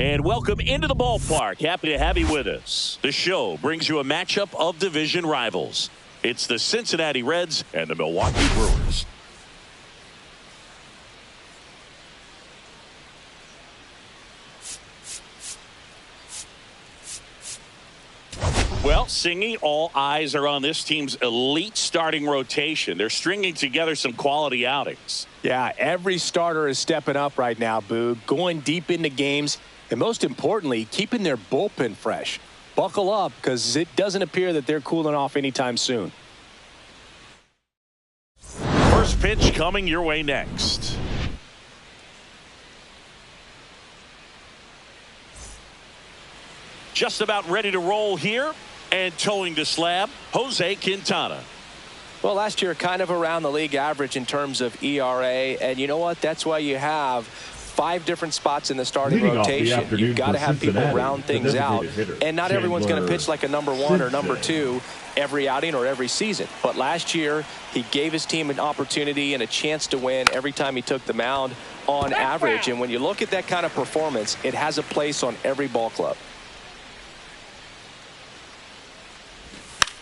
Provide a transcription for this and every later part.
And welcome into the ballpark. Happy to have you with us. The show brings you a matchup of division rivals. It's the Cincinnati Reds and the Milwaukee Brewers. Well, Singy, all eyes are on this team's elite starting rotation. They're stringing together some quality outings. Yeah, every starter is stepping up right now, Boog, going deep into games, and most importantly, keeping their bullpen fresh. Buckle up, because it doesn't appear that they're cooling off anytime soon. First pitch coming your way next. Just about ready to roll here. And towing the slab, Jose Quintana. Well, last year kind of around the league average in terms of ERA. And you know what? That's why you have 5 different spots in the starting rotation. You've got to have people round things out. And not everyone's going to pitch like a number 1 or number 2 every outing or every season. But last year, he gave his team an opportunity and a chance to win every time he took the mound on average. And when you look at that kind of performance, it has a place on every ball club.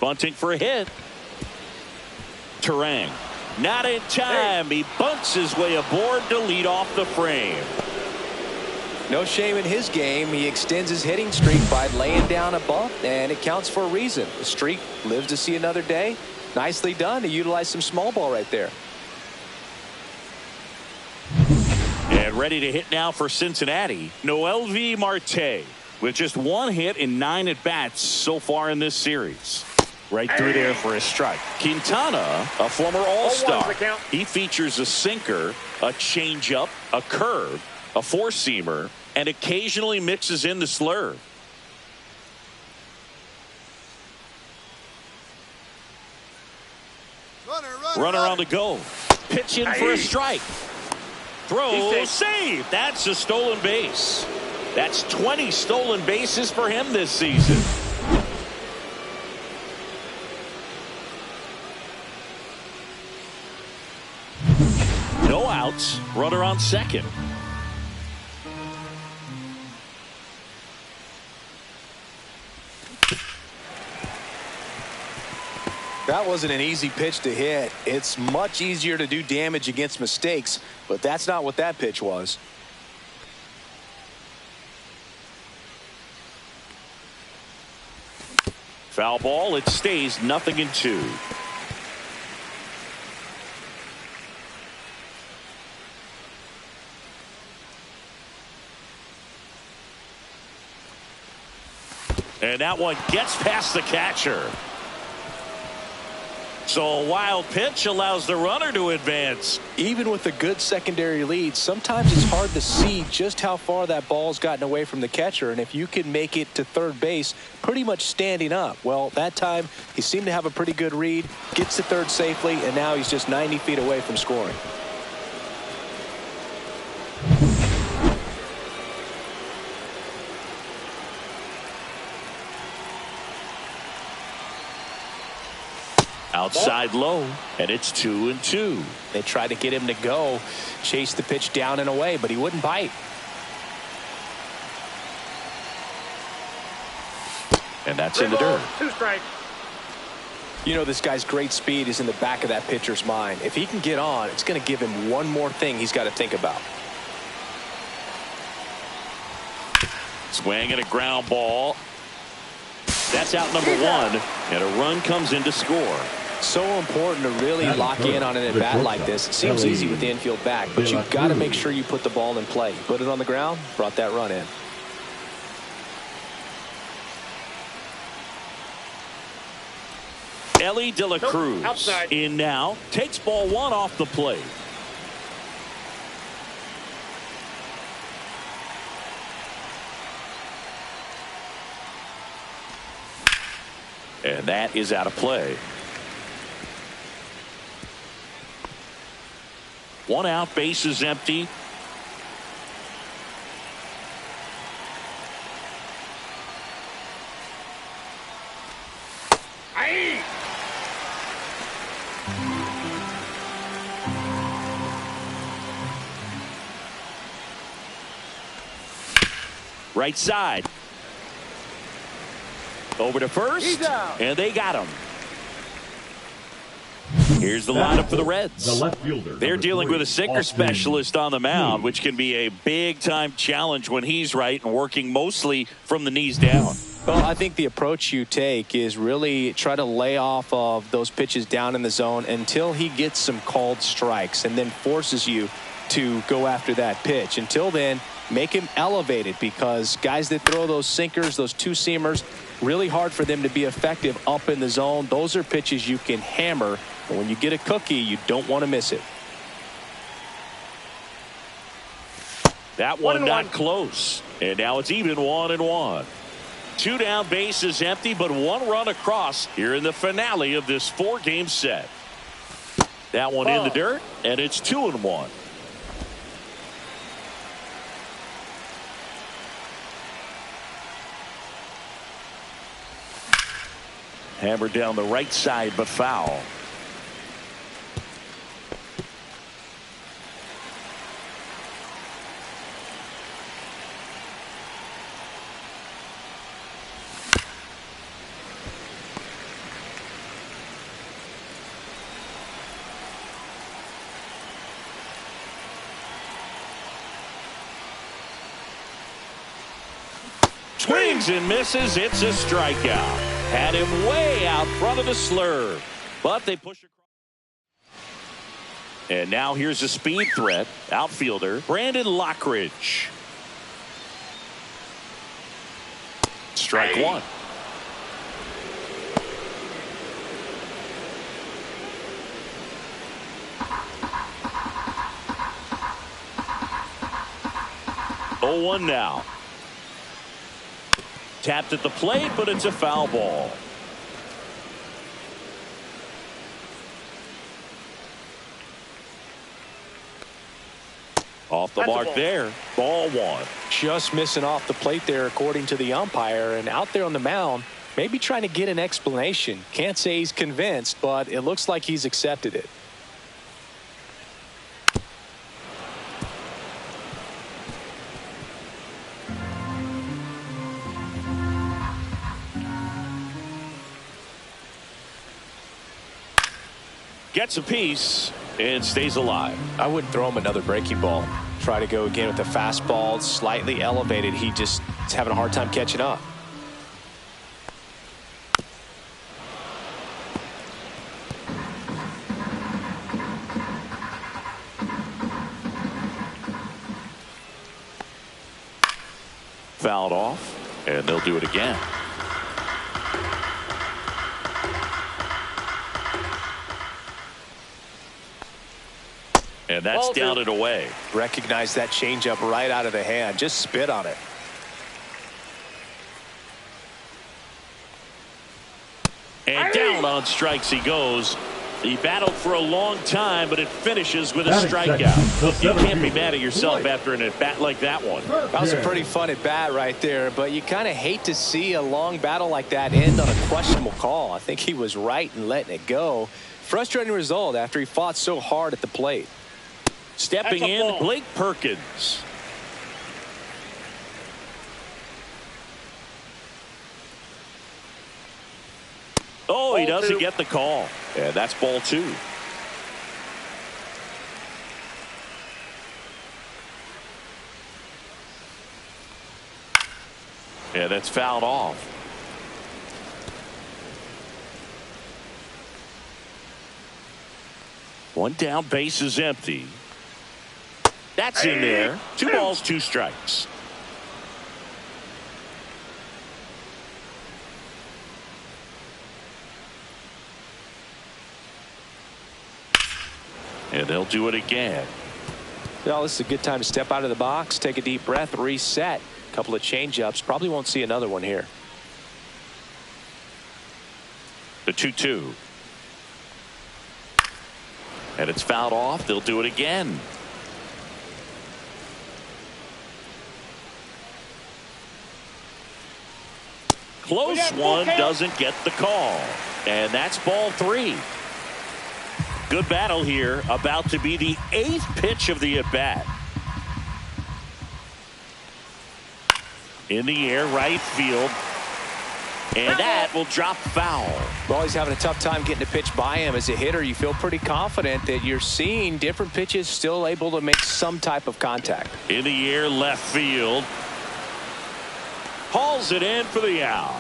Bunting for a hit. Terang. Not in time. He bunts his way aboard to lead off the frame. No shame in his game. He extends his hitting streak by laying down a bunt, and it counts for a reason. The streak lives to see another day. Nicely done to utilize some small ball right there. And ready to hit now for Cincinnati, Noelvi Marte, with just 1 hit in 9 at-bats so far in this series. Right through there for a strike. Quintana, a former all-star. He features a sinker, a changeup, a curve, a four-seamer, and occasionally mixes in the slurve. Runner on the go. Pitch in for a strike. Throw, save. That's a stolen base. That's 20 stolen bases for him this season. No outs. Runner on second. That wasn't an easy pitch to hit. It's much easier to do damage against mistakes, but that's not what that pitch was. Foul ball. It stays 0-2. And that one gets past the catcher. So a wild pitch allows the runner to advance. Even with a good secondary lead, sometimes it's hard to see just how far that ball's gotten away from the catcher. And if you can make it to third base pretty much standing up, well, that time he seemed to have a pretty good read, gets to third safely, and now he's just 90 feet away from scoring. Outside low, and it's 2-2. They tried to get him to go, chase the pitch down and away, but he wouldn't bite. And that's in the dirt. 2 strikes. You know, this guy's great speed is in the back of that pitcher's mind. If he can get on, it's going to give him one more thing he's got to think about. Swing and a ground ball. That's out number 1, and a run comes in to score. So important to really lock in on an at-bat like this. It seems easy with the infield back, but you've got to make sure you put the ball in play. Put it on the ground, brought that run in. Ellie De La Cruz in now, takes ball 1 off the plate. And that is out of play. 1 out, base is empty. Right side. Over to first. And they got him. Here's the lineup for the Reds. The left fielder. They're dealing with a sinker specialist on the mound, Key. which can be a big-time challenge when he's right and working mostly from the knees down. Well, I think the approach you take is really try to lay off of those pitches down in the zone until he gets some called strikes and then forces you to go after that pitch. Until then, make him elevated, because guys that throw those sinkers, those two-seamers, really hard for them to be effective up in the zone. Those are pitches you can hammer. And when you get a cookie, you don't want to miss it. That one not close. And now it's even 1-1. 2 down, bases empty, but 1 run across here in the finale of this 4-game set. That one in the dirt, and it's 2-1. Hammered down the right side, but foul. Swings and misses. It's a strikeout. Had him way out front of the slurve, but they push across. And now here's a speed threat. Outfielder Brandon Lockridge. Strike one. Oh, 1 now. Tapped at the plate, but it's a foul ball. Off the mark there. Ball 1. Just missing off the plate there, according to the umpire. And out there on the mound, maybe trying to get an explanation. Can't say he's convinced, but it looks like he's accepted it. Gets a piece and stays alive. I wouldn't throw him another breaking ball. Try to go again with the fastball, slightly elevated. He just is having a hard time catching up. Fouled off, and they'll do it again. And that's down and away. Recognize that changeup right out of the hand. Just spit on it. And down on strikes he goes. He battled for a long time, but it finishes with a strikeout. You can't be mad at yourself after an at-bat like that one. That was a pretty fun at-bat right there, but you kind of hate to see a long battle like that end on a questionable call. I think he was right in letting it go. Frustrating result after he fought so hard at the plate. Stepping in, Blake Perkins. Oh, he doesn't get the call. Yeah, that's ball 2. Yeah, that's fouled off. One down, base is empty. That's in there. 2 balls, 2 strikes. And they'll do it again. Well, this is a good time to step out of the box, take a deep breath, reset. A couple of change-ups. Probably won't see another one here. The 2-2. And it's fouled off. They'll do it again. Close one, doesn't get the call. And that's ball 3. Good battle here. About to be the 8th pitch of the at-bat. In the air, right field. And that will drop foul. Well, he's having a tough time getting a pitch by him. As a hitter, you feel pretty confident that you're seeing different pitches still able to make some type of contact. In the air, left field. Hauls it in for the out.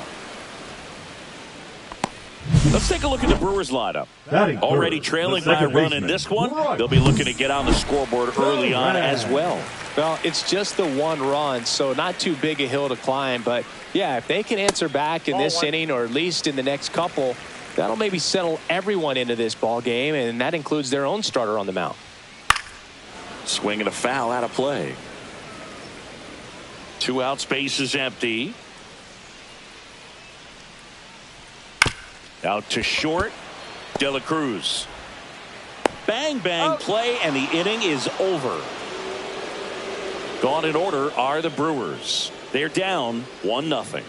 Let's take a look at the Brewers lineup. Already trailing by a run in this one. They'll be looking to get on the scoreboard early on as well. Well, it's just the one run, so not too big a hill to climb. But, yeah, if they can answer back in this inning or at least in the next couple, that'll maybe settle everyone into this ball game, and that includes their own starter on the mound. Swing and a foul out of play. 2 out, space is empty. Out to short. De La Cruz. Bang, bang play, and the inning is over. Gone in order are the Brewers. They're down 1-0.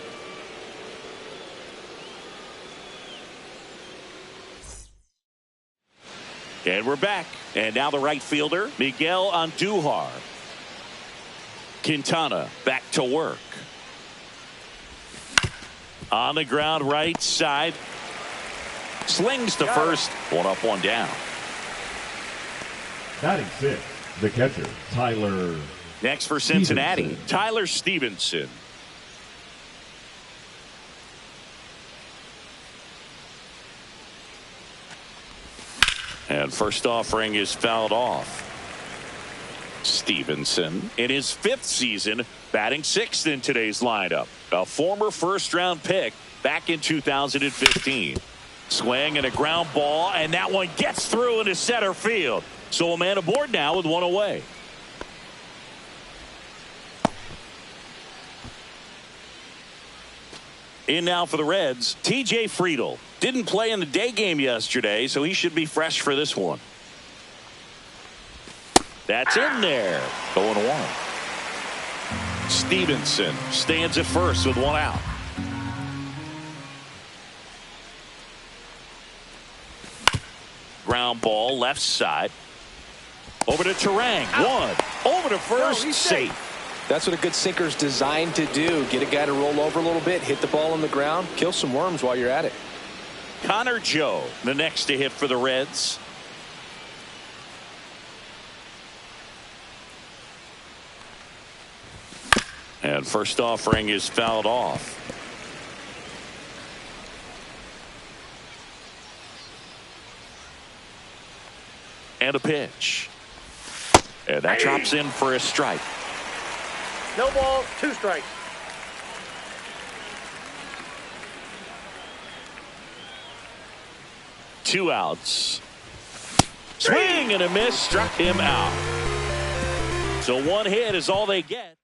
And we're back. And now the right fielder, Miguel Andujar. Quintana back to work. On the ground, right side. Slings to first. 1 up, 1 down. Batting 6, the catcher, Tyler. Next for Cincinnati, Tyler Stevenson. And first offering is fouled off. Stevenson in his 5th season, batting 6th in today's lineup. A former first-round pick back in 2015. Swing and a ground ball, and that one gets through into center field. So a man aboard now with 1 away. In now for the Reds, T.J. Friedl. Didn't play in the day game yesterday, so he should be fresh for this one. That's in there. 0-1. Stevenson stands at first with 1 out. Ground ball left side. Over to Terang. 1. Over to first. Safe. That's what a good sinker is designed to do. Get a guy to roll over a little bit, hit the ball on the ground, kill some worms while you're at it. Connor Joe, the next to hit for the Reds. And first offering is fouled off. And a pitch. And that drops in for a strike. No balls, 2 strikes. Two outs. Swing and a miss, struck him out. So 1 hit is all they get.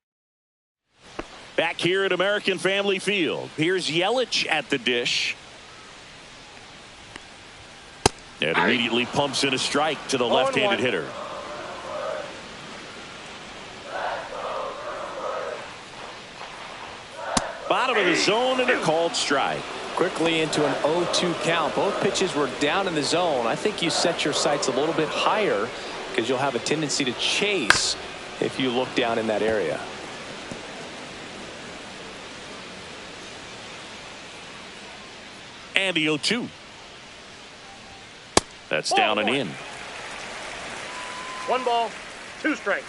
Back here at American Family Field. Here's Yelich at the dish. And immediately pumps in a strike to the left-handed hitter. Bottom of the zone and a called strike. Quickly into an 0-2 count. Both pitches were down in the zone. I think you set your sights a little bit higher because you'll have a tendency to chase if you look down in that area. And the 0-2. That's down and in. 1 ball, 2 strikes.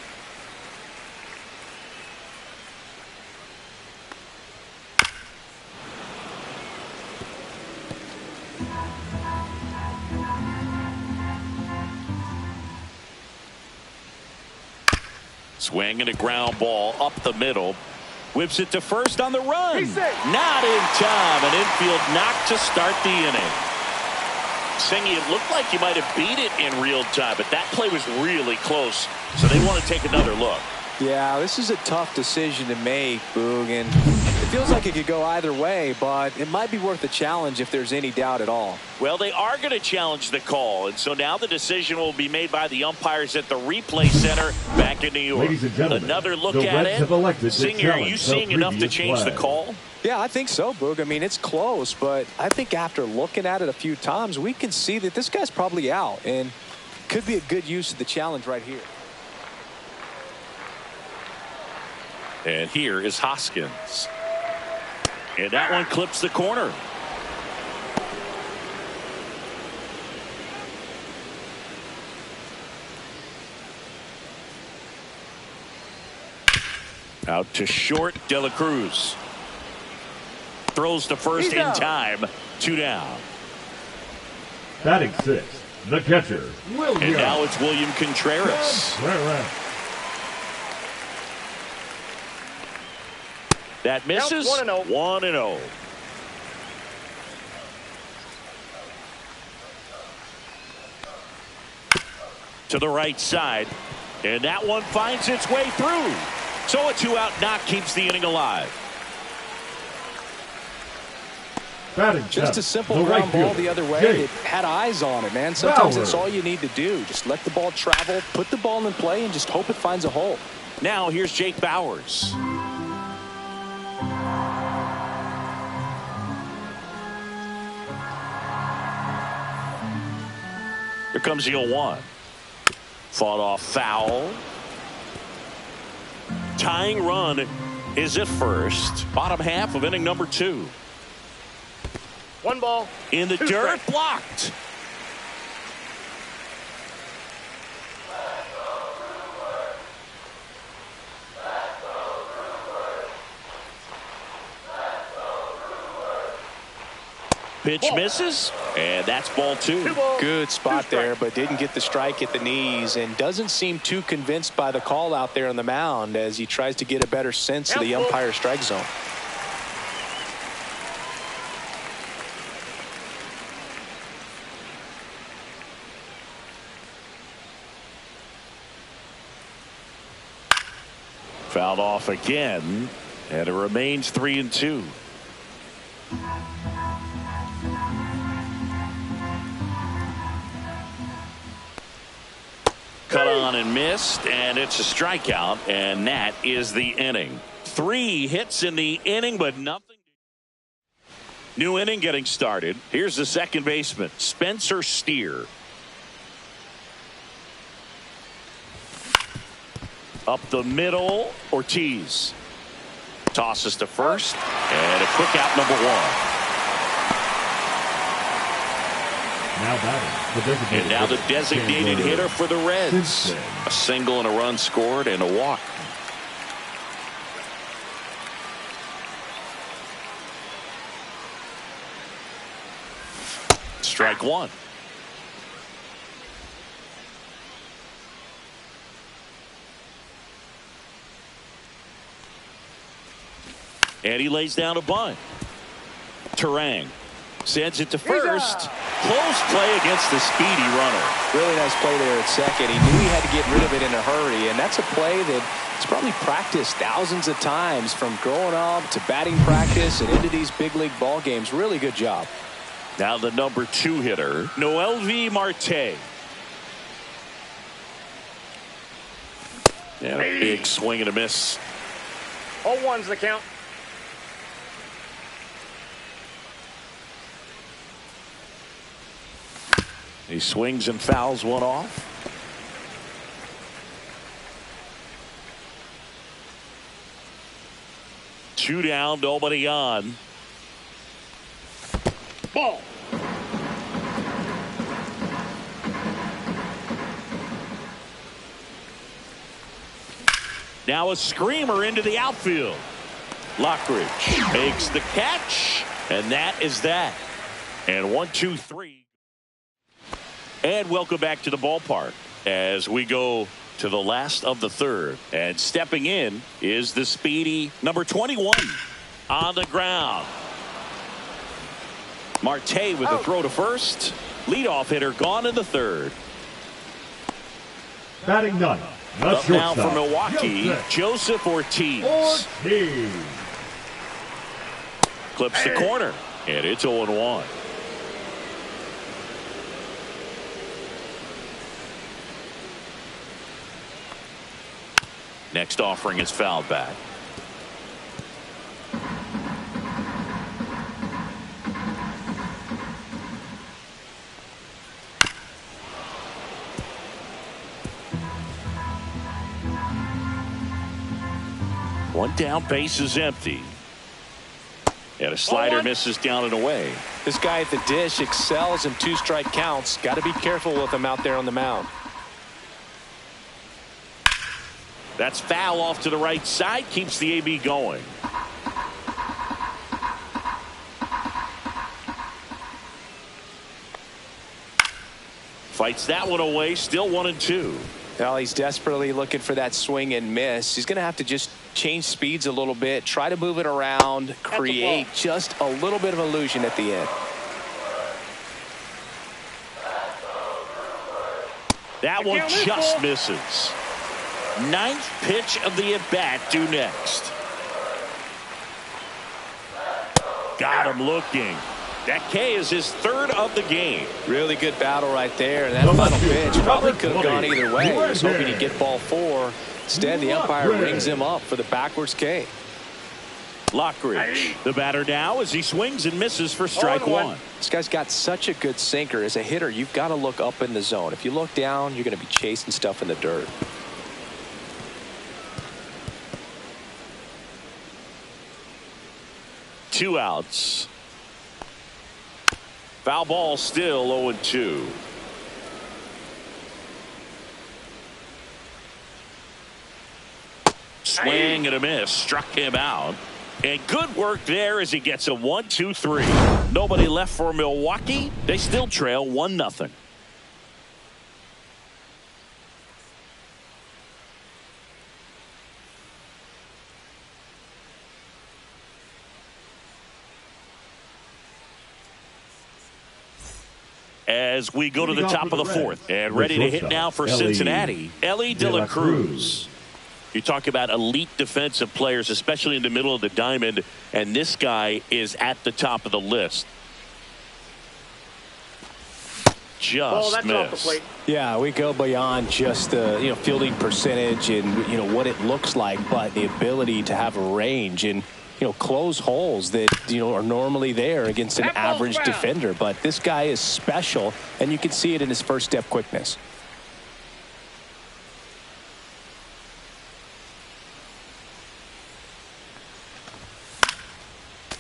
Swing and a ground ball up the middle. Whips it to first on the run. Not in time. An infield knock to start the inning. Singy, it looked like you might have beat it in real time, but that play was really close. So they want to take another look. Yeah, this is a tough decision to make, Boog, and it feels like it could go either way, but it might be worth a challenge if there's any doubt at all. Well, they are going to challenge the call, and so now the decision will be made by the umpires at the replay center back in New York. Ladies and gentlemen, another look the at Reds have elected it. Singer, are you seeing enough to change the call? Yeah, I think so, Boog. I mean, it's close, but I think after looking at it a few times, we can see that this guy's probably out, and could be a good use of the challenge right here. And here is Hoskins. And that one clips the corner. Out to short, De La Cruz. Throws to first in time. 2 down. Batting 6, the catcher, William. And now it's William Contreras. That misses. 1-0. To the right side. And that one finds its way through. So a 2-out knock keeps the inning alive. Just a simple ground ball the other way. It had eyes on it, man. Sometimes that's all you need to do. Just let the ball travel, put the ball in play, and just hope it finds a hole. Now here's Jake Bauers. Here comes the 0-1. Fought off foul. Tying run is at first. Bottom half of inning number 2. 1 ball. In the 2 dirt, strikes. blocked. Pitch misses, and that's ball 2. Good spot there, but didn't get the strike at the knees, and doesn't seem too convinced by the call out there on the mound as he tries to get a better sense of the umpire strike zone. Fouled off again, and it remains 3-2. Cut on and missed, and it's a strikeout, and that is the inning. 3 hits in the inning, but nothing. New inning getting started. Here's the second baseman, Spencer Steer. Up the middle, Ortiz. Tosses to first, and a quick out, number 1. And now the designated hitter for the Reds. A single and a run scored and a walk. Strike 1. And he lays down a bunt. Turang sends it to first. Close play against the speedy runner. Really nice play there at second. He knew he had to get rid of it in a hurry, and that's a play that he's probably practiced thousands of times from growing up to batting practice and into these big league ball games. Really good job. Now the number 2 hitter, Noelvi Marte. Yeah, big swing and a miss. 0-1's the count. He swings and fouls one off. Two down, nobody on. Ball. Now a screamer into the outfield. Lockridge makes the catch, and that is that. And 1, 2, 3. And welcome back to the ballpark as we go to the last of the third. And stepping in is the speedy number 21 on the ground. Marte with the throw to first. Leadoff hitter gone in the third. Batting none. Up now for Milwaukee, Joseph Ortiz. Clips the corner, and it's 0-1. Next offering is fouled back. One down, base is empty. And a slider misses down and away. This guy at the dish excels in 2-strike counts. Got to be careful with him out there on the mound. That's foul off to the right side. Keeps the AB going. Fights that one away. Still 1-2. Well, he's desperately looking for that swing and miss. He's going to have to just change speeds a little bit, try to move it around, create just a little bit of illusion at the end. That one just misses. 9th pitch of the at-bat due next. Got him looking. That K is his 3rd of the game. Really good battle right there. And that final pitch probably could have gone either way. He was hoping he'd get ball 4. Instead, the umpire rings him up for the backwards K. Lockridge, the batter now as he swings and misses for strike 1. This guy's got such a good sinker. As a hitter, you've got to look up in the zone. If you look down, you're going to be chasing stuff in the dirt. Two outs. Foul ball, still 0-2. Swing and a miss. Struck him out. And good work there as he gets a 1-2-3. Nobody left for Milwaukee. They still trail 1-0. As we go to the top of the 4th and ready to hit now for Cincinnati, Ellie De La Cruz. You talk about elite defensive players, especially in the middle of the diamond, and this guy is at the top of the list. Just missed. Yeah, we go beyond just the fielding percentage and what it looks like, but the ability to have a range and close holes that are normally there against an average defender. But this guy is special, and you can see it in his first step quickness.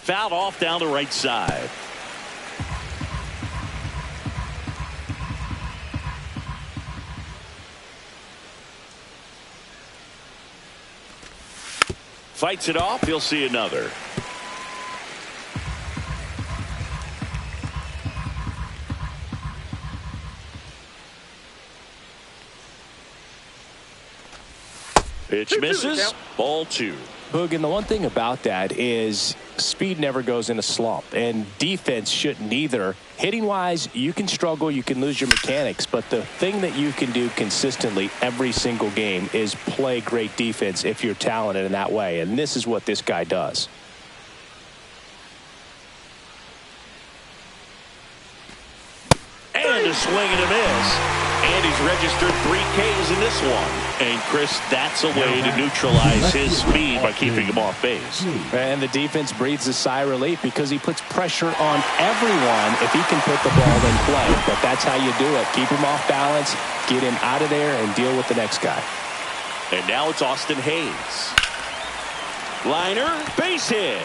Fouled off down the right side. Fights it off. He'll see another. Pitch misses. Ball 2. Boog, and the one thing about that is speed never goes in a slump, and defense shouldn't either. Hitting-wise, you can struggle, you can lose your mechanics, but the thing that you can do consistently every single game is play great defense if you're talented in that way, and this is what this guy does. And a swing and a miss. And he's registered 3 Ks in this one. And, Chris, that's a way to neutralize his speed by keeping him off base. And the defense breathes a sigh of relief because he puts pressure on everyone if he can put the ball in play. But that's how you do it. Keep him off balance, get him out of there, and deal with the next guy. And now it's Austin Hayes. Liner, base hit.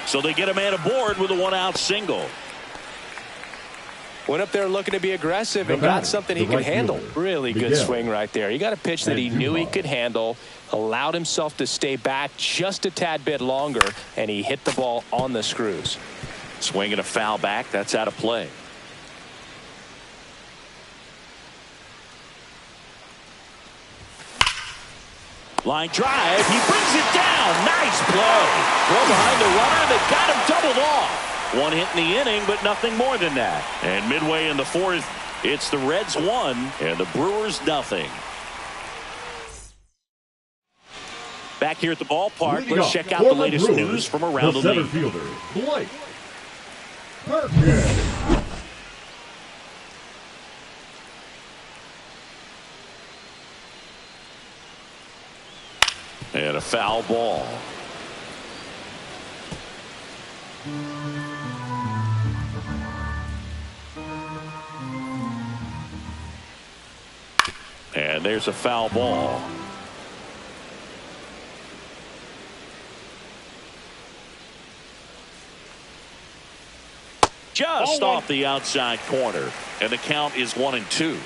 So they get a man aboard with a 1-out single. Went up there looking to be aggressive and got something he could handle. Really good swing right there. He got a pitch that he knew he could handle, allowed himself to stay back just a tad bit longer, and he hit the ball on the screws. Swing and a foul back. That's out of play. Line drive. He brings it down. Nice play. Throw behind the runner. They got him doubled off. 1 hit in the inning, but nothing more than that. And midway in the 4th, it's the Reds 1 and the Brewers nothing. Back here at the ballpark, let's check out the latest news from around the league. Fielder, Blake Parkhead. And a foul ball. And there's a foul ball. just off the outside corner. And the count is 1-2.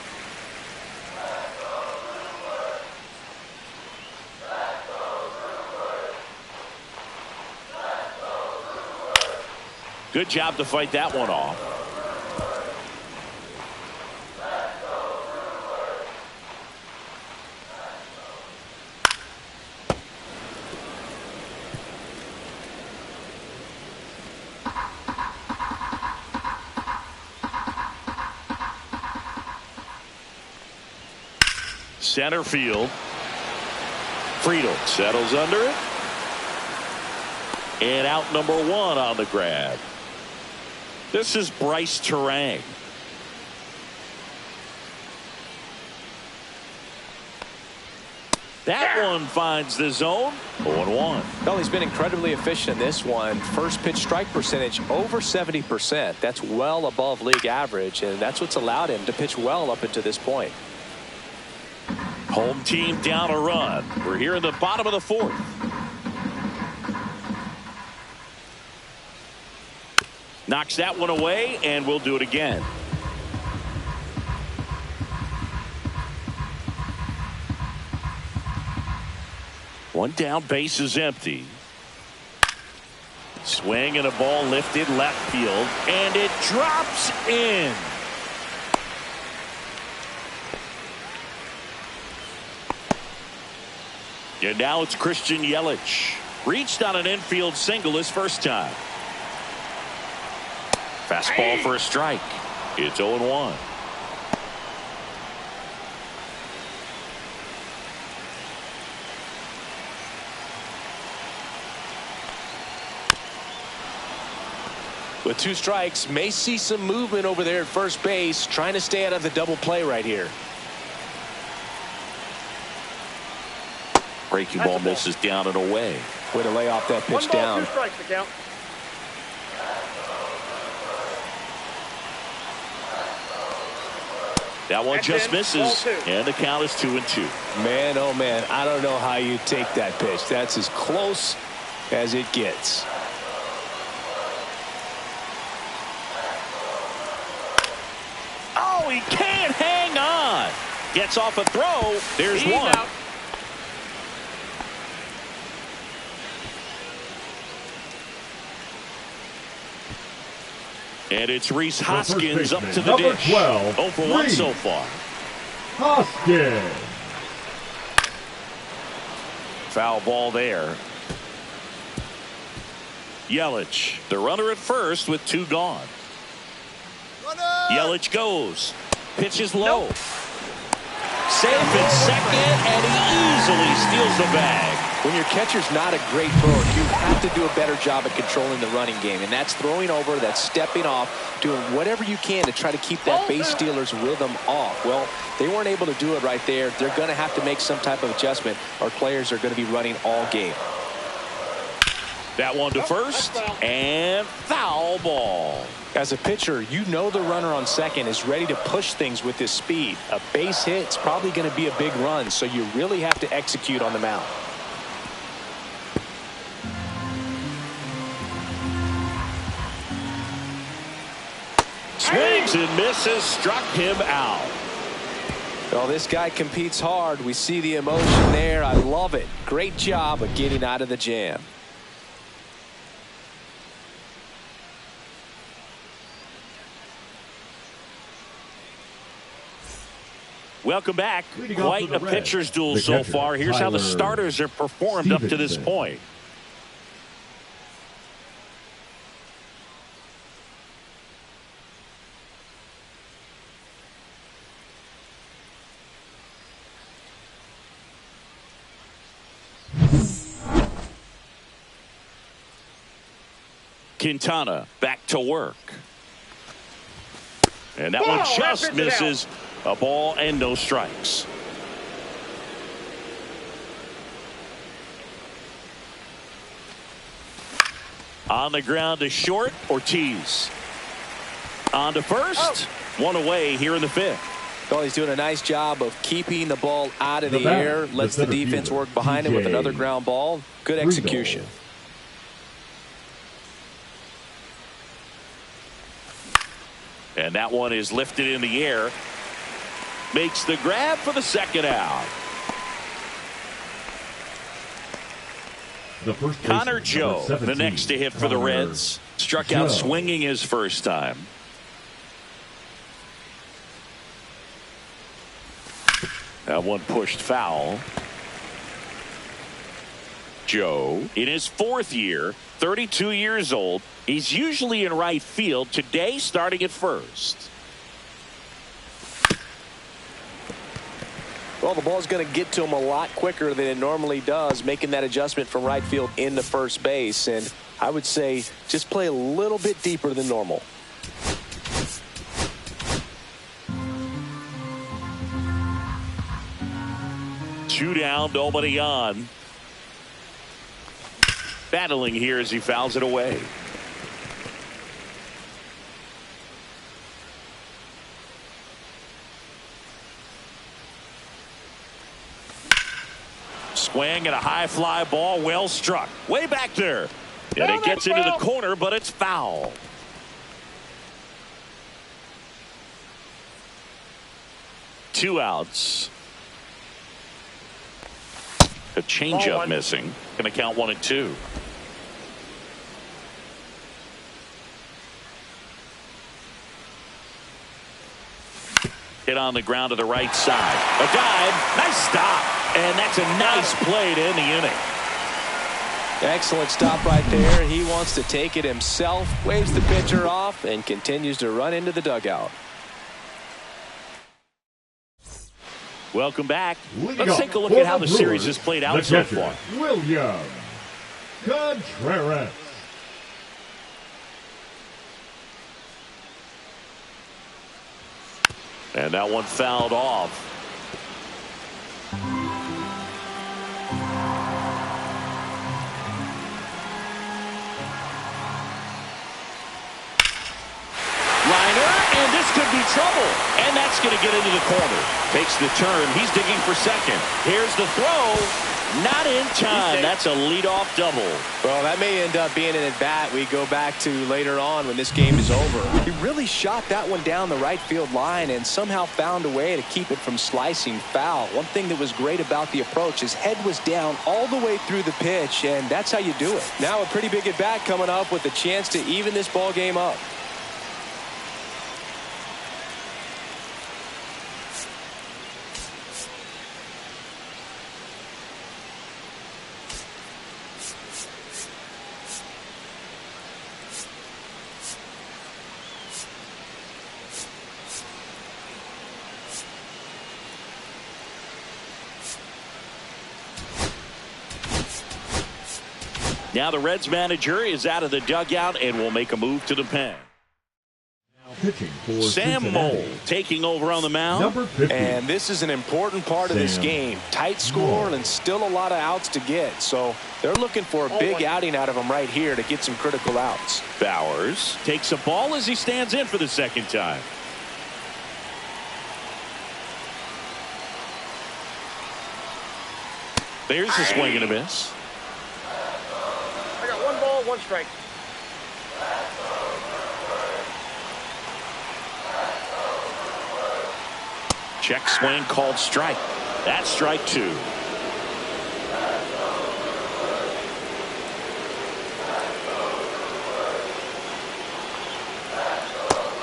Good job to fight that one off. Center field. Friedel settles under it. And out number 1 on the grab. This is Bryce Terang. That one finds the zone. 0-1. Well, he's been incredibly efficient in this one. First pitch strike percentage over 70%. That's well above league average, and that's what's allowed him to pitch well up until this point. Home team down a run. We're here in the bottom of the 4th. Knocks that one away, and we'll do it again. One down, base is empty. Swing and a ball lifted left field, and it drops in. And now it's Christian Yelich. Reached on an infield single his first time. Fastball for a strike. It's 0-1. With 2 strikes, may see some movement over there at first base, trying to stay out of the double play right here. Breaking ball misses down and away. Way to lay off that pitch down. 1 ball, 2 strikes to count. That one just misses, and the count is 2-2. Man, oh man, I don't know how you take that pitch. That's as close as it gets. Oh, he can't hang on. Gets off a throw. There's He's one. Out. And it's Rhys Hoskins up to the number dish. 12, 0 for 1 so far. Hoskins. Foul ball there. Yelich, the runner at first with 2 gone. Yelich goes. Pitches low. Safe at second, and he easily steals the bag. When your catcher's not a great thrower, you have to do a better job at controlling the running game. And that's throwing over, that's stepping off, doing whatever you can to try to keep that base stealer's rhythm off. Well, they weren't able to do it right there. They're going to have to make some type of adjustment. Our players are going to be running all game. That one to first, and foul ball. As a pitcher, you know the runner on second is ready to push things with his speed. A base hit's probably going to be a big run, so you really have to execute on the mound. Swings and misses, struck him out. Well, this guy competes hard. We see the emotion there. I love it. Great job of getting out of the jam. Welcome back. Quite a pitcher's duel so far. Here's how the starters are performed up to this point. Quintana back to work. And that one just misses. A ball and no strikes. On the ground to short, Ortiz. On to first. One away here in the 5th. Well, he's doing a nice job of keeping the ball out of the air. Lets the defense work behind it with another ground ball. Good execution. And that one is lifted in the air. Makes the grab for the second out. Connor Joe, the next to hit for the Reds. Struck out swinging his first time. That one pushed foul. Joe, in his fourth year, 32 years old. He's usually in right field. Today, starting at first. Well, the ball's going to get to him a lot quicker than it normally does, making that adjustment from right field into first base. And I would say just play a little bit deeper than normal. Two down, nobody on. Battling here as he fouls it away. Swing and a high fly ball, well struck. Way back there. And it gets into the corner, but it's foul. Two outs. A changeup missing. Going to count 1-2. Hit on the ground to the right side. A dive. Nice stop. And that's a nice play to end the inning. Excellent stop right there. He wants to take it himself. Waves the pitcher off and continues to run into the dugout. Welcome back. Let's take a look at how the series has played out so far. William Contreras. And that one fouled off. Liner, and this could be trouble. And that's going to get into the corner. Takes the turn. He's digging for second. Here's the throw. Not in time. That's a leadoff double. Well, that may end up being an at-bat we go back to later on when this game is over. He really shot that one down the right field line and somehow found a way to keep it from slicing foul. One thing that was great about the approach, his head was down all the way through the pitch, and that's how you do it. Now a pretty big at-bat coming up with a chance to even this ball game up. Now the Reds manager is out of the dugout and will make a move to the pen. Pitching for Sam Mole taking over on the mound. Number 50. And this is an important part of this game. Tight score and still a lot of outs to get. So they're looking for a big outing out of him right here to get some critical outs. Bowers takes a ball as he stands in for the second time. There's the swing and a miss. I got 1 ball, 1 strike. Check swing called strike. That's strike 2.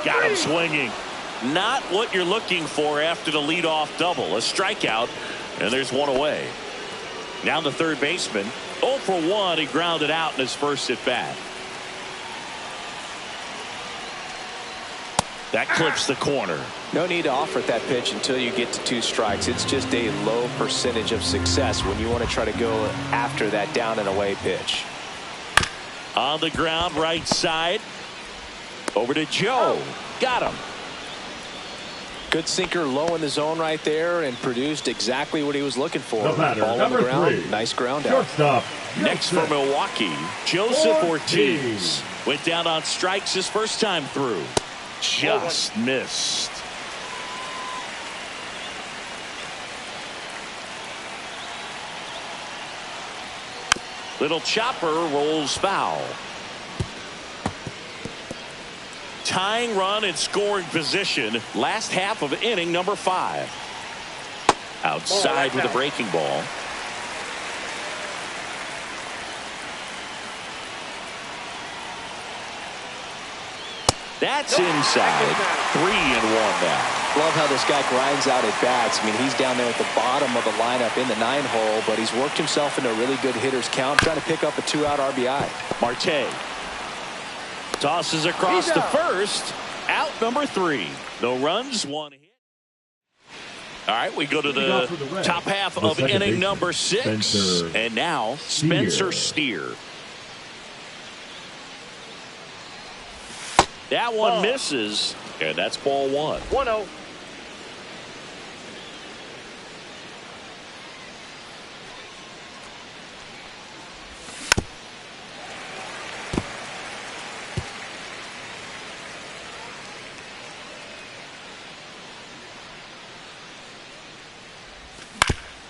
Got him swinging. Not what you're looking for after the leadoff double. A strikeout, and there's one away. Now the third baseman. 0 for 1. He grounded out in his first at bat. That clips the corner. No need to offer at that pitch until you get to 2 strikes. It's just a low percentage of success when you want to try to go after that down and away pitch. On the ground, right side. Over to Joe. Got him. Good sinker low in the zone right there and produced exactly what he was looking for. The batter, ball on the number ground. 3. Nice ground out. Shortstop. Next for Milwaukee, Joseph Ortiz. Went down on strikes his first time through. Just missed. Little chopper rolls foul. tying run in scoring position. Last half of inning number 5. Outside with a breaking ball. That's inside. 3-1 now. Love how this guy grinds out at bats. I mean, he's down there at the bottom of the lineup in the 9-hole, but he's worked himself into a really good hitter's count, trying to pick up a 2-out RBI. Marte tosses across to first. Out number 3. No runs, 1 hit. All right, we go to the top half of inning number 6. And now Spencer Steer. That one misses, and that's ball 1. 1-0.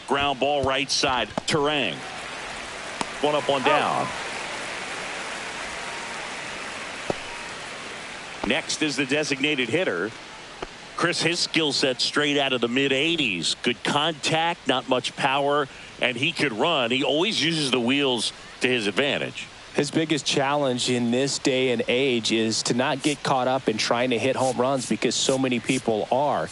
Ground ball right side. Terang. 1 up, 1 down. Next is the designated hitter. Chris, his skill set straight out of the mid-80s. Good contact, not much power, and he could run. He always uses the wheels to his advantage. His biggest challenge in this day and age is to not get caught up in trying to hit home runs because so many people are.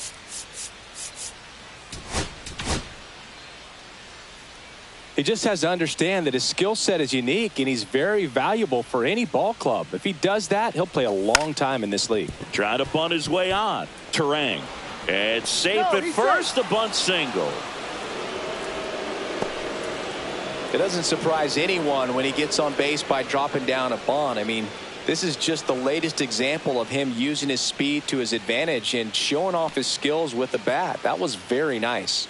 He just has to understand that his skill set is unique and he's very valuable for any ball club. If he does that, he'll play a long time in this league. Trying to bunt his way on. Terang. And safe at first, a bunt single. It doesn't surprise anyone when he gets on base by dropping down a bunt. I mean, this is just the latest example of him using his speed to his advantage and showing off his skills with the bat. That was very nice.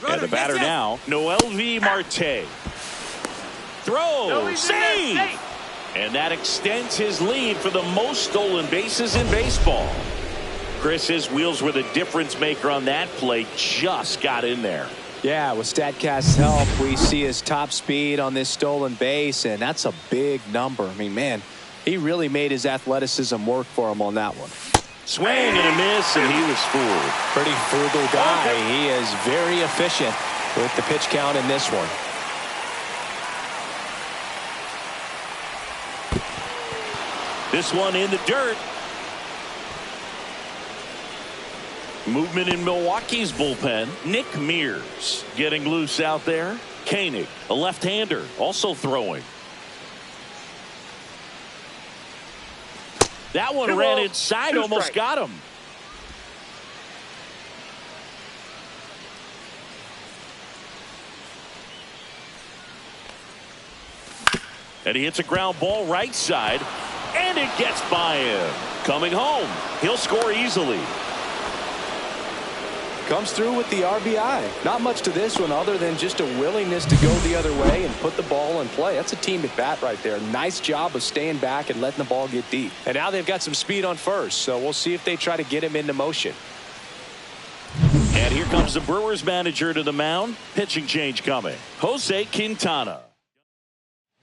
And the batter now, Noelvi Marte. Throw, save! And that extends his lead for the most stolen bases in baseball. Chris, his wheels were the difference maker on that play. Just got in there. Yeah, with StatCast's help, we see his top speed on this stolen base, and that's a big number. I mean, man, he really made his athleticism work for him on that one. Swing and a miss, and he was fooled. Pretty frugal guy. He is very efficient with the pitch count in this one. This one in the dirt. Movement in Milwaukee's bullpen. Nick Mears getting loose out there. Koenig, a left-hander, also throwing. That one ran inside, almost got him. And he hits a ground ball right side, and it gets by him. Coming home, he'll score easily. Comes through with the RBI. Not much to this one other than just a willingness to go the other way and put the ball in play. That's a team at bat right there. Nice job of staying back and letting the ball get deep. And now they've got some speed on first, so we'll see if they try to get him into motion. And here comes the Brewers manager to the mound. Pitching change coming. Jose Quintana.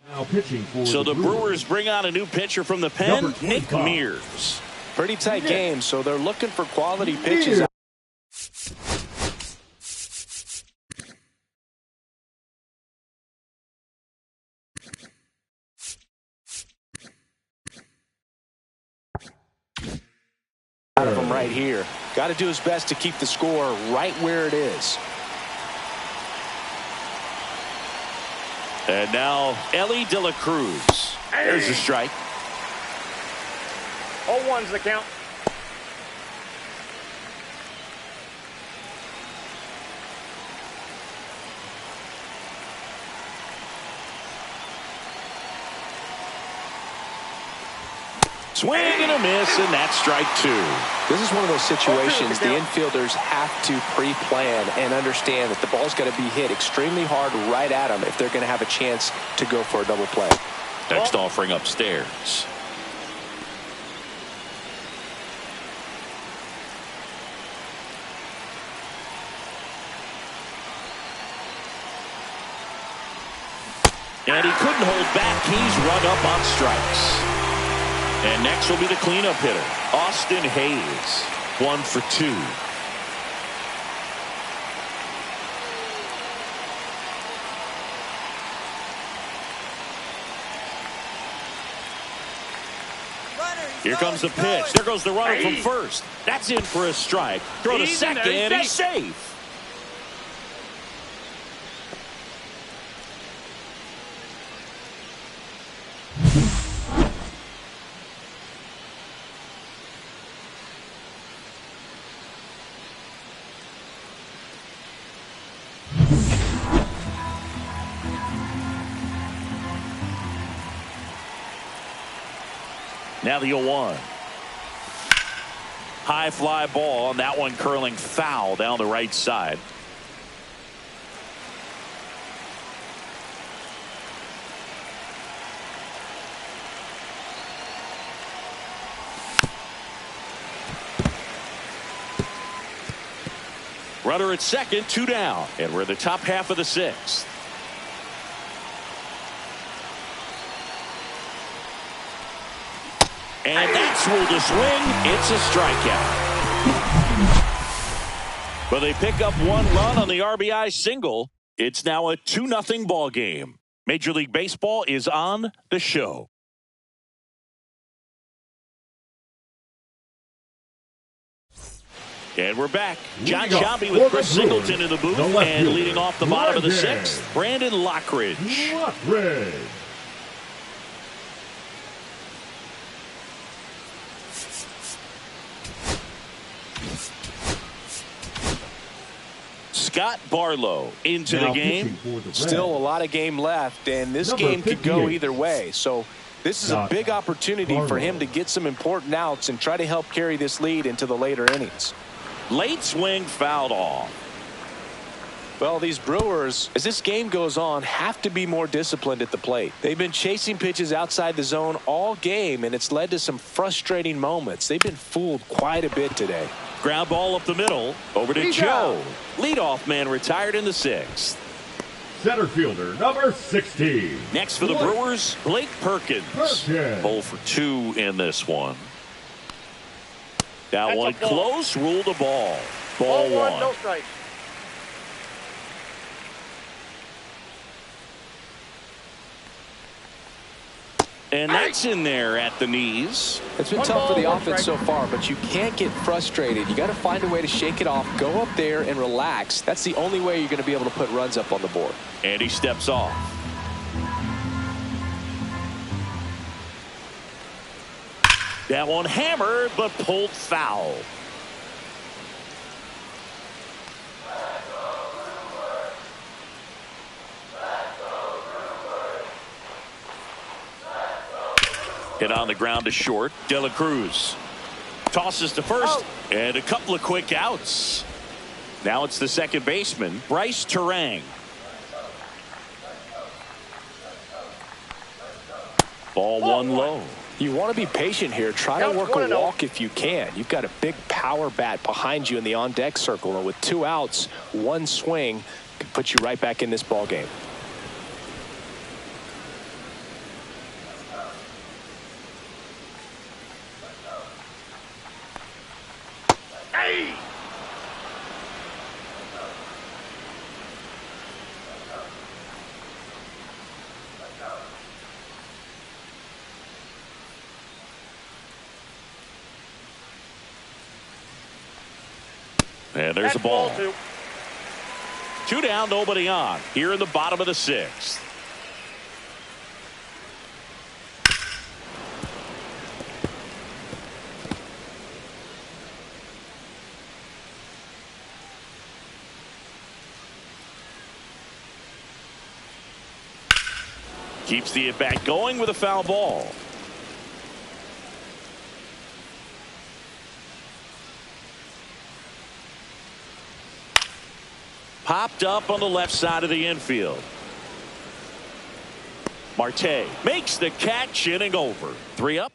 Now pitching for so the Brewers bring out a new pitcher from the pen, Nick Mears. Pretty tight game, so they're looking for quality pitches. Out of him right here. Got to do his best to keep the score right where it is. And now Ellie De La Cruz. There's a strike. 0-1's the count. Swing and a miss, and that's strike 2. This is one of those situations the infielders have to pre-plan and understand that the ball's got to be hit extremely hard right at them if they're going to have a chance to go for a double play. Next offering upstairs. And he couldn't hold back. He's rung up on strikes. And next will be the cleanup hitter, Austin Hayes. 1 for 2. Here comes the pitch. There goes the runner from first. That's in for a strike. Throw to second, and he's safe. Now the 0-1. High fly ball, and that one curling foul down the right side. Runner at second, 2 down, and we're in the top half of the 6th. And that's ruled a swing. It's a strikeout. But they pick up 1 run on the RBI single. It's now a 2-0 ball game. Major League Baseball is on the show. And we're back. John Sciambi with Chris Singleton in the booth. And leading off the bottom of the 6th, Brandon Lockridge. Scott Barlow into the game. Still a lot of game left, and this game could go either way. So this is a big opportunity for him to get some important outs and try to help carry this lead into the later innings. Late swing fouled off. Well, these Brewers, as this game goes on, have to be more disciplined at the plate. They've been chasing pitches outside the zone all game, and it's led to some frustrating moments. They've been fooled quite a bit today. Ground ball up the middle. Over to Joe. Leadoff man retired in the 6th. Center fielder, number 16. Next for the Brewers, Blake Perkins. 0 for 2 in this one. That one close, ruled a ball. Ball 1. No strike. And that's in there at the knees. It's been tough for the offense so far, but you can't get frustrated. You got to find a way to shake it off, go up there and relax. That's the only way you're going to be able to put runs up on the board. And he steps off. That one hammered, but pulled foul. Hit on the ground to short. De La Cruz tosses to first, and a couple of quick outs. Now it's the second baseman, Bryce Terang. Ball 1 low. You want to be patient here. Try to work a walk if you can. You've got a big power bat behind you in the on-deck circle, and with 2 outs, 1 swing could put you right back in this ball game. And there's a ball. 2 down, nobody on. Here in the bottom of the 6th. Keeps the at-bat going with a foul ball. Popped up on the left side of the infield. Marte makes the catch, inning over. 3 up.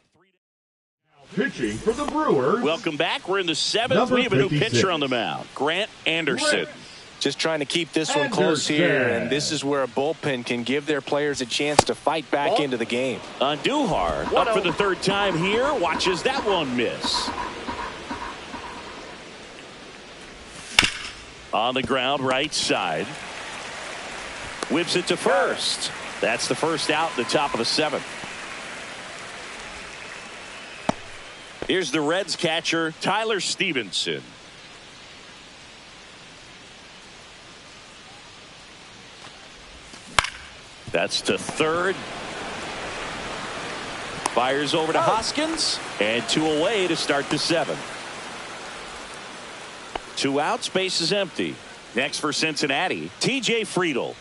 Pitching for the Brewers. Welcome back. We're in the 7th. We have a new pitcher on the mound, Grant Anderson. Just trying to keep this one close here, and this is where a bullpen can give their players a chance to fight back into the game. Andujar up for the third time here. Watches that one miss. On the ground, right side. Whips it to first. That's the first out in the top of the seventh. Here's the Reds catcher, Tyler Stevenson. That's to third. Fires over to Hoskins. And 2 away to start the seventh. 2 outs, base is empty. Next for Cincinnati, TJ Friedl.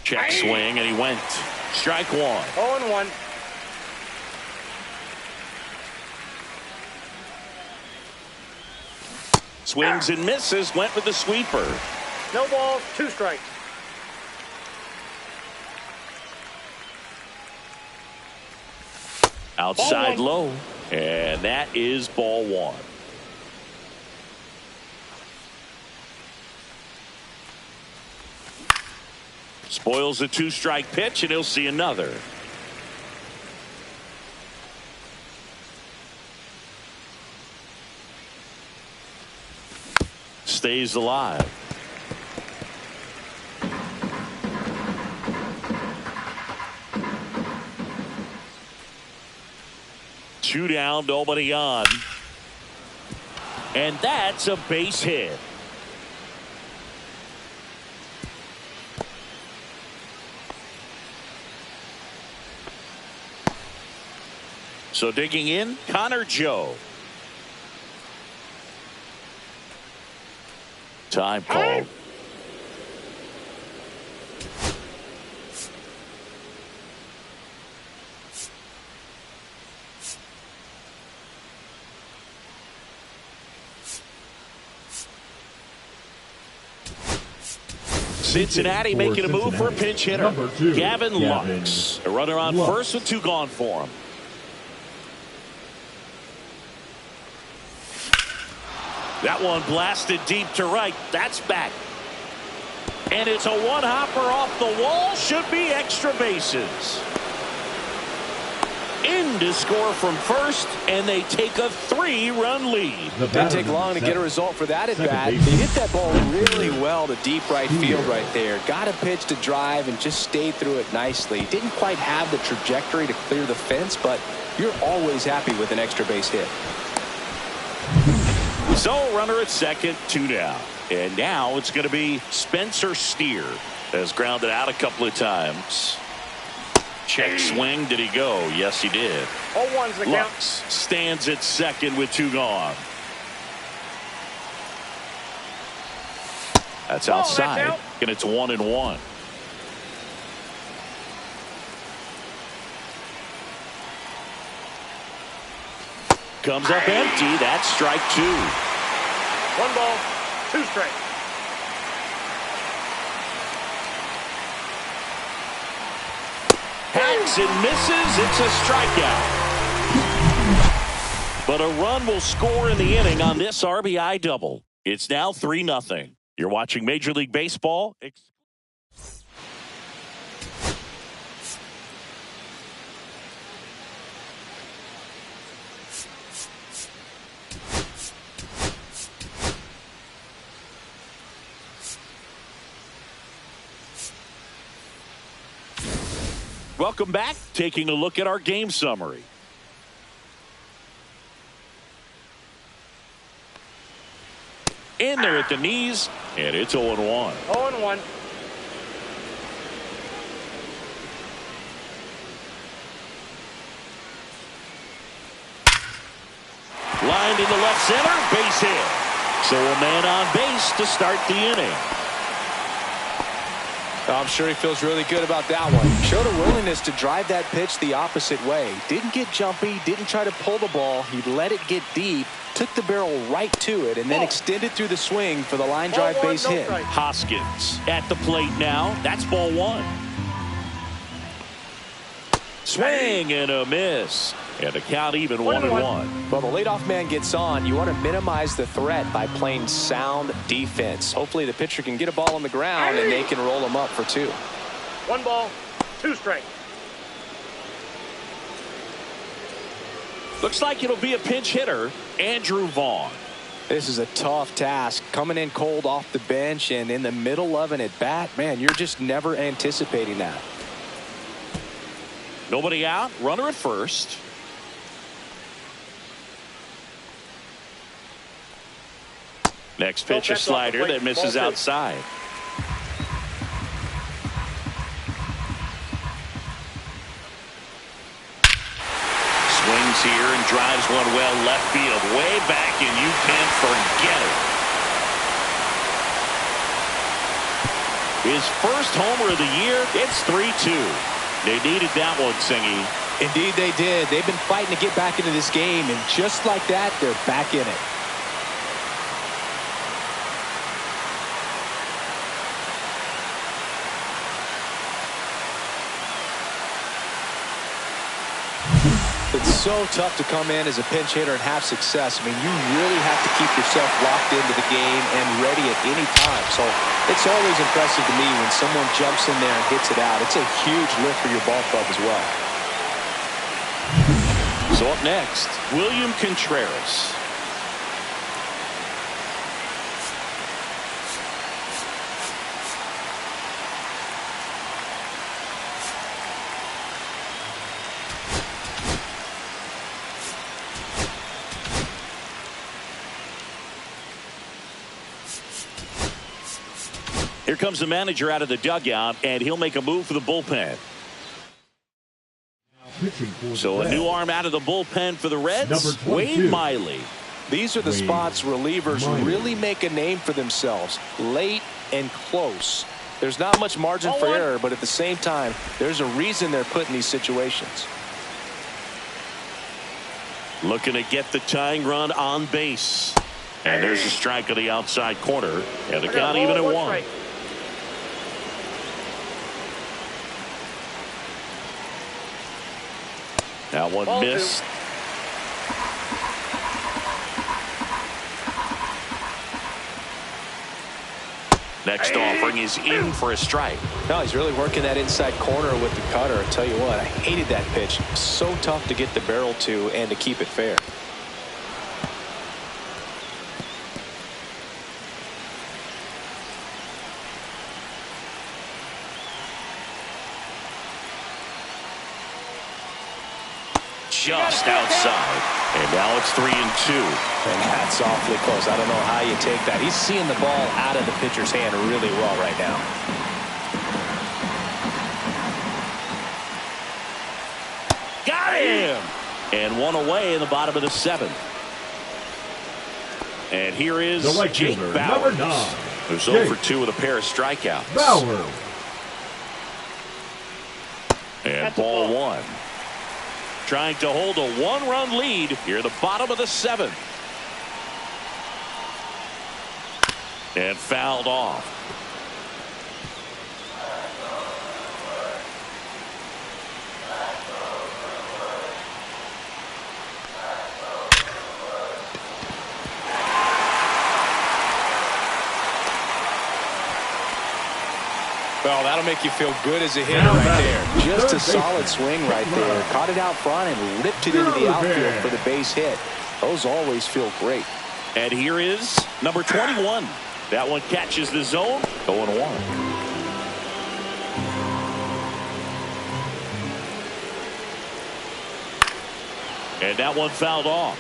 Check swing, and he went. Strike 1. 0-1. Swings and misses, went with the sweeper. No balls, 2 strikes. Outside low, and that is ball 1. Spoils a 2-strike pitch, and he'll see another. Stays alive. Two down, nobody on. And that's a base hit. So digging in, Connor Joe. Time called. Cincinnati making a move for a pinch hitter. Gavin Lux. A runner on first with 2 gone for him. That one blasted deep to right. That's back. And it's a one-hopper off the wall. Should be extra bases. In to score from first, and they take a 3-run lead. Didn't take long to get a result for that at bat. They hit that ball really well to deep right field right there. Got a pitch to drive and just stayed through it nicely. Didn't quite have the trajectory to clear the fence, but you're always happy with an extra base hit. So runner at second, 2 down. And now it's going to be Spencer Steer. Has grounded out a couple of times. Check swing. Did he go? Yes, he did. 0-1's the count. Lux stands at second with 2 gone. That's outside. That's out. And it's 1-1. Comes up empty. That's strike 2. 1 ball, 2 strikes. Hacks and misses. It's a strikeout. But a run will score in the inning on this RBI double. It's now 3-0. You're watching Major League Baseball. Welcome back. Taking a look at our game summary. In there at the knees, and it's 0-1. 0-1. Lined into left center, base hit. So a man on base to start the inning. I'm sure he feels really good about that one. Showed a willingness to drive that pitch the opposite way. Didn't get jumpy, didn't try to pull the ball. He let it get deep, took the barrel right to it, and then extended through the swing for the line drive base hit. Hoskins at the plate now. That's ball 1. Swing and a miss. And the count even 1-1. Well, the leadoff man gets on. You want to minimize the threat by playing sound defense. Hopefully the pitcher can get a ball on the ground and they can roll him up for 2. 1 ball, 2 strikes. Looks like it'll be a pinch hitter, Andrew Vaughn. This is a tough task. Coming in cold off the bench and in the middle of an at-bat, man, you're just never anticipating that. Nobody out, runner at first. Next pitch, a slider that misses outside. Swings here and drives one well left field, way back, and you can't forget it. His first homer of the year. It's 3-2. They needed that one, Singy. Indeed they did. They've been fighting to get back into this game, and just like that, they're back in it. It's so tough to come in as a pinch hitter and have success. I mean, you really have to keep yourself locked into the game and ready at any time. So it's always impressive to me when someone jumps in there and hits it out. It's a huge lift for your ball club as well. So up next, William Contreras. Here comes the manager out of the dugout, and he'll make a move for the bullpen. So a new arm out of the bullpen for the Reds, Wade Miley. These are the spots relievers really make a name for themselves. Late and close. There's not much margin for error, but at the same time, there's a reason they're put in these situations. Looking to get the tying run on base. And there's a strike on the outside corner, and the count even at 1. That one missed. Next offering is in for a strike. No, he's really working that inside corner with the cutter. I tell you what, I hated that pitch. So tough to get the barrel to and to keep it fair. Just outside, and now it's 3-2. And that's awfully close. I don't know how you take that. He's seeing the ball out of the pitcher's hand really well right now. Got him! And one away in the bottom of the 7th. And here is Jake Bauer, who's 0 for 2 with a pair of strikeouts. Bauer. And ball 1. Trying to hold a 1-run lead here at the bottom of the 7th. And fouled off. Well, that'll make you feel good as a hitter right there. Just a solid swing right there. Caught it out front and ripped it into the outfield for the base hit. Those always feel great. And here is number 21. That one catches the zone. 0-1. And that one fouled off.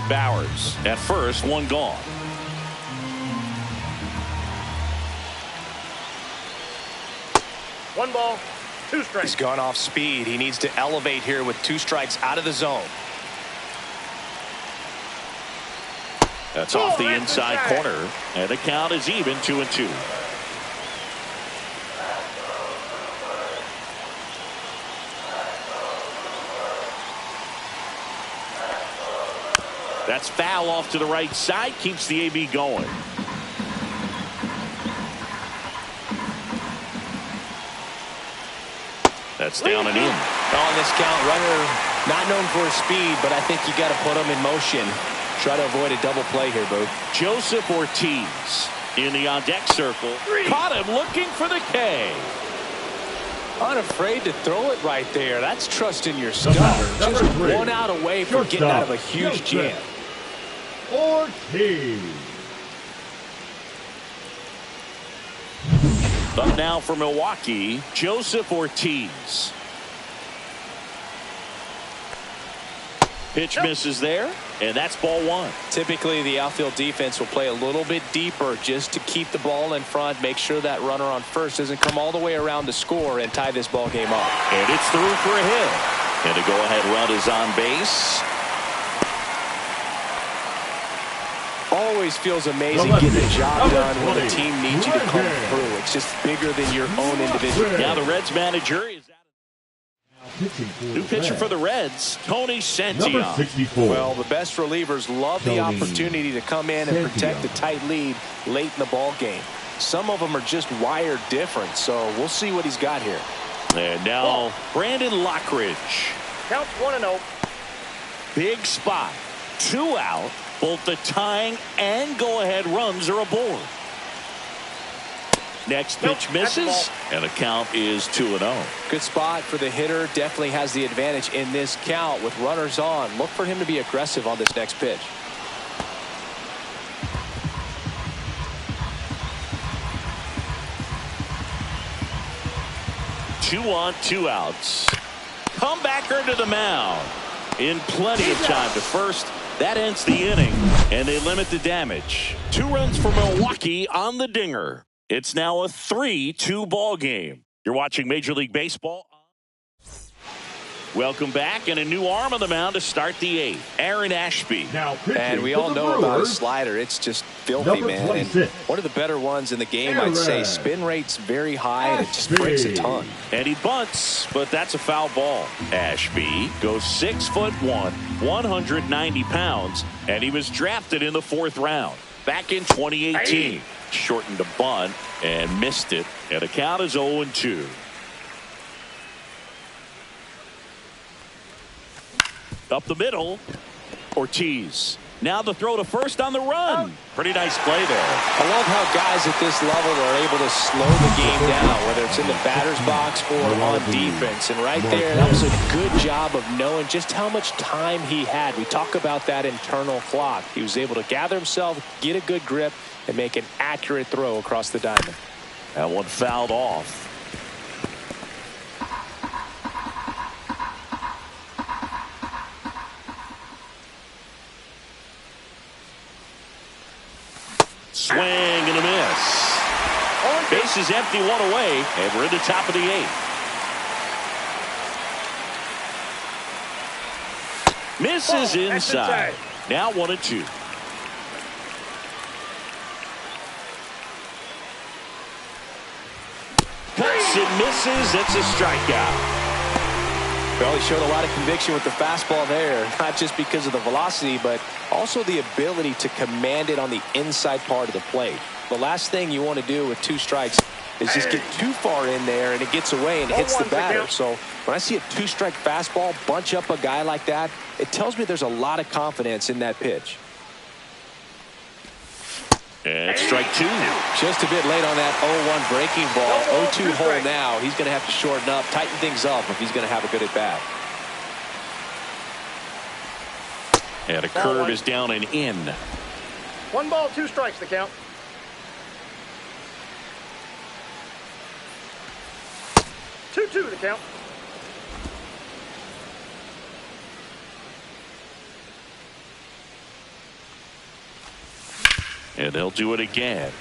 Bowers at first, one gone. One ball, 2 strikes. He's gone off speed. He needs to elevate here with 2 strikes out of the zone. That's off the inside corner, and the count is even 2-2. That's foul off to the right side, keeps the AB going. That's down and in. On this count, runner not known for his speed, but I think you got to put him in motion. Try to avoid a double play here, Boo. Joseph Ortiz in the on-deck circle. Caught him looking for the K. Unafraid to throw it right there. That's trusting your stuff. Just one out away from getting out of a huge jam. Ortiz. Up now for Milwaukee, Joseph Ortiz. Pitch misses there, and that's ball one. Typically, the outfield defense will play a little bit deeper just to keep the ball in front, make sure that runner on first doesn't come all the way around to score and tie this ball game up. And it's through for a hit. And the go-ahead run is on base. Always feels amazing getting the job done when the team needs you to come through. It's just bigger than your own individual. Now the Reds manager is new pitcher for the Reds, Tony Santiago. Well, the best relievers love the opportunity to come in and protect a tight lead late in the ball game. Some of them are just wired different, so we'll see what he's got here. And now Brandon Lockridge. Counts 1-0. Big spot. 2 out. Both the tying and go-ahead runs are aboard. Next pitch misses, and the count is 2-0. Good spot for the hitter. Definitely has the advantage in this count with runners on. Look for him to be aggressive on this next pitch. Two on, 2 outs. Comebacker to the mound. In plenty of time to first. That ends the inning, and they limit the damage. 2 runs for Milwaukee on the dinger. It's now a 3-2 ball game. You're watching Major League Baseball. Welcome back, and a new arm on the mound to start the 8th. Aaron Ashby. And we all know about his slider. It's just filthy, man. And one of the better ones in the game, I'd say. Spin rate's very high, and it just breaks a ton. And he bunts, but that's a foul ball. Ashby goes 6'1", 190 pounds, and he was drafted in the 4th round back in 2018. Shortened a bunt and missed it, and the count is 0-2. Up the middle, Ortiz. Now the throw to first on the run. Pretty nice play there. I love how guys at this level are able to slow the game down, whether it's in the batter's box or on defense. And right there, that was a good job of knowing just how much time he had. We talk about that internal clock. He was able to gather himself, get a good grip, and make an accurate throw across the diamond. That one fouled off. Swing and a miss. Base is empty, 1 away, and we're in the top of the 8th. Misses inside. Now 1-2. Cuts and misses. It's a strikeout. Well, he showed a lot of conviction with the fastball there, not just because of the velocity, but also the ability to command it on the inside part of the plate. The last thing you want to do with 2 strikes is just get too far in there and it gets away and it hits the batter. So when I see a 2-strike fastball bunch up a guy like that, it tells me there's a lot of confidence in that pitch. And strike 2. Just a bit late on that 0-1 breaking ball. 0-2 hole now. He's going to have to shorten up, tighten things up if he's going to have a good at bat. And a curve is down and in. 1 ball, 2 strikes the count. 2-2 the count. And they'll do it again.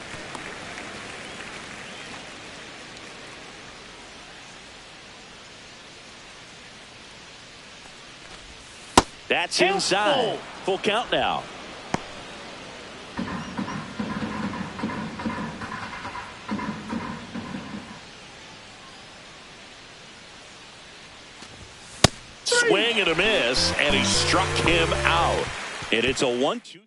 That's inside. Full count now. Swing and a miss, and he struck him out. And it's a 1-2.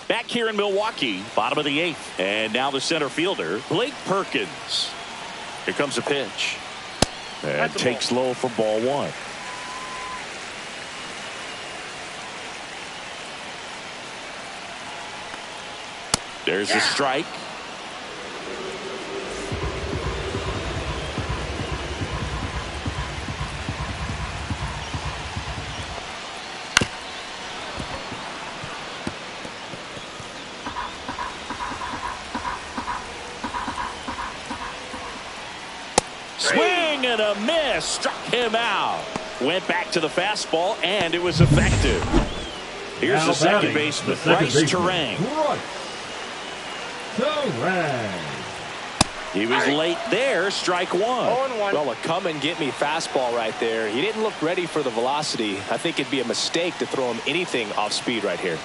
Back here in Milwaukee, bottom of the 8th. And now the center fielder, Blake Perkins. Here comes a pitch. And takes low for ball one. There's a strike. Swing and a miss. Struck him out. Went back to the fastball, and it was effective. Here's now the second baseman, Bryce Terang. He was late there. Strike one. Well, a come-and-get-me fastball right there. He didn't look ready for the velocity. I think it'd be a mistake to throw him anything off speed right here.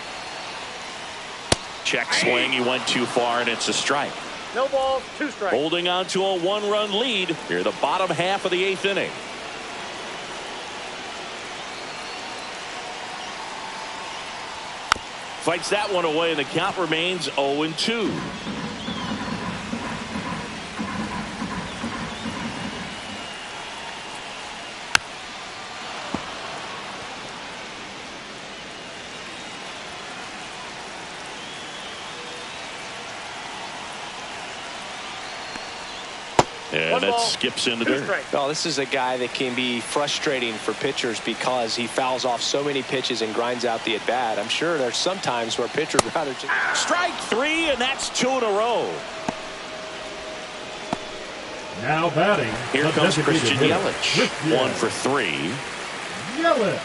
Check swing. He went too far, and it's a strike. No balls, 2 strikes. Holding on to a 1-run lead here, the bottom half of the 8th inning. Fights that one away, and the count remains 0-2. And that skips into there. Well, this is a guy that can be frustrating for pitchers because he fouls off so many pitches and grinds out the at-bat. I'm sure there's some times where pitcher would rather just... Strike 3, and that's 2 in a row. Now batting. Here comes Christian Yelich. 1 for 3. Yelich.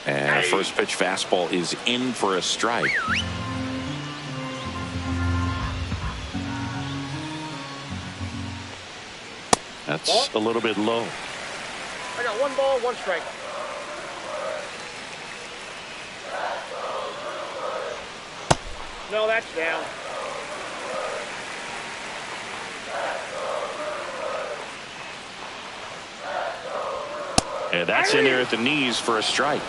And first pitch fastball is in for a strike. That's a little bit low. I got 1 ball, 1 strike. No, that's down. And that's in there at the knees for a strike.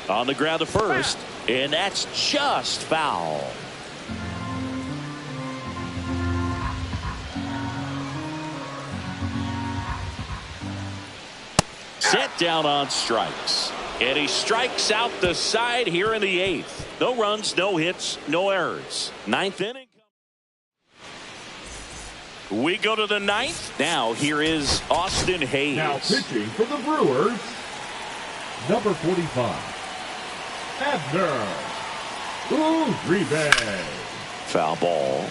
On the ground to first, and that's just foul. Set down on strikes, and he strikes out the side here in the 8th. No runs, no hits, no errors. 9th inning. We go to the 9th. Now here is Austin Hayes. Now pitching for the Brewers, number 45. Abner Uribe. Foul ball.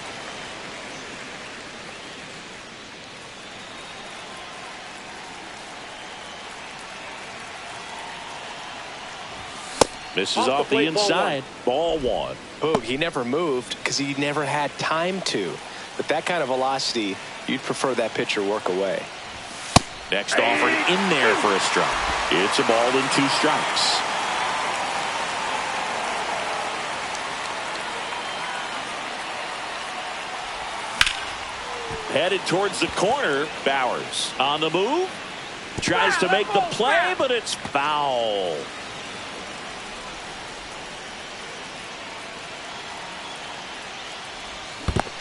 Misses off the inside. Ball 1. Boog, he never moved because he never had time to. But that kind of velocity, you'd prefer that pitcher work away. Next offering in there for a strike. It's a ball and 2 strikes. Headed towards the corner. Bowers on the move. Tries to make the play, but it's foul.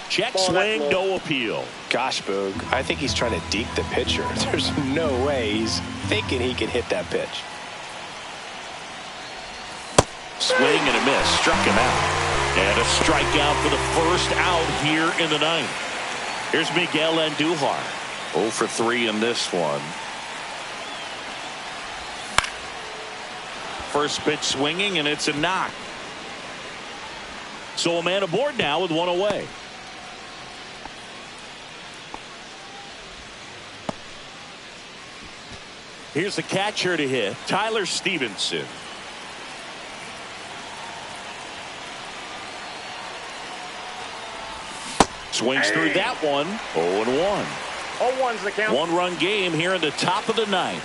Check swing, no appeal. Gosh, Boog, I think he's trying to deke the pitcher. There's no way he's thinking he can hit that pitch. Swing and a miss. Struck him out. And a strikeout for the first out here in the 9th. Here's Miguel Andujar. 0 for 3 in this one. First pitch swinging, and it's a knock. So a man aboard now with 1 away. Here's the catcher to hit, Tyler Stevenson. Swings through that one. 0-1. 0-1's the count. 1-run game here in the top of the 9th.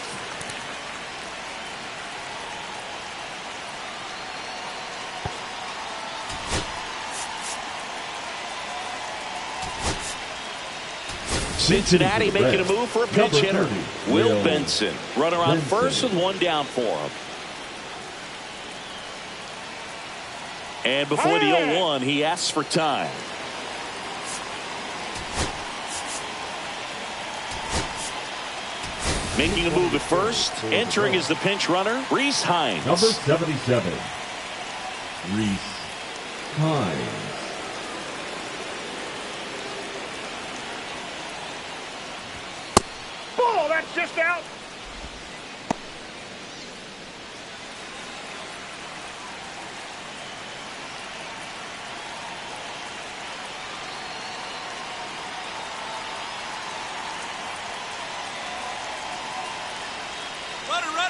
Cincinnati making a move for a pinch hitter. Will Benson. Runner on first with 1 down for him. And before the 0-1, he asks for time. Making a move at first. Entering as the pinch runner, Reese Hines. Number 77, Reese Hines. Ball, that's just out.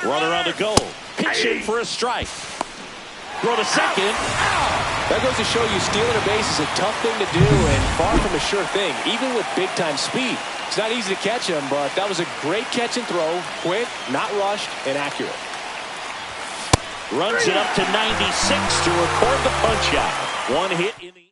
Runner on the goal. Pitch in for a strike. Throw to second. That goes to show you stealing a base is a tough thing to do and far from a sure thing, even with big-time speed. It's not easy to catch him, but that was a great catch and throw. Quick, not rushed, and accurate. Runs it up to 96 to record the punch-out. One hit in the...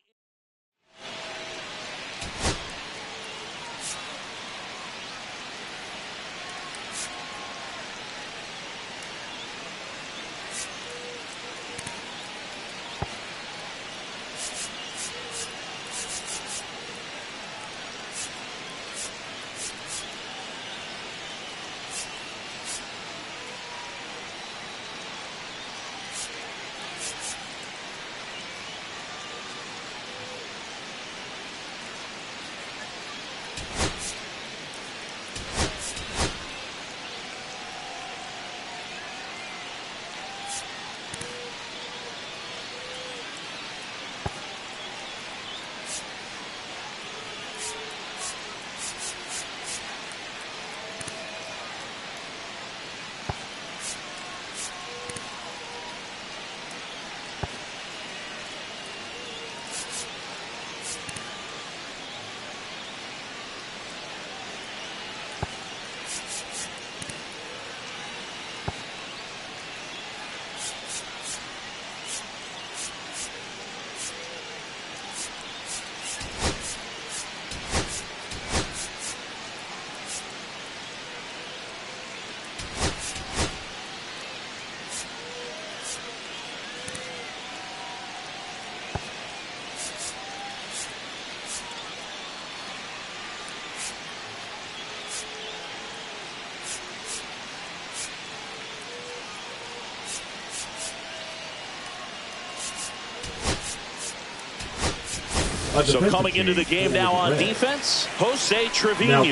So coming into the game now on defense, Jose Trevino.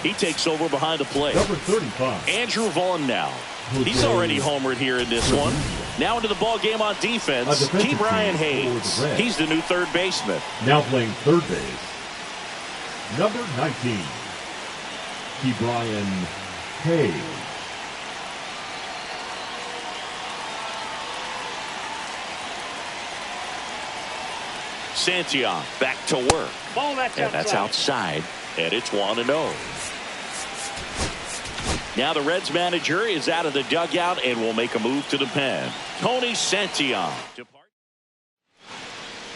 He takes over behind the plate. Number 35. Andrew Vaughn now. He's already homered here in this one. Now into the ball game on defense, T. Brian Hayes. He's the new third baseman. Now playing third base, number 19, T. Brian Hayes. Santillan back to work. Ball, that's outside. And it's 1-0. Now the Reds manager is out of the dugout and will make a move to the pen. Tony Santillan.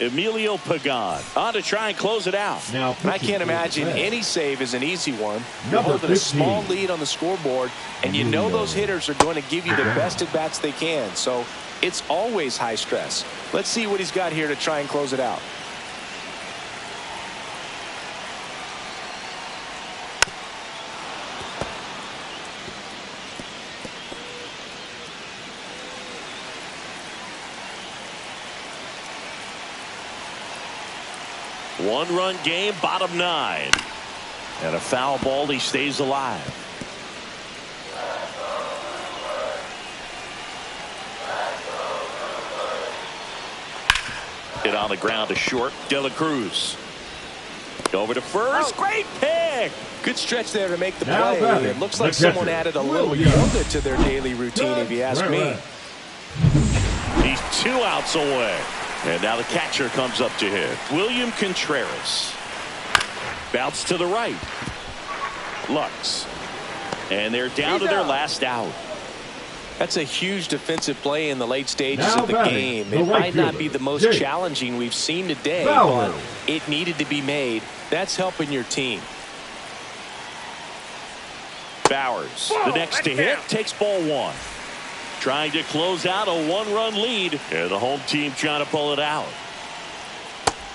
Emilio Pagan on to try and close it out. Now I can't imagine any save is an easy one. You're holding a small lead on the scoreboard, and you know those hitters are going to give you the best at-bats they can. So it's always high stress. Let's see what he's got here to try and close it out. One-run game, bottom 9. And a foul ball, he stays alive. Hit on the ground to short. De La Cruz. Over to first. Great pick. Good stretch there to make the play. It looks like someone added a little yoga to their daily routine, if you ask me. He's 2 outs away. And now the catcher comes up to hit. William Contreras. Bounce to the right. Lux. And they're down to their last out. That's a huge defensive play in the late stages of the game. It might not be the most challenging we've seen today, but it needed to be made. That's helping your team. Bowers, the next to hit, takes ball 1. trying to close out a one-run lead. And the home team trying to pull it out.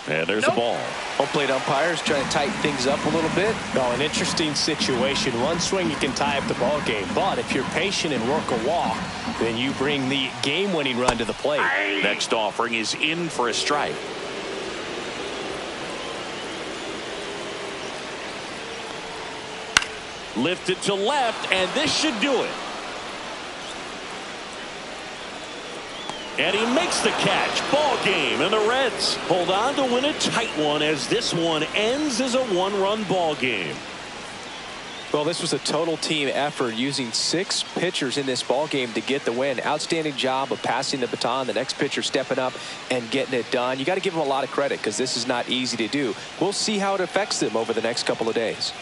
And there's the ball. Home plate umpires trying to tighten things up a little bit. Oh, an interesting situation. One swing, you can tie up the ball game. But if you're patient and work a walk, then you bring the game-winning run to the plate. Next offering is in for a strike. Lifted to left, and this should do it. And he makes the catch. Ball game, and the Reds hold on to win a tight one as this one ends as a one-run ball game. Well, this was a total team effort, using 6 pitchers in this ball game to get the win. Outstanding job of passing the baton, the next pitcher stepping up and getting it done. You got to give them a lot of credit because this is not easy to do. We'll see how it affects them over the next couple of days.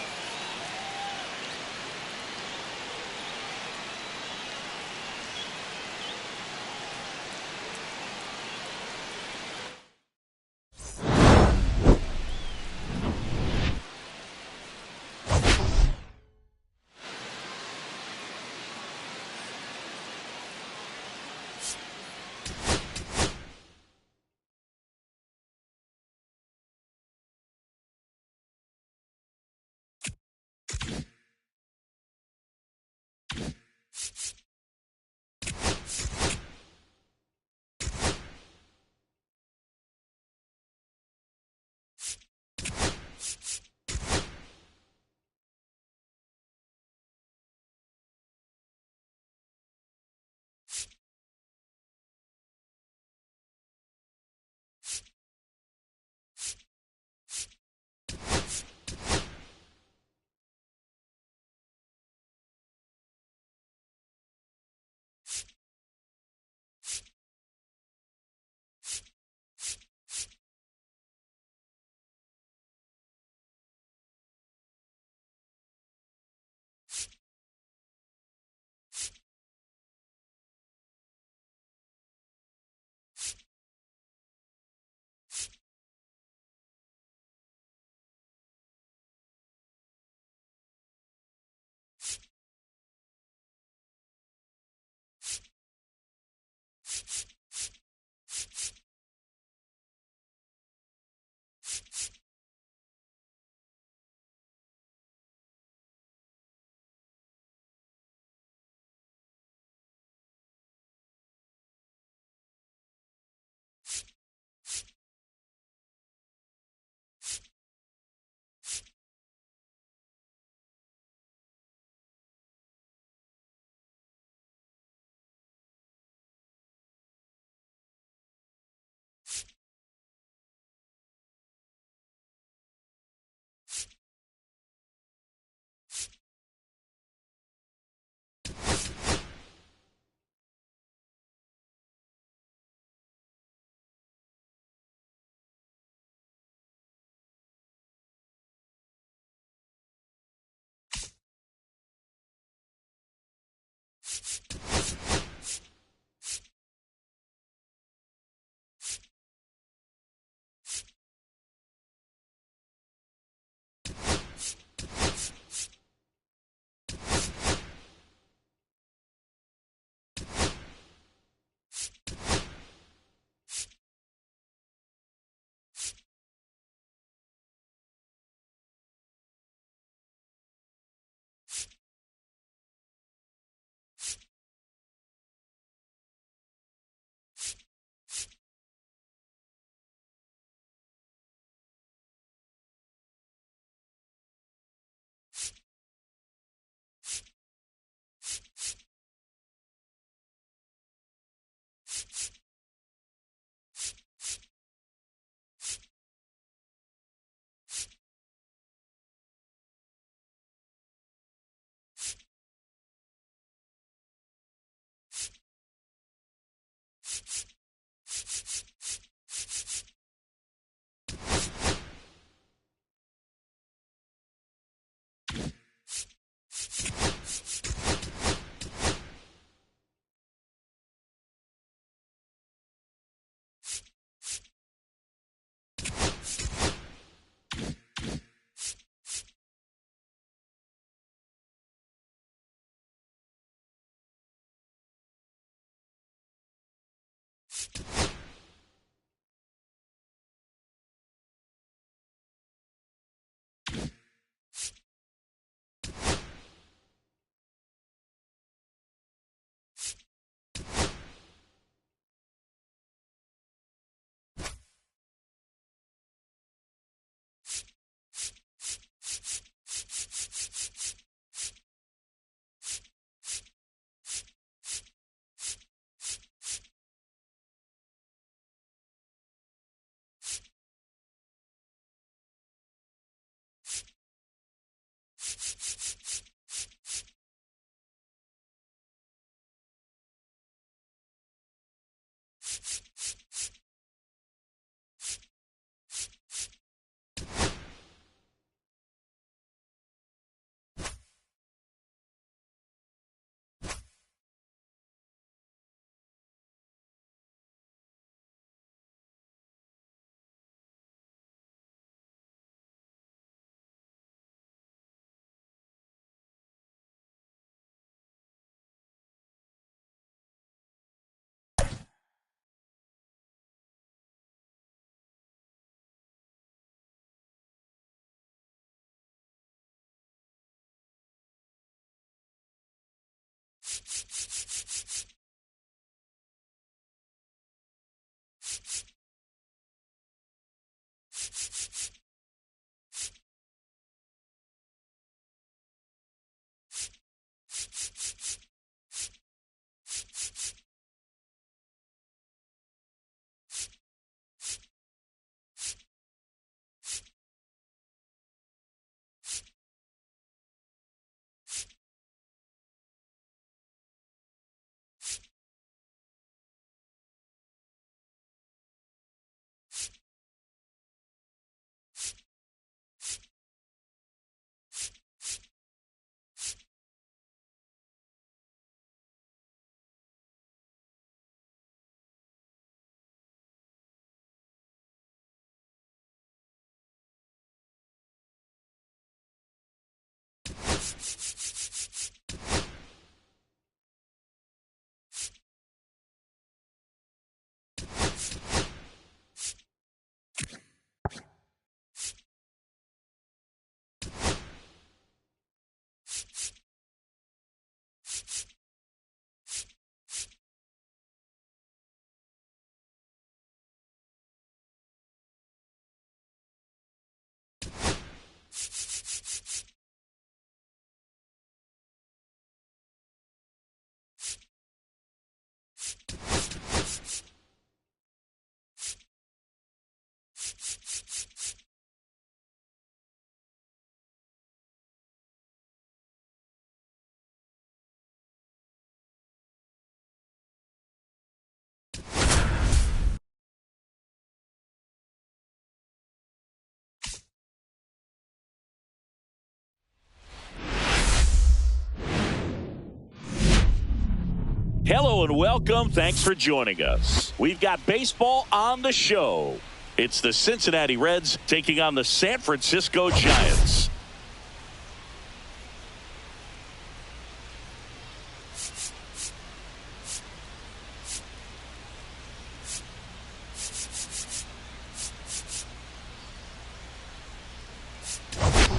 Hello and welcome. Thanks for joining us. We've got baseball on the show. It's the Cincinnati Reds taking on the San Francisco Giants.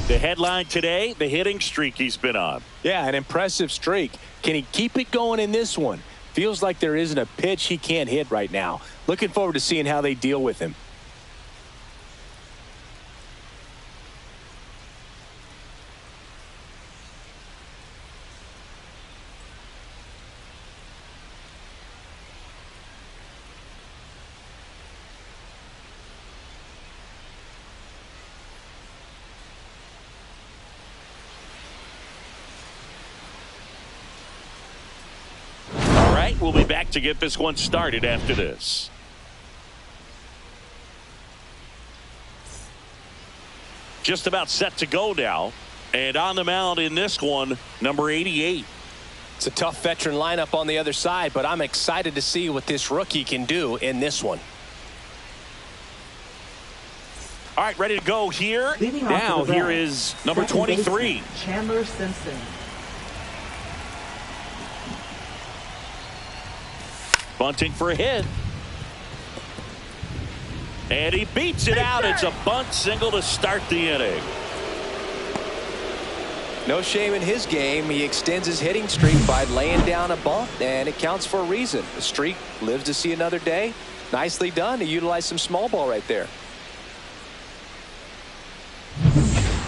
The headline today, the hitting streak he's been on. Yeah, an impressive streak. Can he keep it going in this one? Feels like there isn't a pitch he can't hit right now. Looking forward to seeing how they deal with him. We'll be back to get this one started after this. Just about set to go now. And on the mound in this one, number 88. It's a tough veteran lineup on the other side, but I'm excited to see what this rookie can do in this one. All right, ready to go here. Now, here is number 23. Chandler Simpson. Bunting for a hit. And he beats it out. It's a bunt single to start the inning. No shame in his game. He extends his hitting streak by laying down a bunt, and it counts for a reason. The streak lives to see another day. Nicely done to utilize some small ball right there.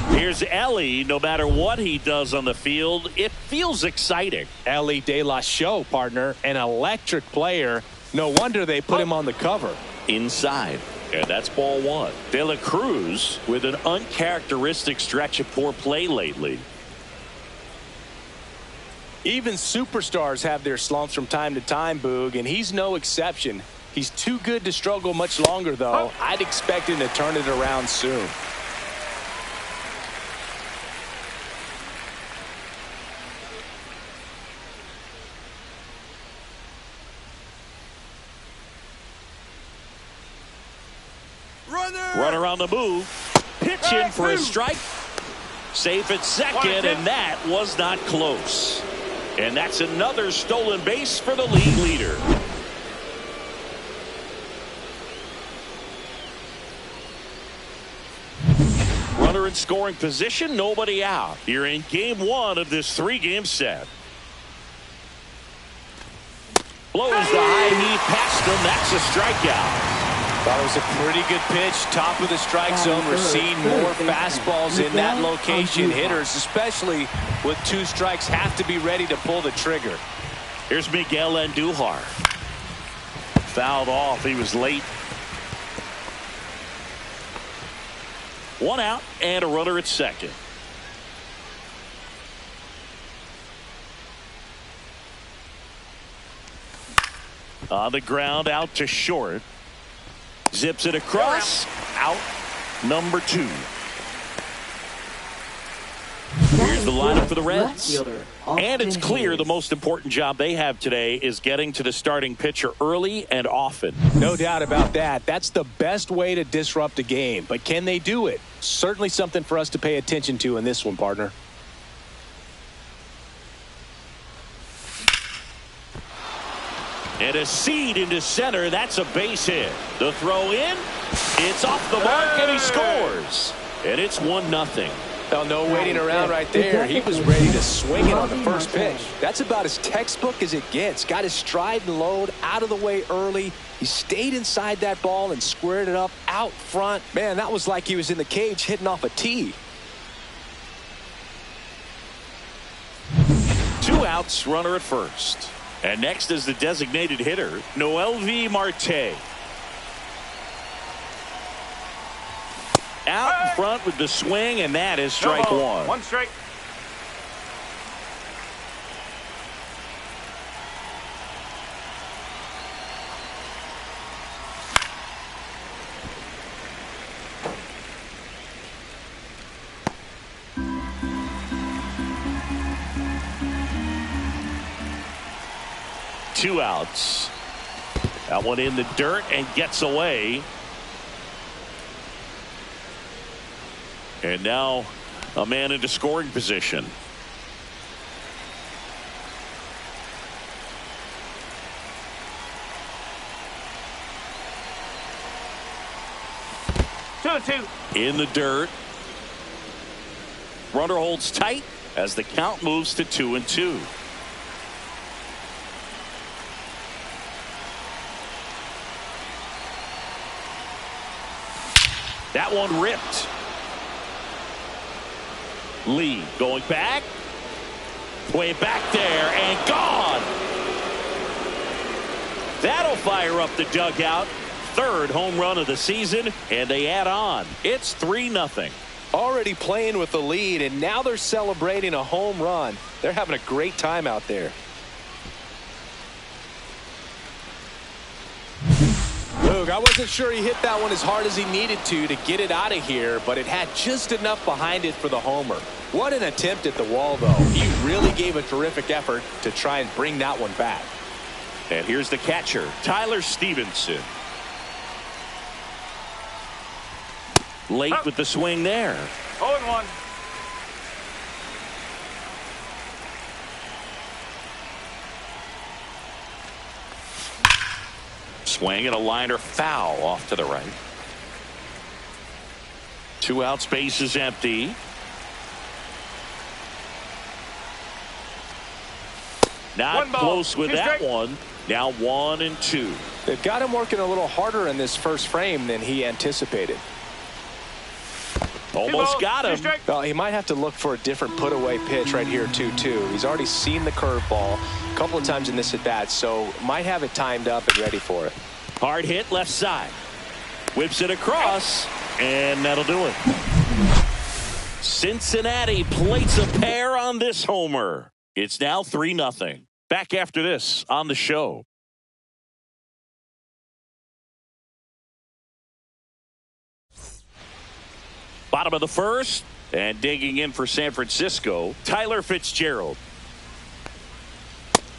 Here's Ellie. No matter what he does on the field, it feels exciting. Ellie De La Show, partner, an electric player. No wonder they put him on the cover. Inside. And that's ball one. De La Cruz with an uncharacteristic stretch of poor play lately. Even superstars have their slumps from time to time, Boog, and he's no exception. He's too good to struggle much longer, though. I'd expect him to turn it around soon. Runner on the move. Pitch in for a strike. Safe at second, and that was not close. And that's another stolen base for the league leader. Runner in scoring position, nobody out. You're in game one of this three-game set. Blows the high knee past him. That's a strikeout. Thought it was a pretty good pitch. Top of the strike zone. We're seeing more fastballs in that location. Hitters, especially with two strikes, have to be ready to pull the trigger. Here's Miguel Andujar. Fouled off. He was late. One out and a runner at second. On the ground, out to short. Zips it across. Out. Number 2. Here's the lineup for the Reds. And it's clear the most important job they have today is getting to the starting pitcher early and often. No doubt about that. That's the best way to disrupt a game. But can they do it? Certainly something for us to pay attention to in this one, partner. And a seed into center. That's a base hit. The throw in. It's off the mark, and he scores. And it's 1-0. Well, no waiting around right there. He was ready to swing it on the first pitch. That's about as textbook as it gets. Got his stride and load out of the way early. He stayed inside that ball and squared it up out front. Man, that was like he was in the cage hitting off a tee. 2 outs, runner at first. And next is the designated hitter, Noelvi Marte. Out in front with the swing, and that is strike one. 1 strike. 2 outs. That one in the dirt and gets away. And now a man into scoring position. Two. In the dirt. Runner holds tight as the count moves to 2-2. That one ripped. Lee going back. Way back there and gone. That'll fire up the dugout. Third home run of the season, and they add on. It's 3-0. Already playing with the lead, and now they're celebrating a home run. They're having a great time out there. Luke, I wasn't sure he hit that one as hard as he needed to get it out of here, but it had just enough behind it for the homer. What an attempt at the wall, though. He really gave a terrific effort to try and bring that one back. And here's the catcher, Tyler Stevenson. Late with the swing there. 0-1. Swing and a liner foul off to the right. 2 outs, base is empty. Not close with that one. Now 1-2. They've got him working a little harder in this first frame than he anticipated. Almost got him. Well, he might have to look for a different put-away pitch right here, 2-2. He's already seen the curveball a couple of times in this at-bat, so might have it timed up and ready for it. Hard hit left side. Whips it across, and that'll do it. Cincinnati plates a pair on this homer. It's now 3-0. Back after this on the show. Bottom of the first, and digging in for San Francisco, Tyler Fitzgerald.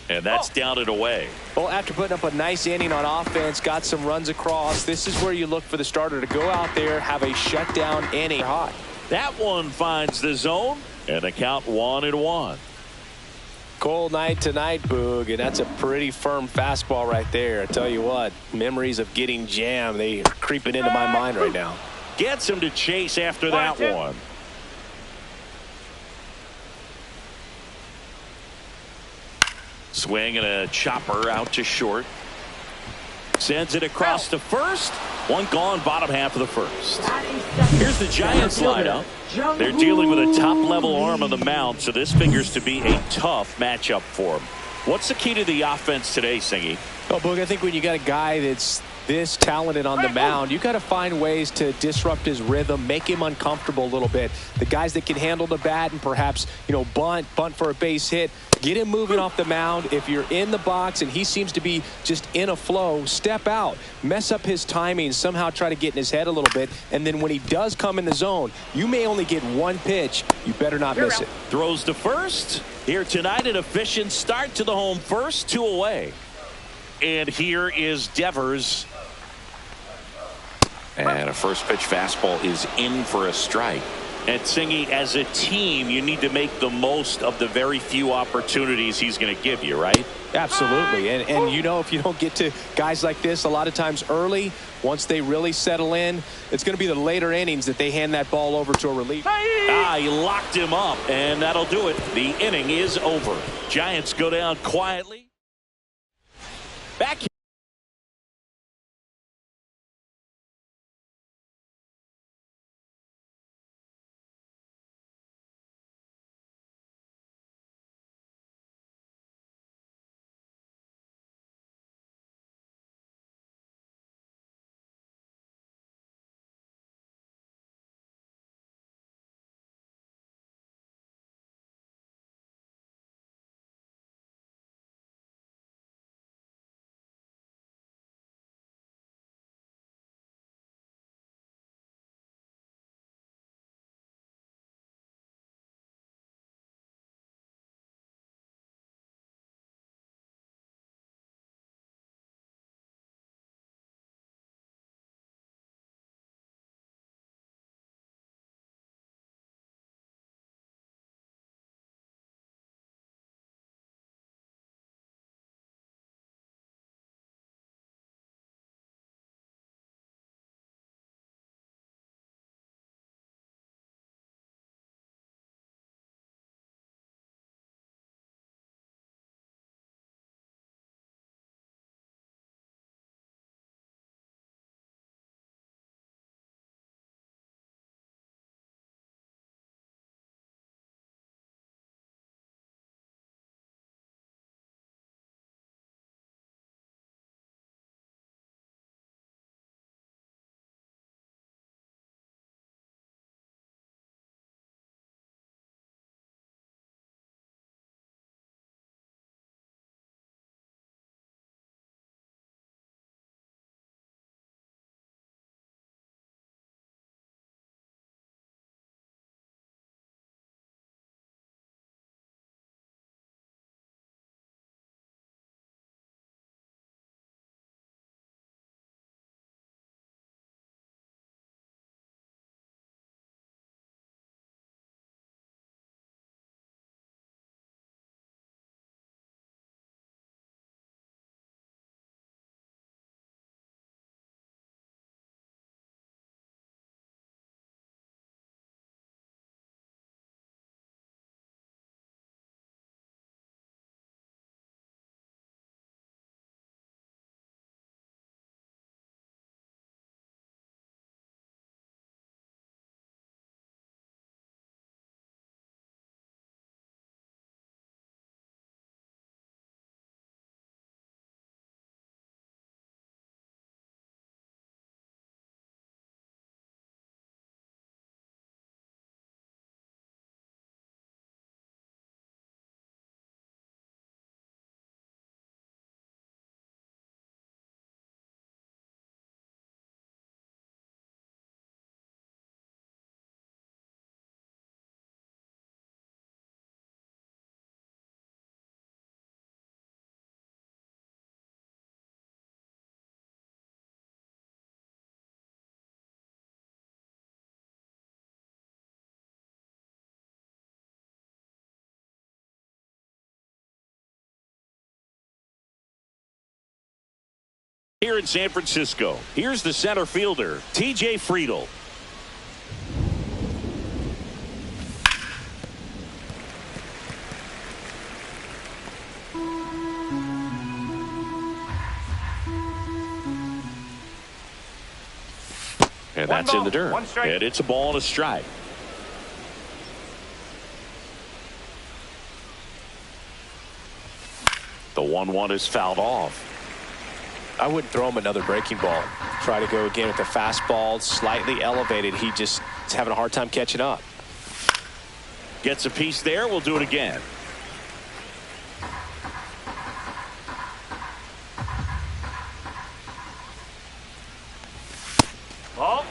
And that's down and away. Well, after putting up a nice inning on offense, got some runs across, this is where you look for the starter to go out there, have a shutdown inning hot. That one finds the zone, and the count 1-1. Cold night tonight, Boog, and that's a pretty firm fastball right there. I tell you what, memories of getting jammed, they are creeping into my mind right now. Gets him to chase after that one. Swing and a chopper out to short. Sends it across to first. One gone, bottom half of the first. Here's the Giants lineup. They're dealing with a top-level arm on the mound, so this figures to be a tough matchup for them. What's the key to the offense today, Singy? Well, Boog, I think when you got a guy that's this talented on the mound, you got to find ways to disrupt his rhythm, make him uncomfortable a little bit. The guys that can handle the bat and perhaps, bunt for a base hit, get him moving off the mound. If you're in the box and he seems to be just in a flow, step out, mess up his timing, somehow try to get in his head a little bit. And then when he does come in the zone, you may only get one pitch. You better not miss it. Throws to first. Here tonight, an efficient start to the home first, 2 away. And here is Devers. And a first pitch fastball is in for a strike. And Singy, as a team, you need to make the most of the very few opportunities he's going to give you, right? Absolutely. And if you don't get to guys like this a lot of times early, once they really settle in, it's going to be the later innings that they hand that ball over to a reliever. He locked him up, and that'll do it. The inning is over. Giants go down quietly. Back Here in San Francisco, here's the center fielder, T.J. Friedl. And that's in the dirt. And it's a ball and a strike. The 1-1 is fouled off. I wouldn't throw him another breaking ball. Try to go again with the fastball, slightly elevated. He just is having a hard time catching up. Gets a piece there. We'll do it again. Ball.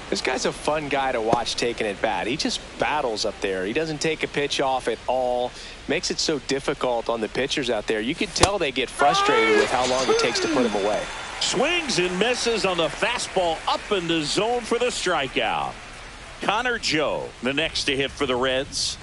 This guy's a fun guy to watch taking at bat. He just battles up there. He doesn't take a pitch off at all. Makes it so difficult on the pitchers out there. You can tell they get frustrated with how long it takes to put him away. Swings and misses on the fastball up in the zone for the strikeout. Connor Joe, the next to hit for the Reds.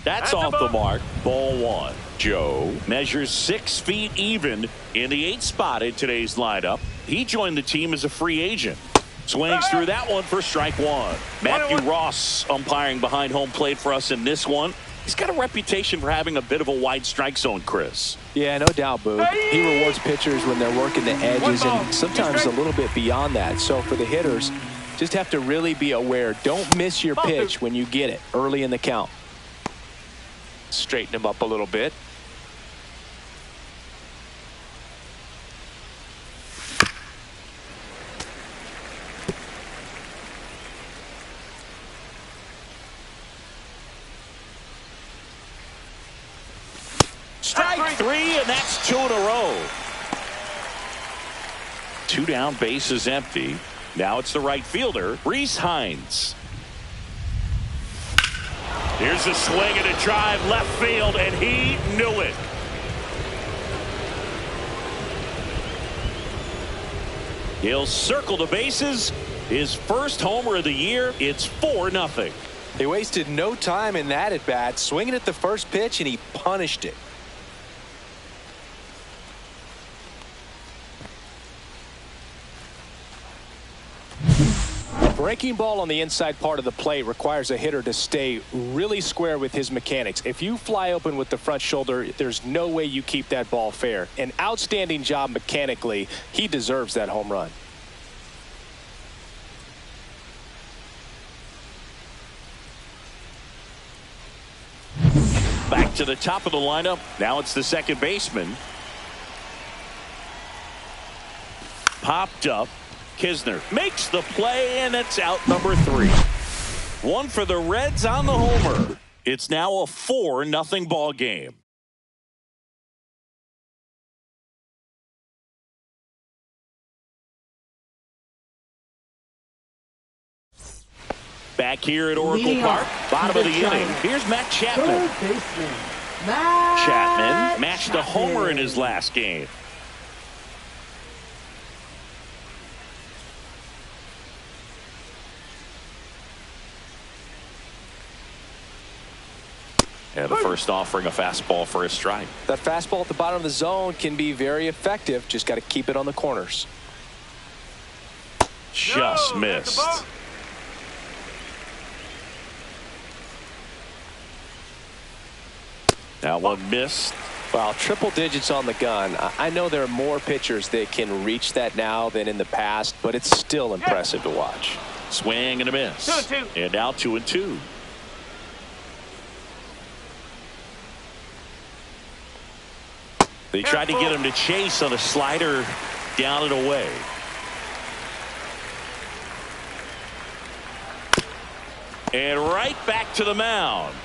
That's off the mark. Ball one. Joe measures 6 feet even in the 8th spot in today's lineup. He joined the team as a free agent. Swings through that one for strike one. Matthew Ross umpiring behind home plate for us in this one. He's got a reputation for having a bit of a wide strike zone, Chris. Yeah, no doubt, Boo. He rewards pitchers when they're working the edges and sometimes a little bit beyond that. So for the hitters, just have to really be aware. Don't miss your pitch when you get it early in the count. Straighten him up a little bit. Strike 3, and that's 2 in a row. 2 down, base is empty. Now it's the right fielder, Reese Hines. Here's a swing and a drive left field, and he knew it. He'll circle the bases. His first homer of the year. It's 4-0. They wasted no time in that at bat, swinging at the first pitch, and he punished it. Breaking ball on the inside part of the plate requires a hitter to stay really square with his mechanics. If you fly open with the front shoulder, there's no way you keep that ball fair. An outstanding job mechanically. He deserves that home run. Back to the top of the lineup. Now it's the second baseman. Popped up. Kisner makes the play, and it's out number 3. 1 for the Reds on the homer. It's now a 4-0 ball game. Back here at Oracle Park, bottom of the inning. Here's Matt Chapman. Chapman matched a homer in his last game. And the first offering a fastball for a strike. That fastball at the bottom of the zone can be very effective. Just got to keep it on the corners. Just missed. That one missed. Wow, triple digits on the gun. I know there are more pitchers that can reach that now than in the past, but it's still impressive to watch. Swing and a miss. 2-2. And now 2-2. They tried to get him to chase on a slider down and away. And right back to the mound.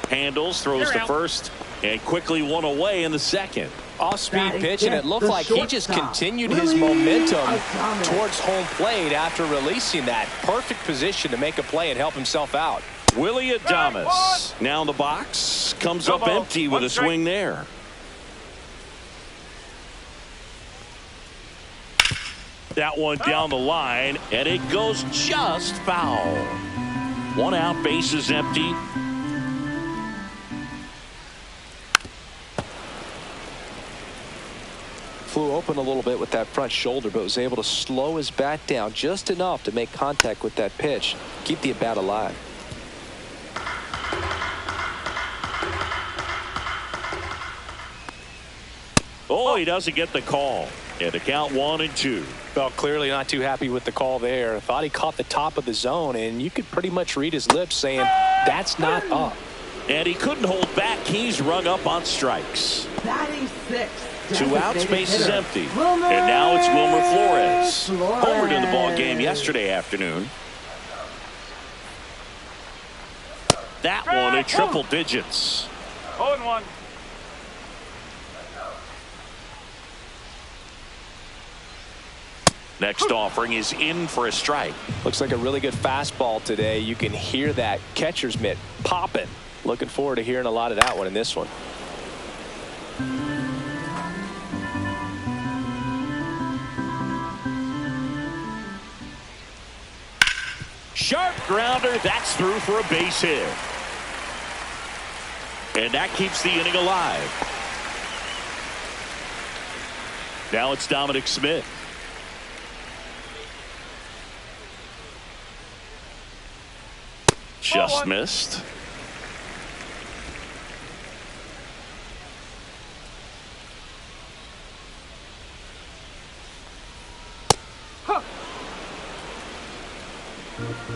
Handles, throws to first, and quickly one away in the second. Off-speed pitch, and it looked like he just continued his momentum towards home plate after releasing that. Perfect position to make a play and help himself out. Willie Adames now in the box. Comes up empty with a swing there. That one down the line, and it goes just foul. 1 out, base is empty. flew open a little bit with that front shoulder, but was able to slow his bat down just enough to make contact with that pitch, keep the at-bat alive. Oh, he doesn't get the call. And the count 1-2. Well, clearly not too happy with the call there. Thought he caught the top of the zone, and you could pretty much read his lips saying, that's not up. And he couldn't hold back. He's rung up on strikes. Batting sixth. 2 outs, bases empty. And now it's Wilmer Flores. Homered in the ball game yesterday afternoon. That one in triple digits. 0-1. Next offering is in for a strike. Looks like a really good fastball today. You can hear that catcher's mitt popping. Looking forward to hearing a lot of that one in this one. Sharp grounder. That's through for a base hit. And that keeps the inning alive. Now it's Dominic Smith. Just missed.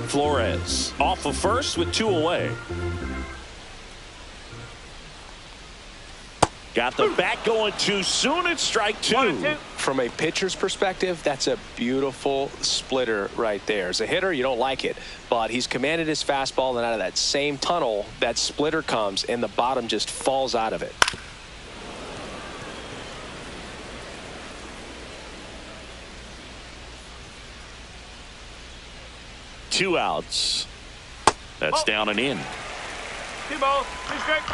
Flores off of first with 2 away. Got the bat going too soon. It's strike 2. From a pitcher's perspective, that's a beautiful splitter right there. As a hitter, you don't like it, but he's commanded his fastball, and out of that same tunnel, that splitter comes, and the bottom just falls out of it. Two outs. That's down and in. 2 balls, 2 strikes.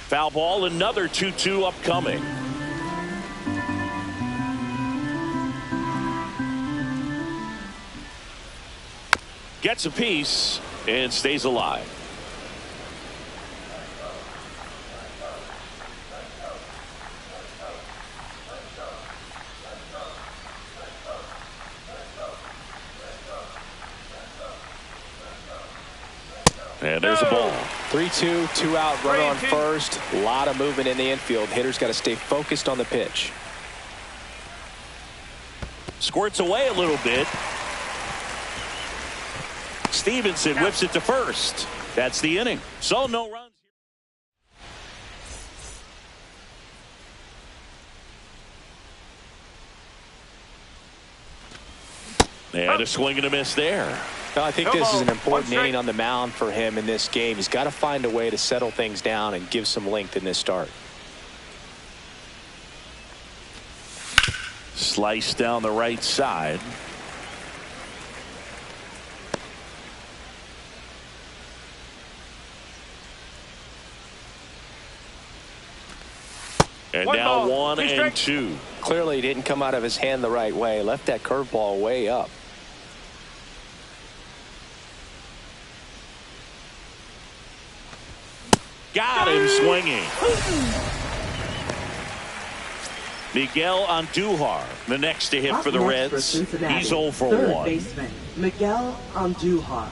Foul ball, another 2-2 upcoming. Gets a piece and stays alive. And there's a ball. 3-2, 2 out, runner on first. A lot of movement in the infield. Hitter's got to stay focused on the pitch. Squirts away a little bit. Stevenson whips it to first. That's the inning. So no runs. And a swing and a miss there. I think this is an important inning on the mound for him in this game. He's got to find a way to settle things down and give some length in this start. Slice down the right side. And now 1-2. Clearly didn't come out of his hand the right way. Left that curveball way up. Got him swinging. Miguel Andujar, the next to hit for the Reds. He's 0 for 1. Third baseman Miguel Andujar.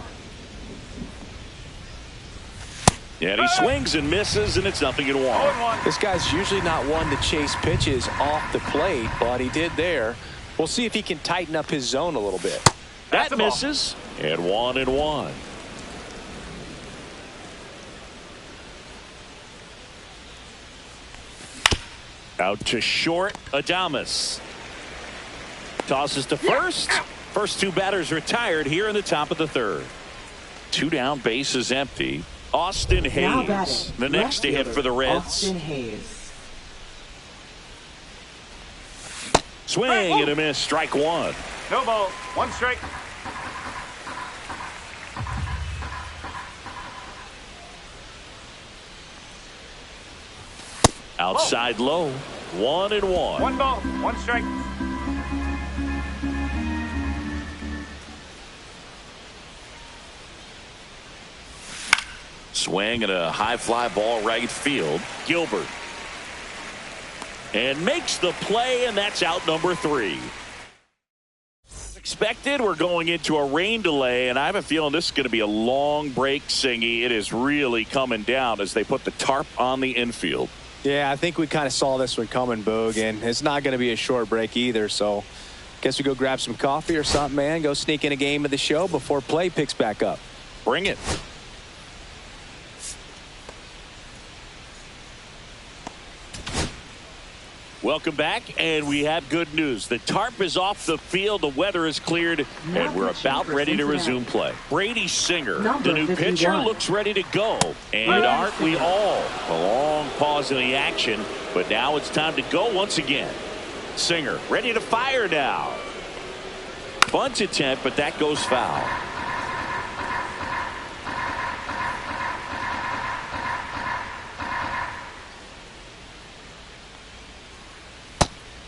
And he swings and misses, and it's 0-1. This guy's usually not one to chase pitches off the plate, but he did there. We'll see if he can tighten up his zone a little bit. That misses, and 1-1. Out to short, Adames. Tosses to first. First 2 batters retired here in the top of the third. 2 down, bases empty. Austin Hayes, the next to hit for the Reds. Austin Hayes. Swing and a miss, strike 1. No ball, 1 strike. Outside low, 1-1. 1 ball, 1 strike. Swing and a high fly ball right field. Gilbert. And makes the play, and that's out number 3. Expected, we're going into a rain delay, and I have a feeling this is going to be a long break, Singy. It is really coming down as they put the tarp on the infield. Yeah, I think we kind of saw this one coming, Boog, and it's not going to be a short break either, so guess we go grab some coffee or something, man. Go sneak in a game of the show before play picks back up. Bring it. Welcome back, and we have good news. The tarp is off the field, the weather is cleared, and we're about ready to resume play. Brady Singer, the new pitcher, looks ready to go. And aren't we all? A long pause in the action, but now it's time to go once again. Singer ready to fire now. Bunt attempt, but that goes foul.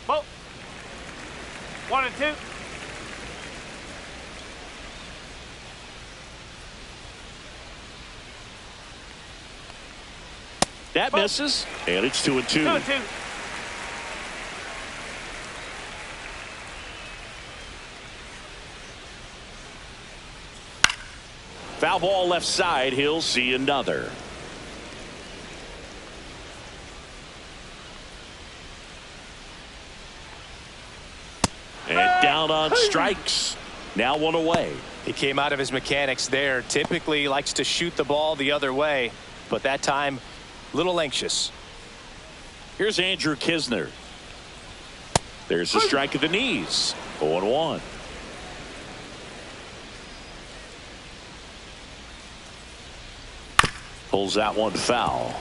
Ball. 1-2. That misses, and it's 2-2. 2-2. Foul ball left side. He'll see another. And down on strikes. Now one away. He came out of his mechanics there. Typically likes to shoot the ball the other way, but that time a little anxious. Here's Andrew Kisner. There's a strike at the knees. 0-1. Pulls that one foul.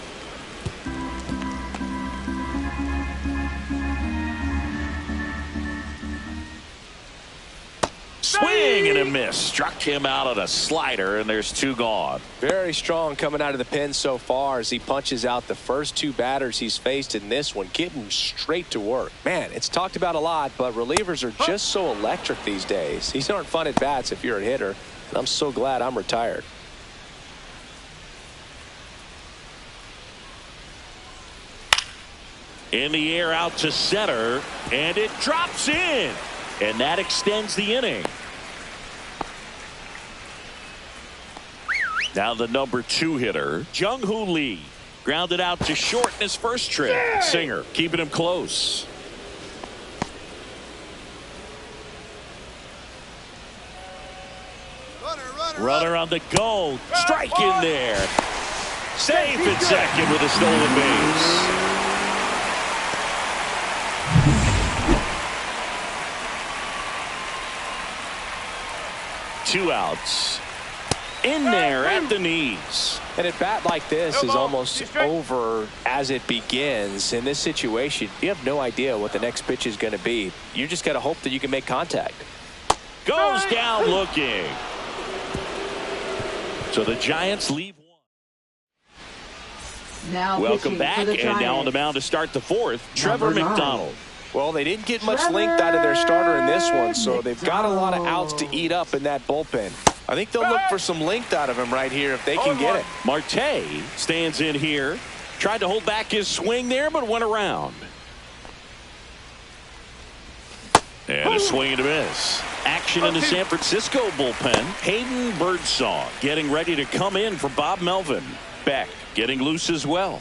Swing and a miss. Struck him out on a slider, and there's 2 gone. Very strong coming out of the pen so far as he punches out the first 2 batters he's faced in this one, getting straight to work. Man, it's talked about a lot, but relievers are just so electric these days. These aren't fun at bats if you're a hitter, and I'm so glad I'm retired. In the air out to center, and it drops in, and that extends the inning. Now the number 2 hitter, Jung-Hoo Lee, grounded out to short in his first trip. Singer keeping him close. Runner on the go. Strike in there. Safe at second with a stolen base. Two outs. In there at the knees. And a bat like this is almost over as it begins. In this situation, you have no idea what the next pitch is going to be. You just got to hope that you can make contact. Goes down looking. So the Giants leave one. Now welcome back, and now on the mound to start the 4th, Trevor McDonald. Well, they didn't get much length out of their starter in this one, so they've got a lot of outs to eat up in that bullpen. I think they'll look for some length out of him right here if they can get it. Marte stands in here. Tried to hold back his swing there, but went around. And a swing and a miss. Action in the San Francisco bullpen. Hayden Birdsong getting ready to come in for Bob Melvin. Beck getting loose as well.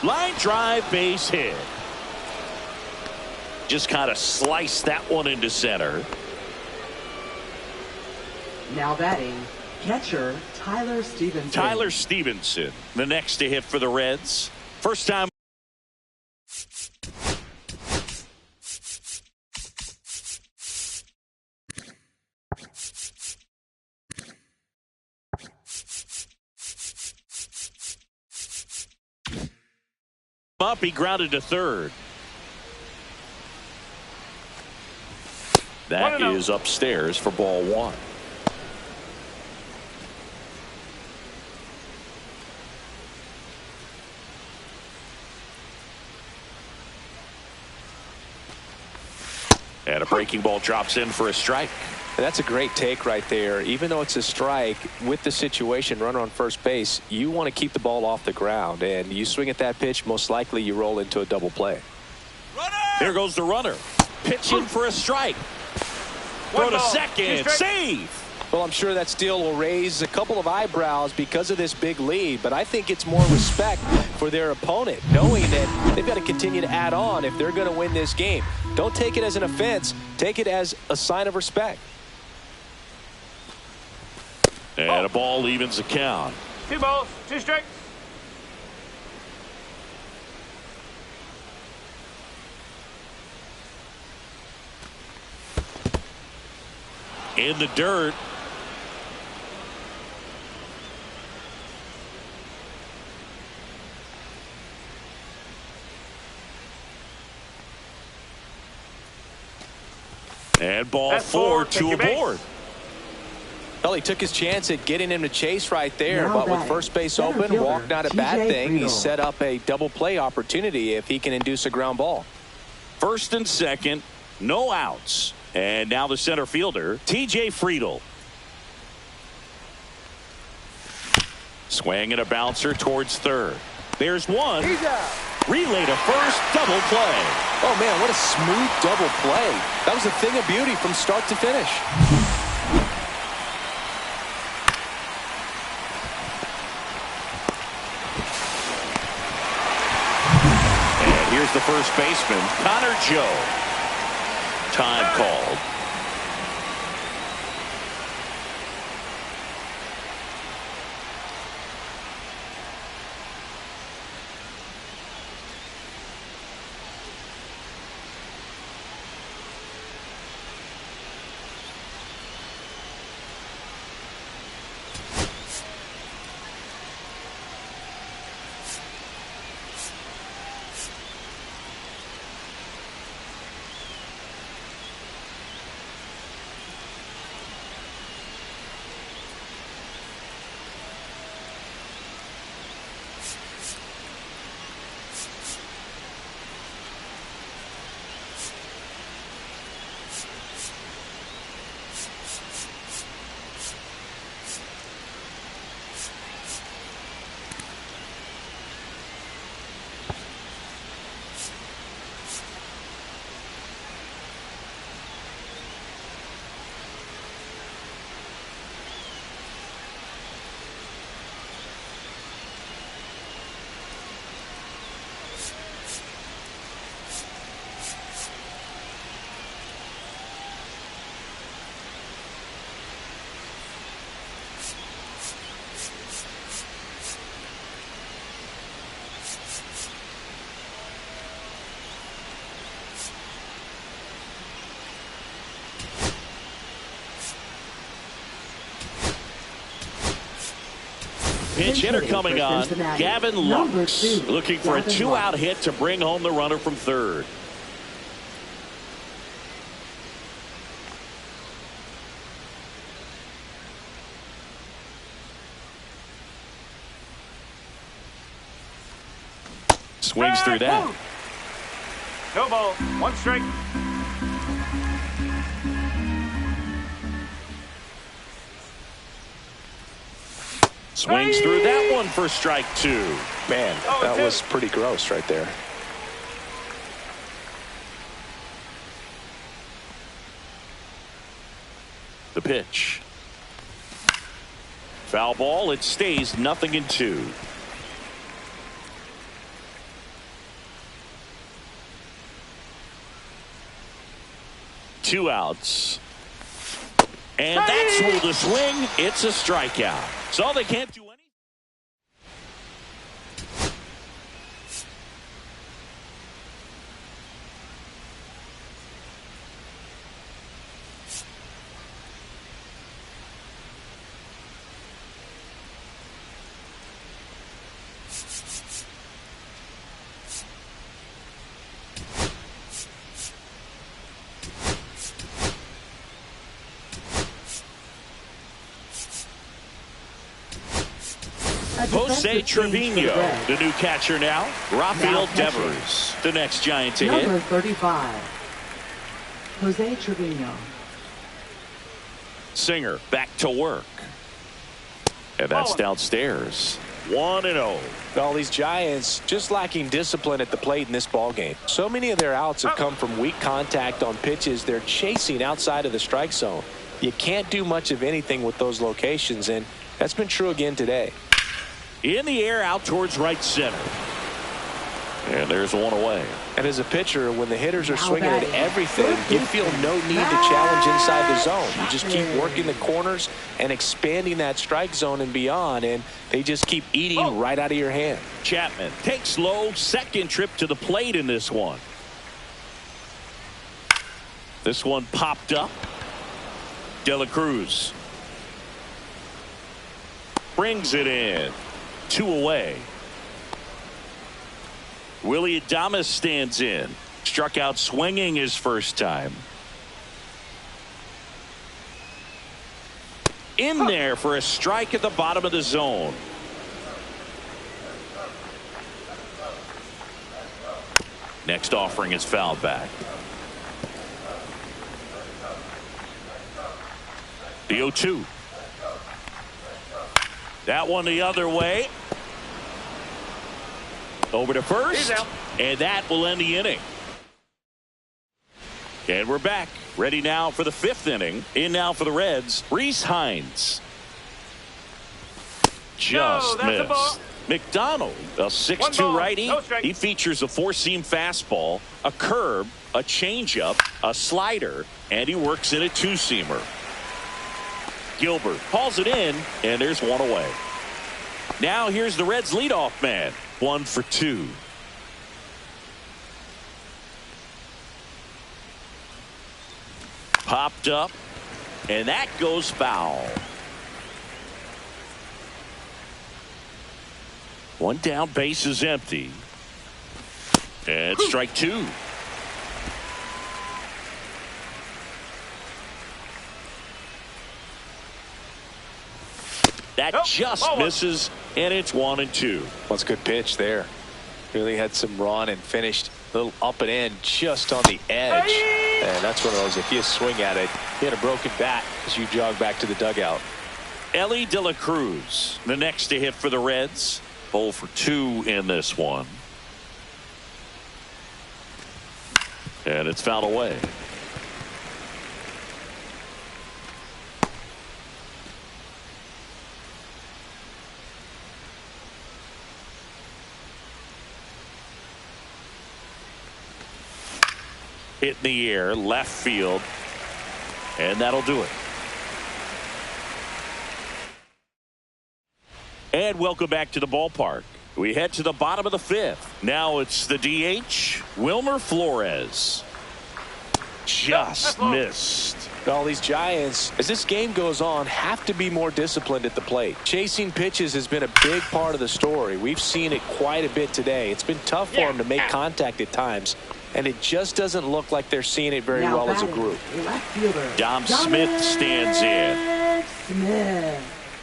Line drive, base hit. Just kind of sliced that one into center. Now batting, catcher Tyler Stevenson. Tyler Stevenson, the next to hit for the Reds. First time. Up, he grounded to third. That is upstairs for ball 1. And a breaking ball drops in for a strike. And that's a great take right there. Even though it's a strike, with the situation, runner on first base, you want to keep the ball off the ground. And you swing at that pitch, most likely you roll into a double play. Runner! There goes the runner. Pitch in for a strike. Throw to second. Save! Well, I'm sure that steal will raise a couple of eyebrows because of this big lead, but I think it's more respect for their opponent, knowing that they've got to continue to add on if they're going to win this game. Don't take it as an offense. Take it as a sign of respect. And a ball evens the count. 2 balls, 2 strikes. In the dirt. And ball 4 to aboard. Well, he took his chance at getting him to chase right there, Now but with first base open, walk not a bad thing. He set up a double play opportunity if he can induce a ground ball. First and second, no outs. And now the center fielder, T.J. Friedel. Swing and a bouncer towards third. There's one. He's out. Relay to first, double play. Oh, man, what a smooth double play. That was a thing of beauty from start to finish. And here's the first baseman, Connor Joe. Time called. Pinch hitter coming on, Gavin Lux, looking for a 2-out hit to bring home the runner from third. Swings through that. No ball, 1 strike. Swings through that one for strike 2. Man, that was pretty gross right there. The pitch. Foul ball. It stays 0-2. Two outs. And that's ruled a swing. It's a strikeout. So they can't do anything. Jose Trevino, the new catcher now. Rafael Devers, the next Giant to hit. Number 35, Jose Trevino. Singer back to work. And that's downstairs. 1-0. All these Giants just lacking discipline at the plate in this ball game. So many of their outs have come from weak contact on pitches they're chasing outside of the strike zone. You can't do much of anything with those locations, and that's been true again today. In the air, out towards right center. And there's one away. And as a pitcher, when the hitters are swinging at everything, you feel no need to challenge inside the zone. You just keep working the corners and expanding that strike zone and beyond, and they just keep eating right out of your hand. Chapman takes low, second trip to the plate in this one. This one popped up. De La Cruz brings it in. 2 away. Willie Adames stands in. Struck out swinging his first time. In there for a strike at the bottom of the zone. Next offering is fouled back. The 0-2. That one the other way. Over to first, and that will end the inning. And we're back, ready now for the 5th inning. In now for the Reds, Rhys Hines. Just missed. McDonald, a 6'2" righty. He features a 4-seam fastball, a curve, a changeup, a slider, and he works in a 2-seamer. Gilbert hauls it in, and there's one away. Now here's the Reds leadoff man. 1 for 2. Popped up, and that goes foul. One down, base is empty. And strike 2. That just misses, and it's 1-2. Well, it's a good pitch there. Really had some run and finished a little up and in just on the edge. And that's one of those, if you swing at it, you had a broken bat as you jog back to the dugout. Ellie De La Cruz, the next to hit for the Reds. 0 for 2 in this one. And it's fouled away. Hit in the air, left field, and that'll do it. And welcome back to the ballpark. We head to the bottom of the 5th. Now it's the DH, Wilmer Flores. Just missed. All these Giants, as this game goes on, have to be more disciplined at the plate. Chasing pitches has been a big part of the story. We've seen it quite a bit today. It's been tough for them to make contact at times, and it just doesn't look like they're seeing it very well as a group. Dom Smith stands in.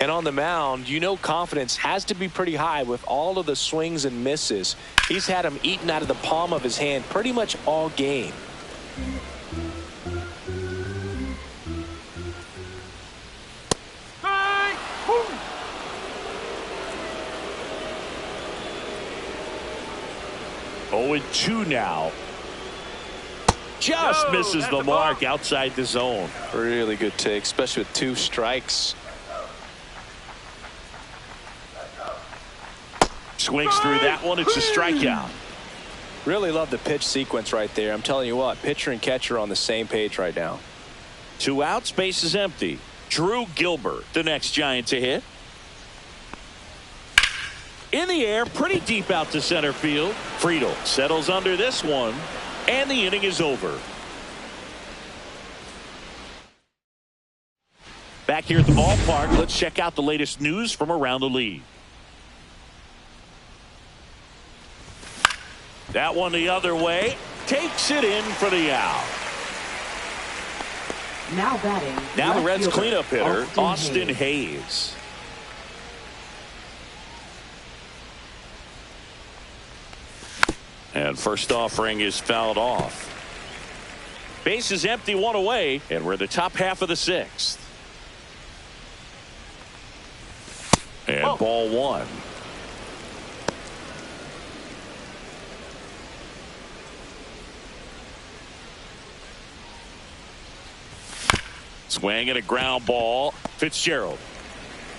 And on the mound, you know confidence has to be pretty high with all of the swings and misses. He's had them eaten out of the palm of his hand pretty much all game. Oh, and 2 now. Just misses the mark outside the zone. Really good take, especially with 2 strikes. Swings through that one. It's a strikeout. Really love the pitch sequence right there. I'm telling you what, pitcher and catcher are on the same page right now. 2 outs, base is empty. Drew Gilbert, the next Giant to hit. In the air, pretty deep out to center field. Friedel settles under this one, and the inning is over. Back here at the ballpark, let's check out the latest news from around the league. That one the other way. Takes it in for the out. Now batting. Now the Reds cleanup hitter, Austin Hayes. And first offering is fouled off. Base is empty, 1 away, and we're in the top half of the 6th. And ball one. Swing and a ground ball. Fitzgerald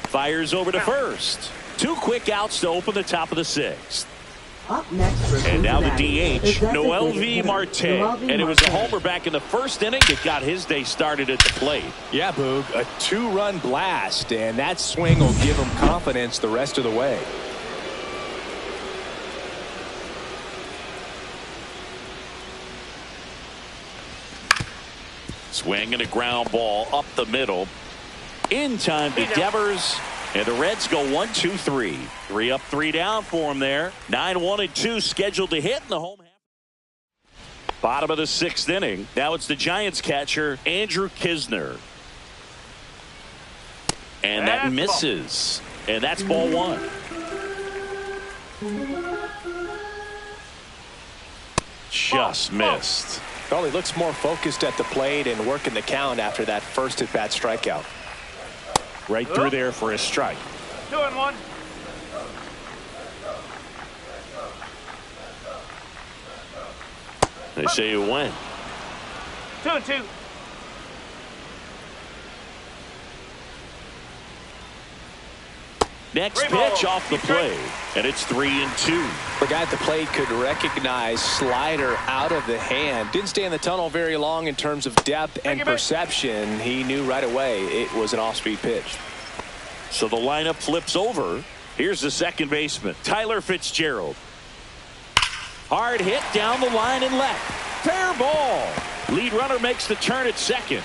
fires over to first. 2 quick outs to open the top of the 6th. Up next for And now the Cincinnati, DH, Noel V. Marte. And it was a homer back in the first inning that got his day started at the plate. Yeah, Boog, a 2-run blast, and that swing will give him confidence the rest of the way. Swing and a ground ball up the middle. In time to Devers. And the Reds go 1-2-3. 3 up, 3 down for him there. 9-1-2 scheduled to hit in the home half. Bottom of the 6th inning. Now it's the Giants catcher, Andrew Kisner. And that misses. And that's ball one. Just missed. Well, he looks more focused at the plate and working the count after that first at-bat strikeout. Right through there for a strike. 2-1. They say you win. 2-2. Next pitch off the plate, and it's 3-2. The guy at the plate could recognize slider out of the hand. Didn't stay in the tunnel very long in terms of depth and perception. He knew right away it was an off-speed pitch. So the lineup flips over. Here's the second baseman, Tyler Fitzgerald. Hard hit down the line and left. Fair ball. Lead runner makes the turn at second.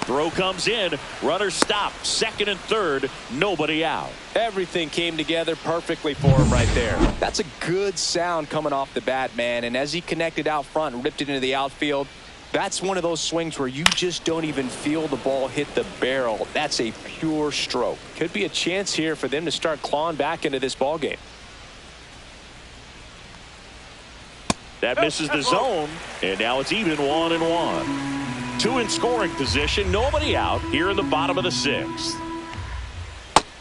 Throw comes in. Runner stopped. Second and third. Nobody out. Everything came together perfectly for him right there. That's a good sound coming off the bat, man. And as he connected out front and ripped it into the outfield, that's one of those swings where you just don't even feel the ball hit the barrel. That's a pure stroke. Could be a chance here for them to start clawing back into this ball game. That misses the zone, and now it's even 1-1. 2 in scoring position, nobody out here in the bottom of the 6th.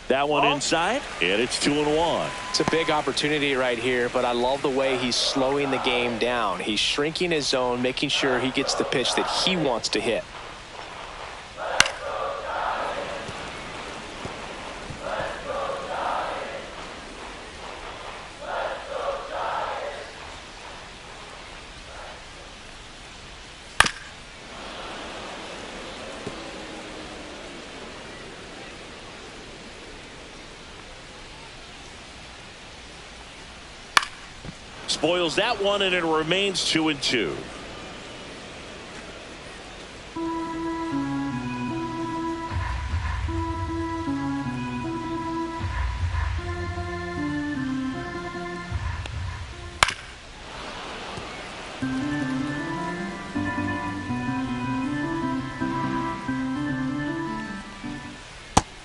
That one inside, and it's 2-1. It's a big opportunity right here, but I love the way he's slowing the game down. He's shrinking his zone, making sure he gets the pitch that he wants to hit. Spoils that one, and it remains 2-2.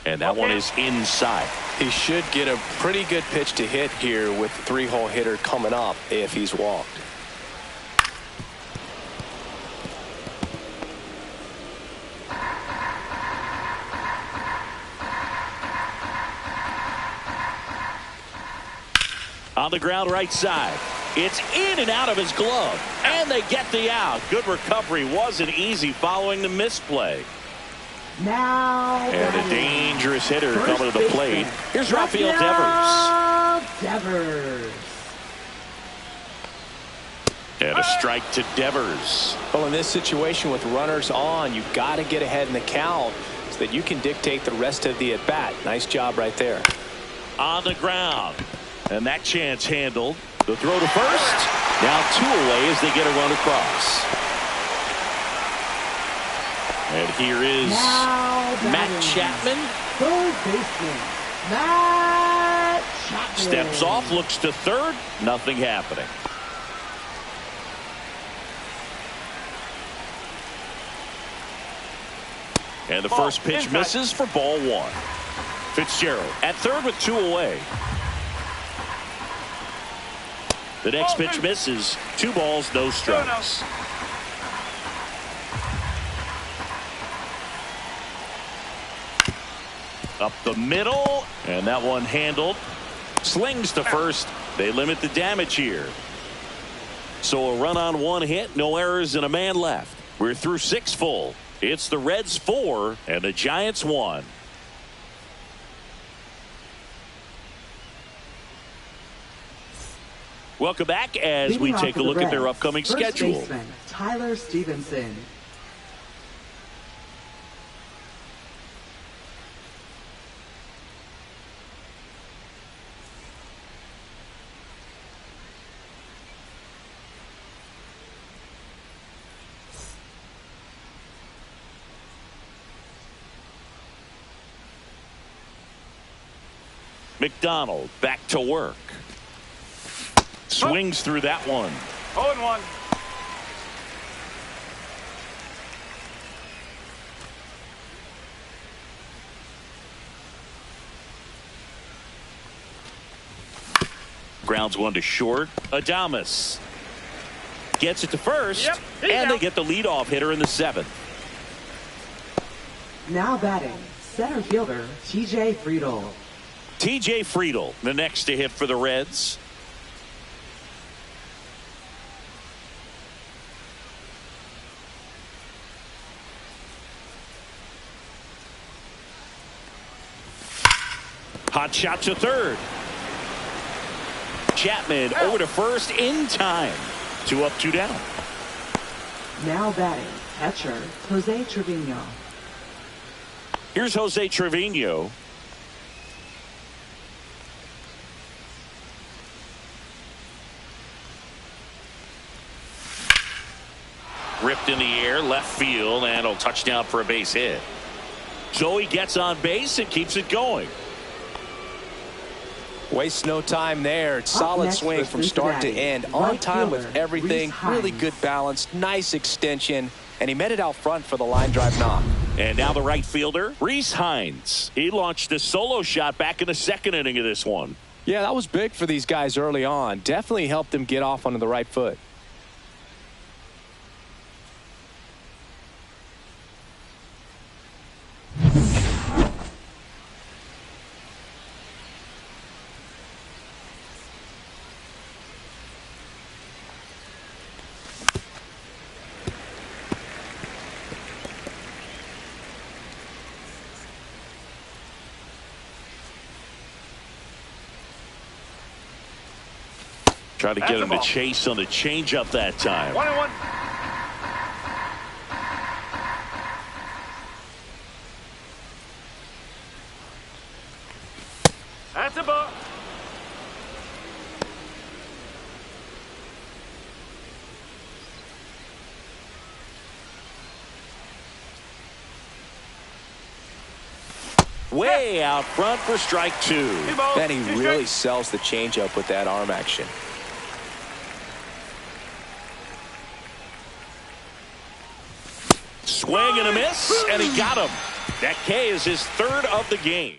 And that one is inside. He should get a pretty good pitch to hit here with the 3-hole hitter coming up if he's walked. On the ground right side. It's in and out of his glove. And they get the out. Good recovery. Wasn't easy following the misplay. Now and a dangerous hitter first coming to the plate. Here's Rafael Devers. And a strike to Devers. Well, in this situation with runners on, you've got to get ahead in the count so that you can dictate the rest of the at-bat. Nice job right there. On the ground. And that chance handled. The throw to first. Now 2 away as they get a run across. And here is Matt Chapman. Third baseman, Matt Chapman. Steps off, looks to third. Nothing happening. And the first pitch misses for ball 1. Fitzgerald at third with 2 away. The next pitch misses. 2 balls, no strikes. Up the middle, and that one handled. Slings to first. They limit the damage here. So a run on one hit, no errors, and a man left. We're through 6 full. It's the Reds 4 and the Giants 1. Welcome back as we take a look at their upcoming schedule. First baseman, Tyler Stevenson. McDonald back to work. Swings through that one. 0-1. Grounds one to short. Adames gets it to first, and they get the leadoff hitter in the 7th. Now batting, center fielder TJ Friedl. TJ Friedl, the next to hit for the Reds. Hot shot to third. Chapman over to first in time. 2 up, 2 down. Now batting, catcher Jose Trevino. Here's Jose Trevino. Ripped in the air, left field, and a touchdown for a base hit. So he gets on base and keeps it going. Wastes no time there. Solid swing from start to end. On time with everything. Really good balance. Nice extension. And he met it out front for the line drive knock. And now the right fielder, Rhys Hines. He launched a solo shot back in the 2nd inning of this one. Yeah, that was big for these guys early on. Definitely helped them get off onto the right foot. Trying to get him to chase on the changeup that time. 1-1. That's a ball. Way out front for strike 2. Then he really sells the changeup with that arm action. Swing and a miss, and he got him. That K is his 3rd of the game.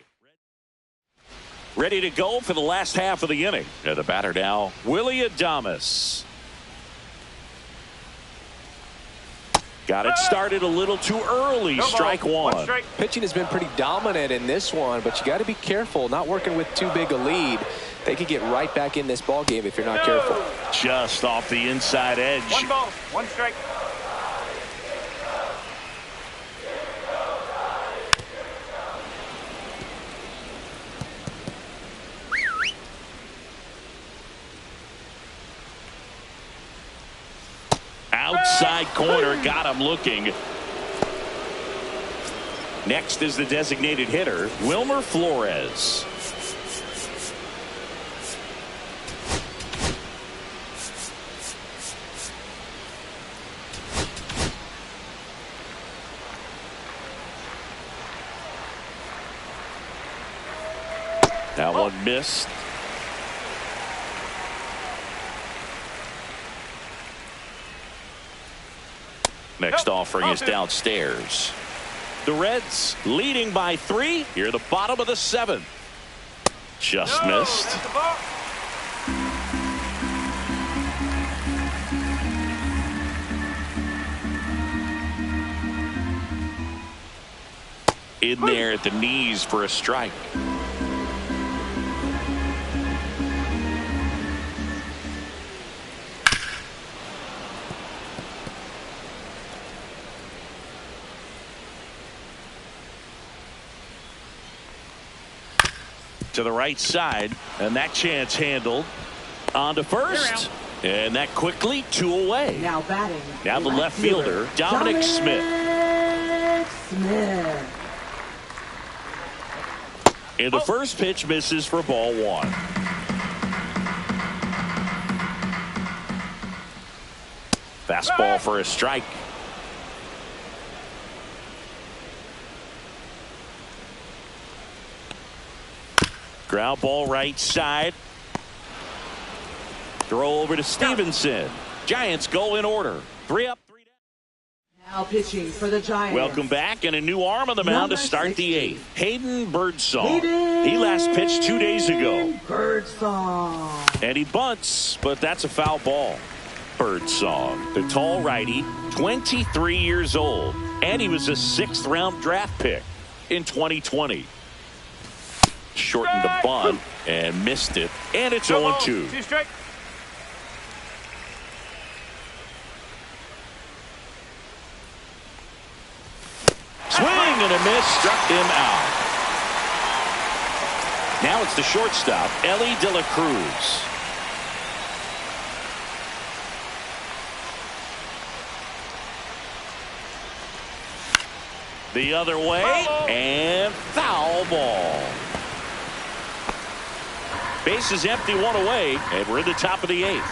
Ready to go for the last half of the inning. And the batter now, Willy Adames. Got it started a little too early. Strike 1. Pitching has been pretty dominant in this one, but you got to be careful. Not working with too big a lead. They could get right back in this ball game if you're not careful. Just off the inside edge. 1 ball, 1 strike. Outside corner, got him looking. Next is the designated hitter, Wilmer Flores. That one missed. Next offering is downstairs. The Reds leading by 3 here at the bottom of the 7th. Just missed. in there at the knees for a strike. To the right side, and that chance handled. On to first, and that quickly 2 away. Now batting. Now the left fielder, Dominic Smith. And the first pitch misses for ball 1. Fastball for a strike. Ground ball right side. Throw over to Stevenson. Giants go in order. 3 up, 3 down. Now pitching for the Giants. Welcome back, and a new arm on the mound to start 60. the 8th. Hayden Birdsong. He last pitched 2 days ago. Birdsong. And he bunts, but that's a foul ball. Birdsong, the tall righty, 23 years old, and he was a 6th-round draft pick in 2020. Shortened the bunt and missed it, and it's 0-2. 2 strike. Swing and a miss, struck him out. Now it's the shortstop, Ellie De La Cruz. The other way, and foul ball. Base is empty, 1 away, and we're in the top of the 8th.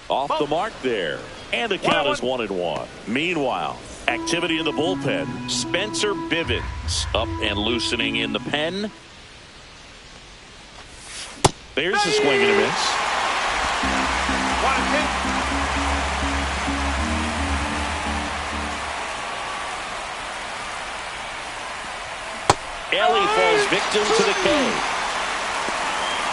Off the mark there, and the count is 1-1. Meanwhile, activity in the bullpen. Spencer Bivens up and loosening in the pen. There's a swing and a miss. 1-2. Ellie falls victim to the K.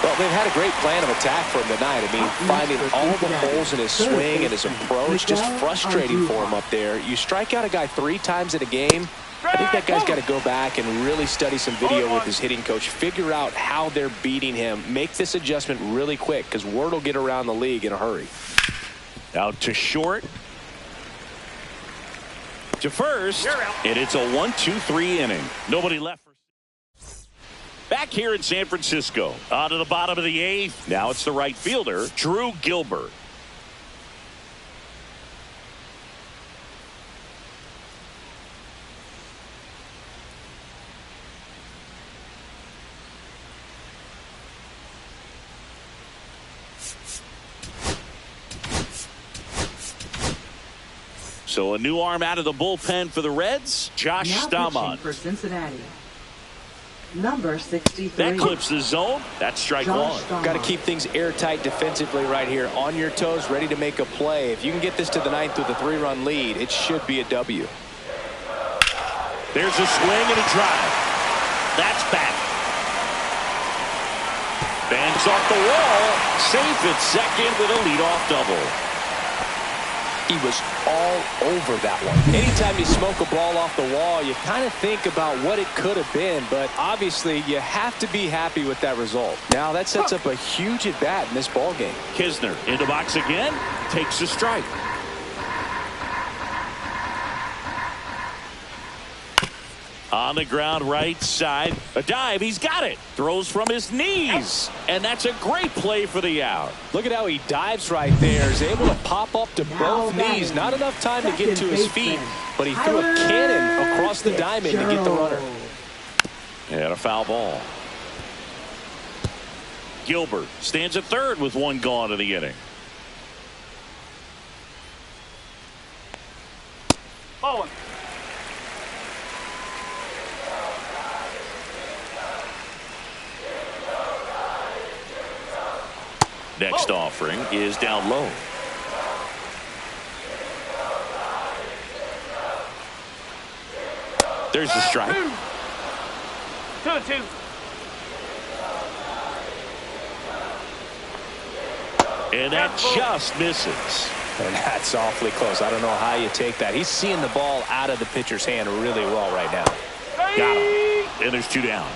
Well, they've had a great plan of attack for him tonight. I mean, finding all the holes in his swing and his approach, just frustrating for him up there. You strike out a guy 3 times in a game, I think that guy's got to go back and really study some video with his hitting coach, figure out how they're beating him, make this adjustment really quick, because word will get around the league in a hurry. Out to short. To first, and it's a 1-2-3 inning. Nobody left. Back here in San Francisco, on to the bottom of the 8th. Now it's the right fielder, Drew Gilbert. So a new arm out of the bullpen for the Reds, Josh Stamont. For Cincinnati. Number 63. That clips the zone. That's strike 1. Got to keep things airtight defensively right here. On your toes, ready to make a play. If you can get this to the 9th with a 3-run lead, it should be a W. There's a swing and a drive. That's back. Bangs off the wall. Safe at second with a leadoff double. He was all over that one. Anytime you smoke a ball off the wall, you kind of think about what it could have been, but obviously you have to be happy with that result. Now that sets up a huge at bat in this ball game. Kisner into box again, takes a strike. On the ground right side, a dive, he's got it. Throws from his knees, and that's a great play for the out. Look at how he dives right there. Is able to pop up to both knees. Not enough time to get to his feet, but he threw a cannon across the diamond to get the runner. And a foul ball. Gilbert stands at third with 1 gone in the inning. Ball 1. Next offering is down low. There's the strike. 2-2. And that just misses. And that's awfully close. I don't know how you take that. He's seeing the ball out of the pitcher's hand really well right now. Got him. And there's 2 down.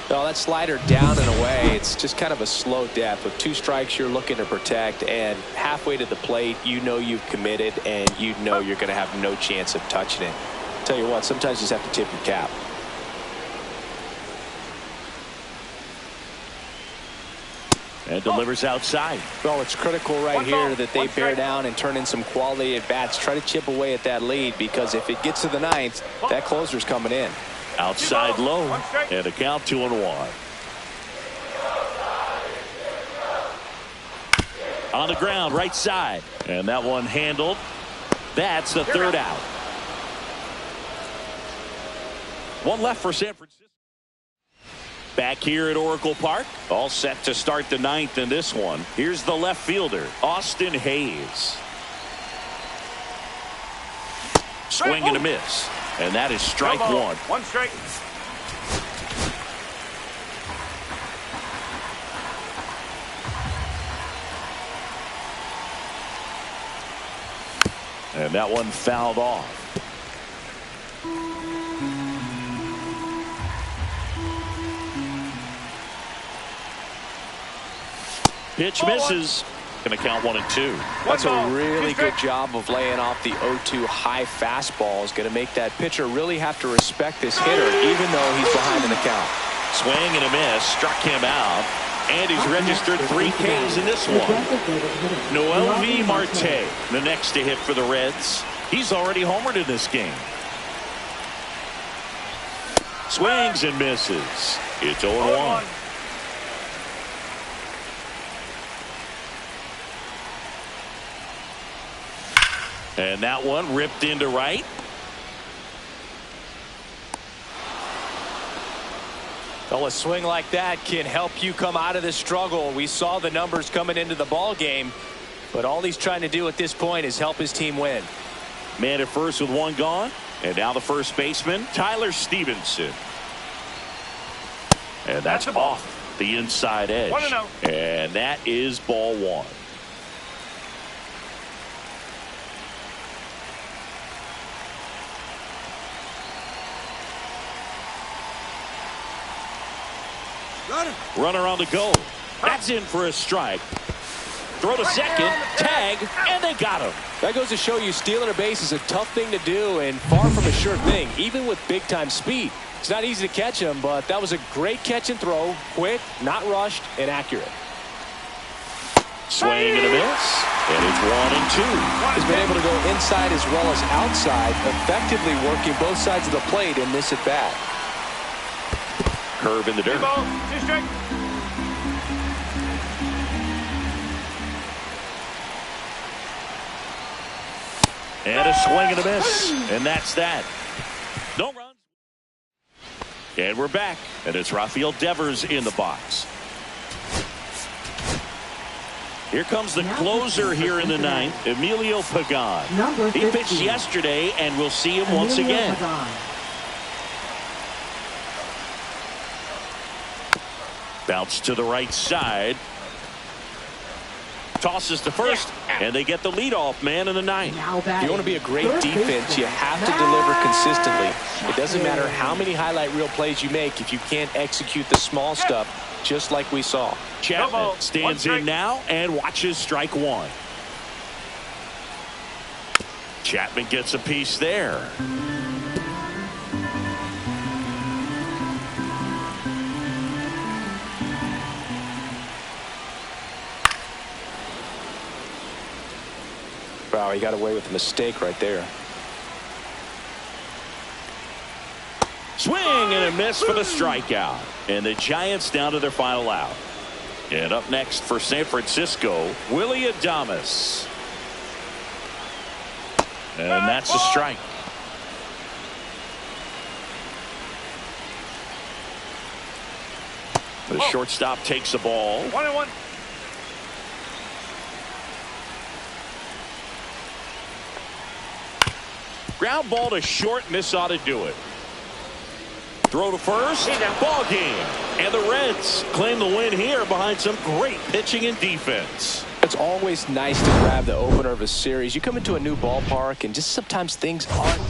Well, that slider down and away, it's just kind of a slow death. With 2 strikes, you're looking to protect, and halfway to the plate, you know you've committed, and you know you're going to have no chance of touching it. Tell you what, sometimes you just have to tip your cap. And delivers outside. Well, it's critical right here that they bear down and turn in some quality at bats. Try to chip away at that lead, because if it gets to the 9th, that closer's coming in. Outside low, and a count 2-1. On the ground, right side, and that one handled. That's the 3rd out. 1 left for San Francisco. Back here at Oracle Park, all set to start the 9th in this one. Here's the left fielder, Austin Hayes. Swing and a miss. And that is strike 1. 1 strike. And that one fouled off. Pitch misses. Going to count 1 and 2. That's a really good job of laying off the 0-2 high fastball. Is going to make that pitcher really have to respect this hitter, even though he's behind in the count. Swing and a miss. Struck him out. And he's registered 3 Ks in this one. Noelvi Marte, the next to hit for the Reds. He's already homered in this game. Swings and misses. It's 0-1. And that one ripped into right. Well, a swing like that can help you come out of this struggle. We saw the numbers coming into the ball game, but all he's trying to do at this point is help his team win. Man at first with 1 gone, and now the first baseman, Tyler Stevenson. And that's off the inside edge. 1-0. And that is ball 1. Runner on the go. That's in for a strike. Throw to second, tag, and they got him. That goes to show you stealing a base is a tough thing to do and far from a sure thing, even with big-time speed. It's not easy to catch him, but that was a great catch and throw. Quick, not rushed, and accurate. Swing and a miss. And it's 1 and 2. He's been able to go inside as well as outside, effectively working both sides of the plate in this at-bat. Curve in the dirt. 2 strike. And a swing and a miss. And that's that. No runs. And we're back. And it's Rafael Devers in the box. Here comes the closer here in the 9th, Emilio Pagan. He pitched yesterday, and we'll see him once again. Bounce to the right side. Tosses to first, and they get the leadoff man in the 9th. If you want to be a great defense, you have to deliver consistently. It doesn't matter how many highlight reel plays you make if you can't execute the small stuff, just like we saw. Chapman stands in now and watches strike 1. Chapman gets a piece there. Wow, he got away with a mistake right there. Swing and a miss for the strikeout. And the Giants down to their final out. And up next for San Francisco, Willie Adames. And that's a strike. The shortstop takes the ball. 1-1. Ground ball to short, and this ought to do it. Throw to first, ball game. And the Reds claim the win here behind some great pitching and defense. It's always nice to grab the opener of a series. You come into a new ballpark, and just sometimes things aren't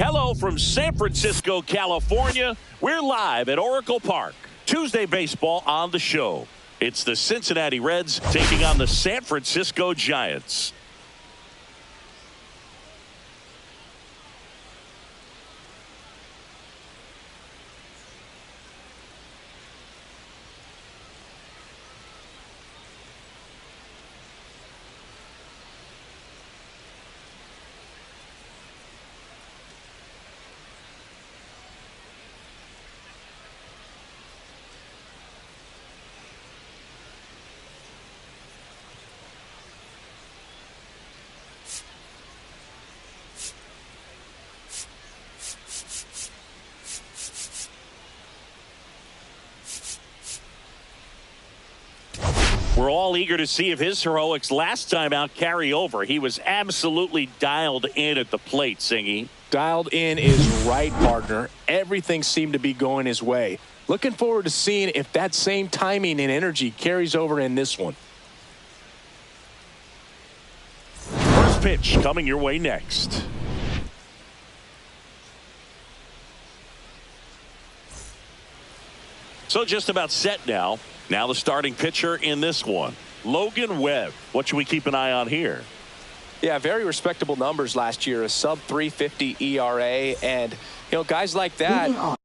Hello from San Francisco, California. We're live at Oracle Park. Tuesday baseball on the show. It's the Cincinnati Reds taking on the San Francisco Giants. We're all eager to see if his heroics last time out carry over. He was absolutely dialed in at the plate, Singy. Dialed in is right, partner. Everything seemed to be going his way. Looking forward to seeing if that same timing and energy carries over in this one. First pitch coming your way next. So just about set now. Now the starting pitcher in this one, Logan Webb. What should we keep an eye on here? Yeah, very respectable numbers last year, a sub 350 ERA, and guys like that.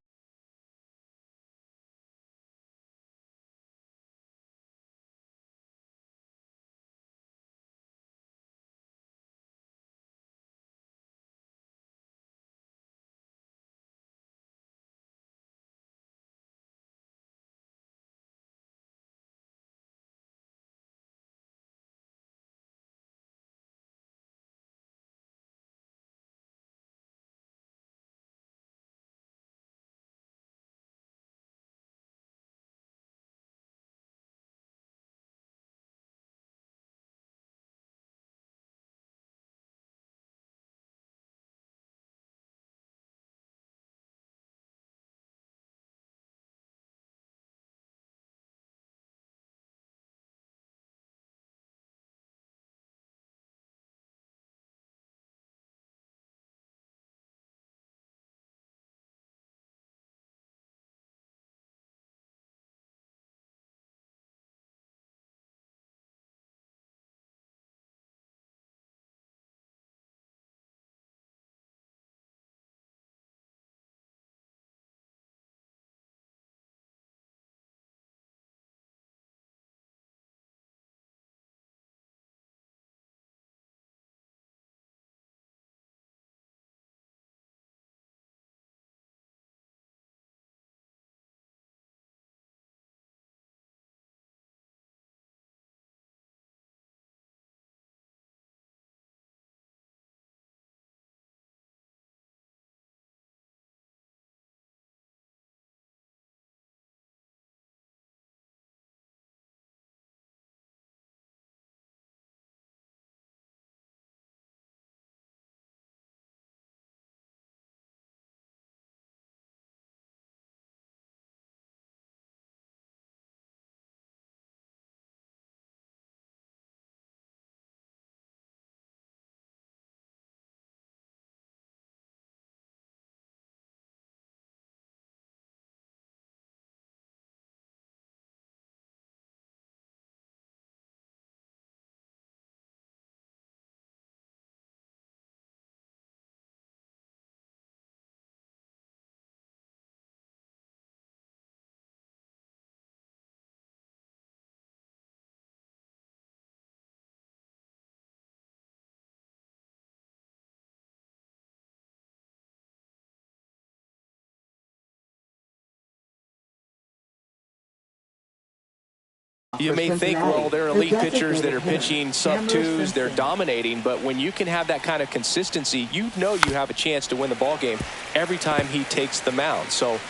You may think, well, they're elite pitchers that are pitching sub-twos, they're dominating, but when you can have that kind of consistency, you have a chance to win the ball game every time he takes the mound. So,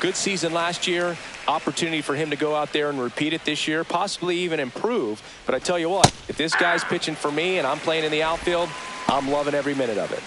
good season last year, opportunity for him to go out there and repeat it this year, possibly even improve. But I tell you what, if this guy's pitching for me and I'm playing in the outfield, I'm loving every minute of it.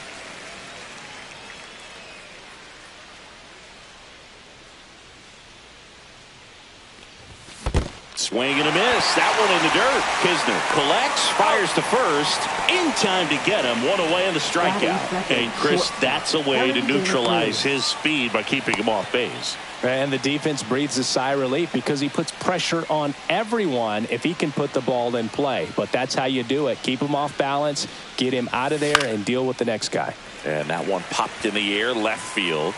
Swing and a miss. That one in the dirt. Kisner collects, fires to first. In time to get him. One away in the strikeout. And Chris, that's a way to neutralize his speed by keeping him off base. And the defense breathes a sigh of relief because he puts pressure on everyone if he can put the ball in play. But that's how you do it. Keep him off balance, get him out of there, and deal with the next guy. And that one popped in the air, left field.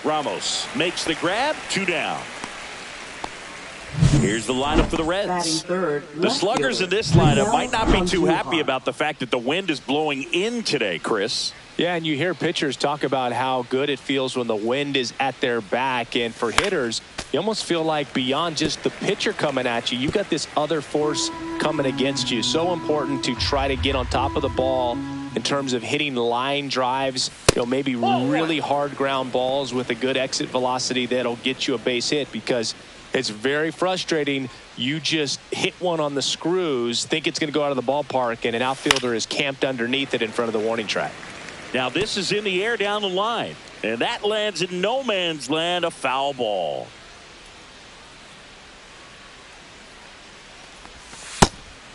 Ramos makes the grab, 2 down. Here's the lineup for the Reds. The sluggers in this lineup might not be too happy about the fact that the wind is blowing in today, Chris. Yeah, and you hear pitchers talk about how good it feels when the wind is at their back. And for hitters, you almost feel like beyond just the pitcher coming at you, you've got this other force coming against you. So important to try to get on top of the ball in terms of hitting line drives, maybe really hard ground balls with a good exit velocity that'll get you a base hit, because It's very frustrating. You just hit one on the screws, think it's going to go out of the ballpark, and an outfielder is camped underneath it in front of the warning track. Now this is in the air down the line, and that lands in no man's land, a foul ball.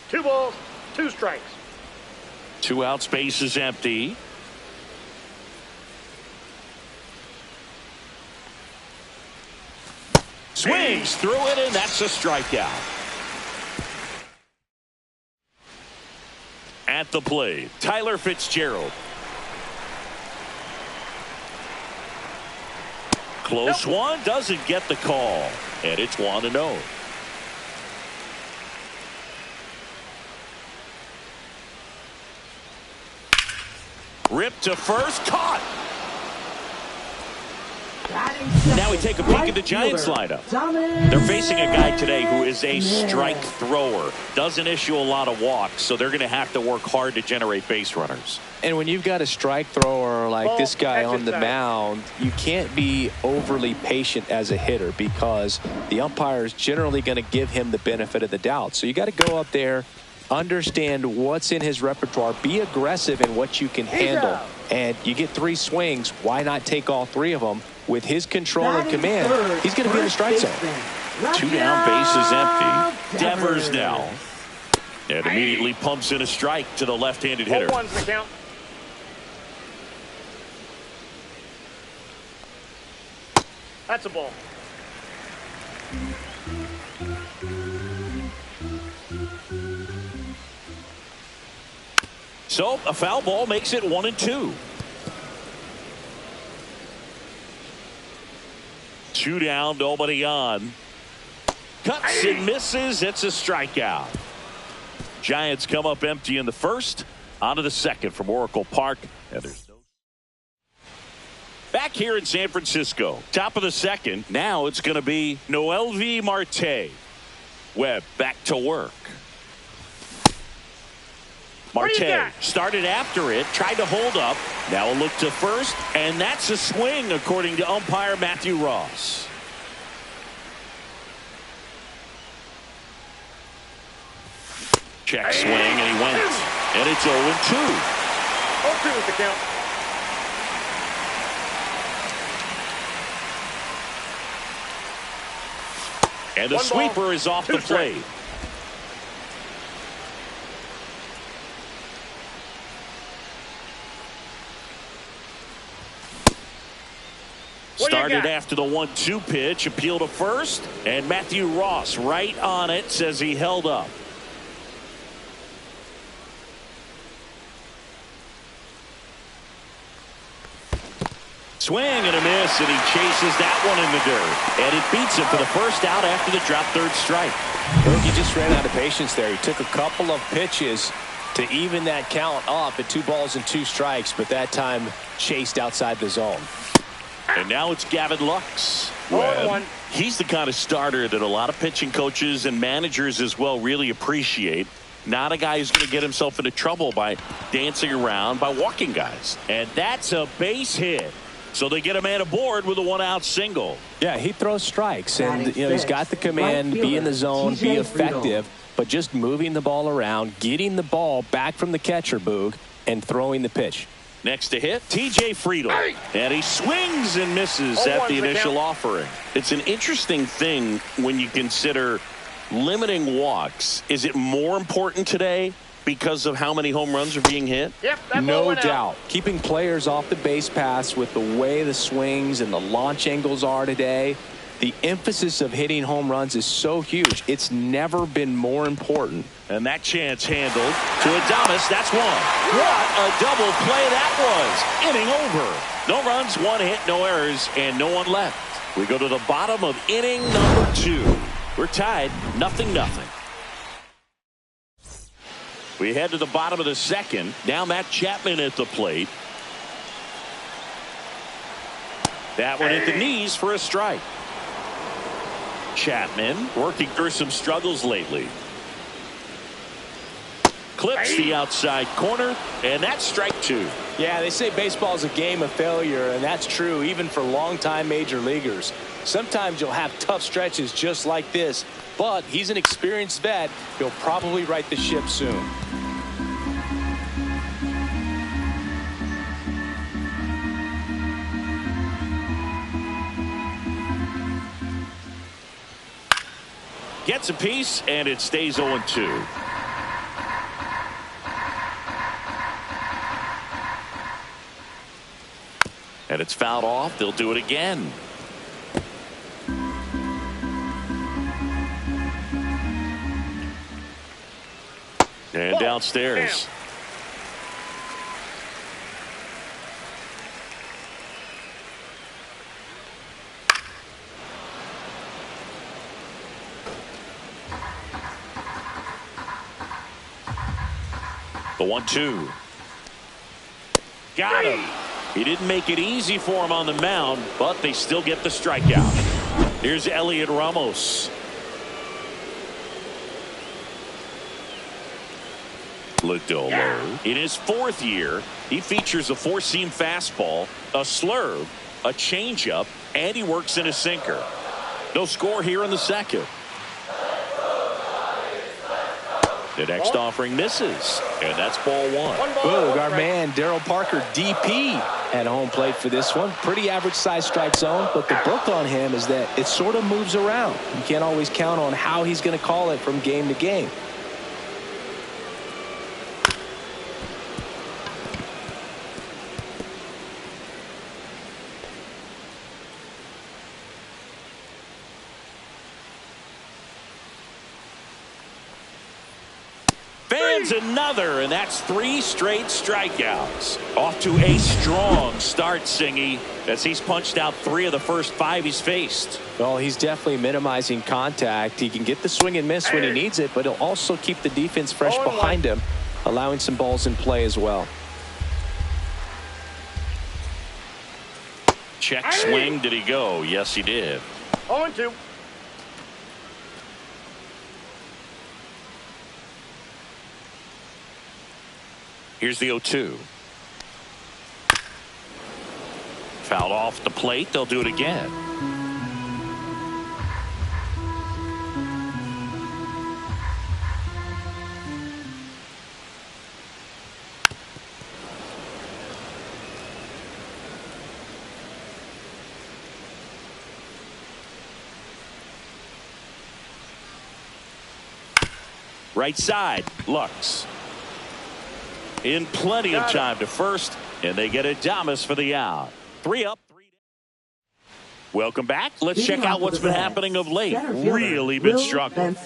Two balls, two strikes. 2 outs, base is empty. Swings through it, and that's a strikeout. At the plate, Tyler Fitzgerald. Close one, doesn't get the call, and it's 1-0. Ripped to first, caught. Now we take a peek at the Giants lineup. They're facing a guy today who is a strike thrower. Doesn't issue a lot of walks, so they're going to have to work hard to generate base runners. And when you've got a strike thrower like this guy on the mound, you can't be overly patient as a hitter because the umpire is generally going to give him the benefit of the doubt. So you got to go up there, understand what's in his repertoire, be aggressive in what you can handle. And you get 3 swings, why not take all 3 of them? With his control and command, he's going to be in the strike zone. 2 down, base is empty. Devers now. And immediately pumps in a strike to the left-handed hitter. 0-1's the count. That's a ball. So a foul ball makes it 1-2. 2 down, nobody on. Cuts and misses. It's a strikeout. Giants come up empty in the first. On to the second from Oracle Park. And there's no... Back here in San Francisco. Top of the second. Now it's going to be Noelvi Marte. Webb back to work. Marte started after it, tried to hold up. Now a look to first, and that's a swing according to umpire Matthew Ross. Check swing, and he went. And it's 0-2. 0-2 is the count. And the sweeper is off the plate. Started after the 1-2 pitch, appeal to first, and Matthew Ross right on it, says he held up. Swing and a miss, and he chases that one in the dirt. And it beats him for the first out after the drop third strike. He just ran out of patience there. He took a couple of pitches to even that count up at 2 balls and 2 strikes, but that time chased outside the zone. And now it's Gavin Lux. Well, he's the kind of starter that a lot of pitching coaches and managers as well really appreciate. Not a guy who's going to get himself into trouble by dancing around, by walking guys. And that's a base hit. So they get a man aboard with a 1-out single. Yeah, he throws strikes, and he's got the command, be in the zone, be effective, but just moving the ball around, getting the ball back from the catcher, Boog, and throwing the pitch. Next to hit, TJ Friedl. And he swings and misses at the initial offering. It's an interesting thing when you consider limiting walks. Is it more important today because of how many home runs are being hit? Yep, no doubt. Keeping players off the base paths with the way the swings and the launch angles are today, the emphasis of hitting home runs is so huge. It's never been more important. And that chance handled to Adames. That's one. What a double play that was. Inning over. No runs, 1 hit, no errors, and no one left. We go to the bottom of inning number 2. We're tied 0-0. We head to the bottom of the second. Now Matt Chapman at the plate. That one at the knees for a strike. Chapman working through some struggles lately. Clips the outside corner, and that's strike 2. Yeah, they say baseball is a game of failure, and that's true even for longtime major leaguers. Sometimes you'll have tough stretches just like this, but he's an experienced vet. He'll probably right the ship soon. Gets a piece, and it stays 0-2. And it's fouled off. They'll do it again. And downstairs. The 1-2. Got him. He didn't make it easy for him on the mound, but they still get the strikeout. Here's Elliot Ramos. Lodolo. In his 4th year, he features a 4-seam fastball, a slurve, a changeup, and he works in a sinker. No score here in the 2nd. The next offering misses, and that's ball 1. Boog, our man Daryl Parker, DP, at home plate for this one. Pretty average size strike zone, but the book on him is that it sort of moves around. You can't always count on how he's going to call it from game to game. Fans another, and that's 3 straight strikeouts. Off to a strong start, Singy, as he's punched out 3 of the first 5 he's faced. Well, he's definitely minimizing contact. He can get the swing and miss when he needs it, but he'll also keep the defense fresh behind him, allowing some balls in play as well. Check swing. Did he go? Yes, he did. 0-2. Here's the 0-2. Fouled off the plate. They'll do it again. Right side, Lux. In plenty of time to first, and they get Adames for the out. 3 up, 3 down. Welcome back. Let's check out what's been happening of late. Really been struggling.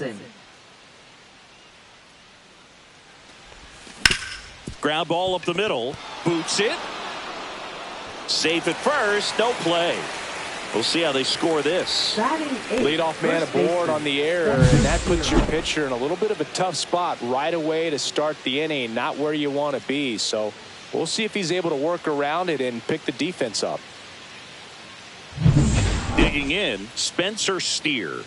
Ground ball up the middle. Boots it. Safe at first. No play. We'll see how they score this. Leadoff man aboard on the air, and that puts your pitcher in a little bit of a tough spot right away to start the inning. Not where you want to be. So we'll see if he's able to work around it and pick the defense up. Digging in, Spencer Steer.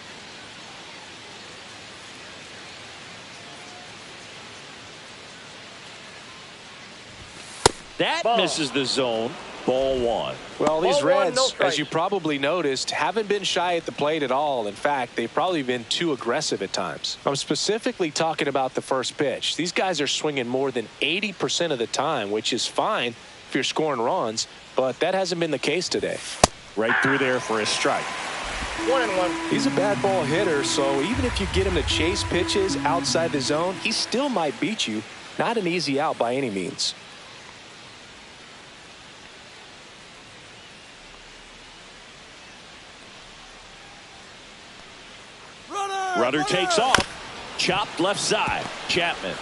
That misses the zone. Ball 1. Well, these Reds, as you probably noticed, haven't been shy at the plate at all. In fact, they've probably been too aggressive at times. I'm specifically talking about the first pitch. These guys are swinging more than 80% of the time, which is fine if you're scoring runs, but that hasn't been the case today. Right through there for a strike. 1-1. He's a bad ball hitter, so even if you get him to chase pitches outside the zone, he still might beat you. Not an easy out by any means. Runner takes off. Chopped left side. Chapman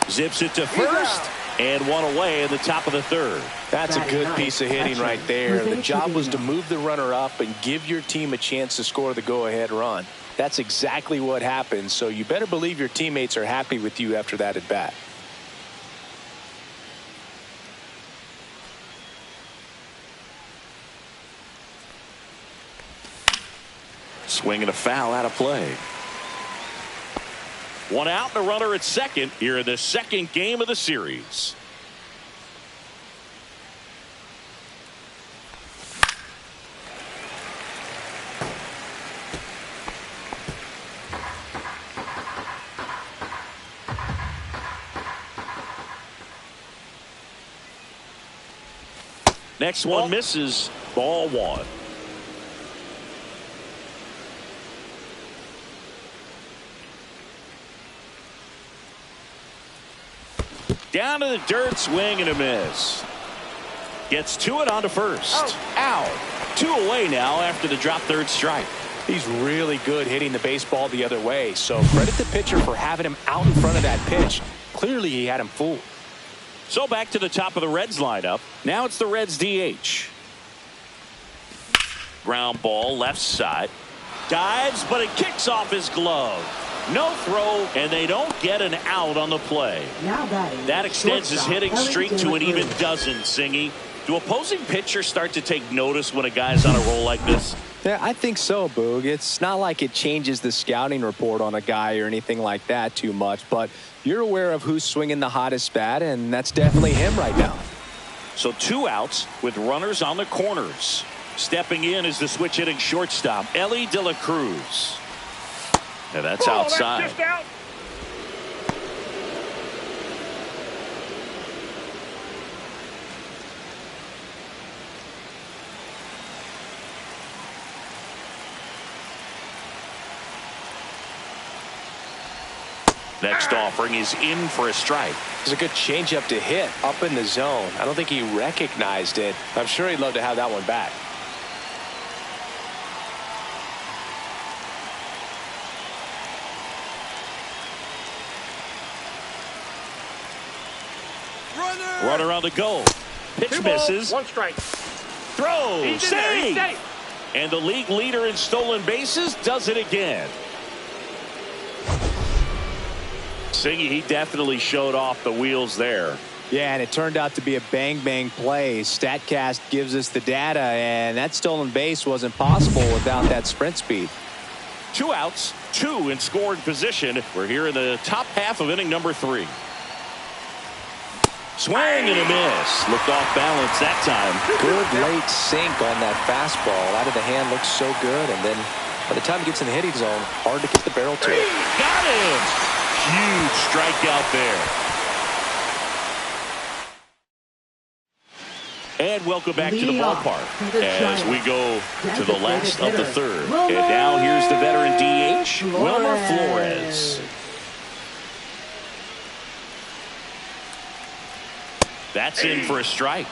zips it to first, and 1 away in the top of the 3rd. That's a good piece of hitting right there. The job was to move the runner up and give your team a chance to score the go-ahead run. That's exactly what happened, so you better believe your teammates are happy with you after that at bat. Swing and a foul out of play. One out and a runner at second here in the second game of the series. Next one misses. Ball one. Down to the dirt, swing and a miss. Gets to it on to first. Out. 2 away now after the drop third strike. He's really good hitting the baseball the other way, so credit the pitcher for having him out in front of that pitch. Clearly he had him fooled. So back to the top of the Reds lineup. Now it's the Reds DH. Ground ball left side. Dives, but it kicks off his glove. No throw, and they don't get an out on the play. That extends his hitting streak to an even dozen, Singy. Do opposing pitchers start to take notice when a guy's on a roll like this? Yeah, I think so, Boog. It's not like it changes the scouting report on a guy or anything like that too much, but you're aware of who's swinging the hottest bat, and that's definitely him right now. So 2 outs with runners on the corners. Stepping in is the switch hitting shortstop, Ellie De La Cruz. And that's outside. That's just out. Next offering is in for a strike. It's a good changeup to hit up in the zone. I don't think he recognized it. I'm sure he'd love to have that one back. Runner on the go. Pitch 2 misses. balls, 1 strike. Throw. He's in there. He's Save. safe. And the league leader in stolen bases does it again. Singy, he definitely showed off the wheels there. Yeah, and it turned out to be a bang-bang play. StatCast gives us the data, and that stolen base wasn't possible without that sprint speed. 2 outs, 2 in scoring position. We're here in the top half of inning number 3. Swing and a miss. Looked off balance that time. Good late sink on that fastball. Out of the hand, looks so good, and then by the time it gets in the hitting zone, hard to get the barrel to it. Got him. Huge strikeout there. And welcome back to the ballpark as we go to the last of the third. And now here's the veteran DH, Wilmer Flores. That's in for a strike.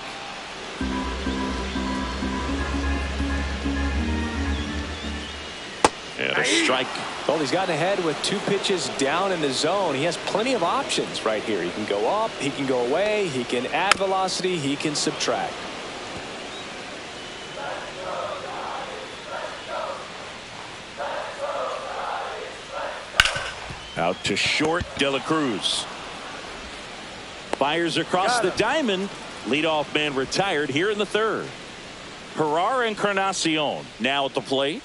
And a strike. Well, he's gotten ahead with 2 pitches down in the zone. He has plenty of options right here. He can go up, he can go away, he can add velocity, he can subtract. Out to short, De La Cruz. Fires across the diamond. Leadoff man retired here in the third. Herrera Encarnacion now at the plate.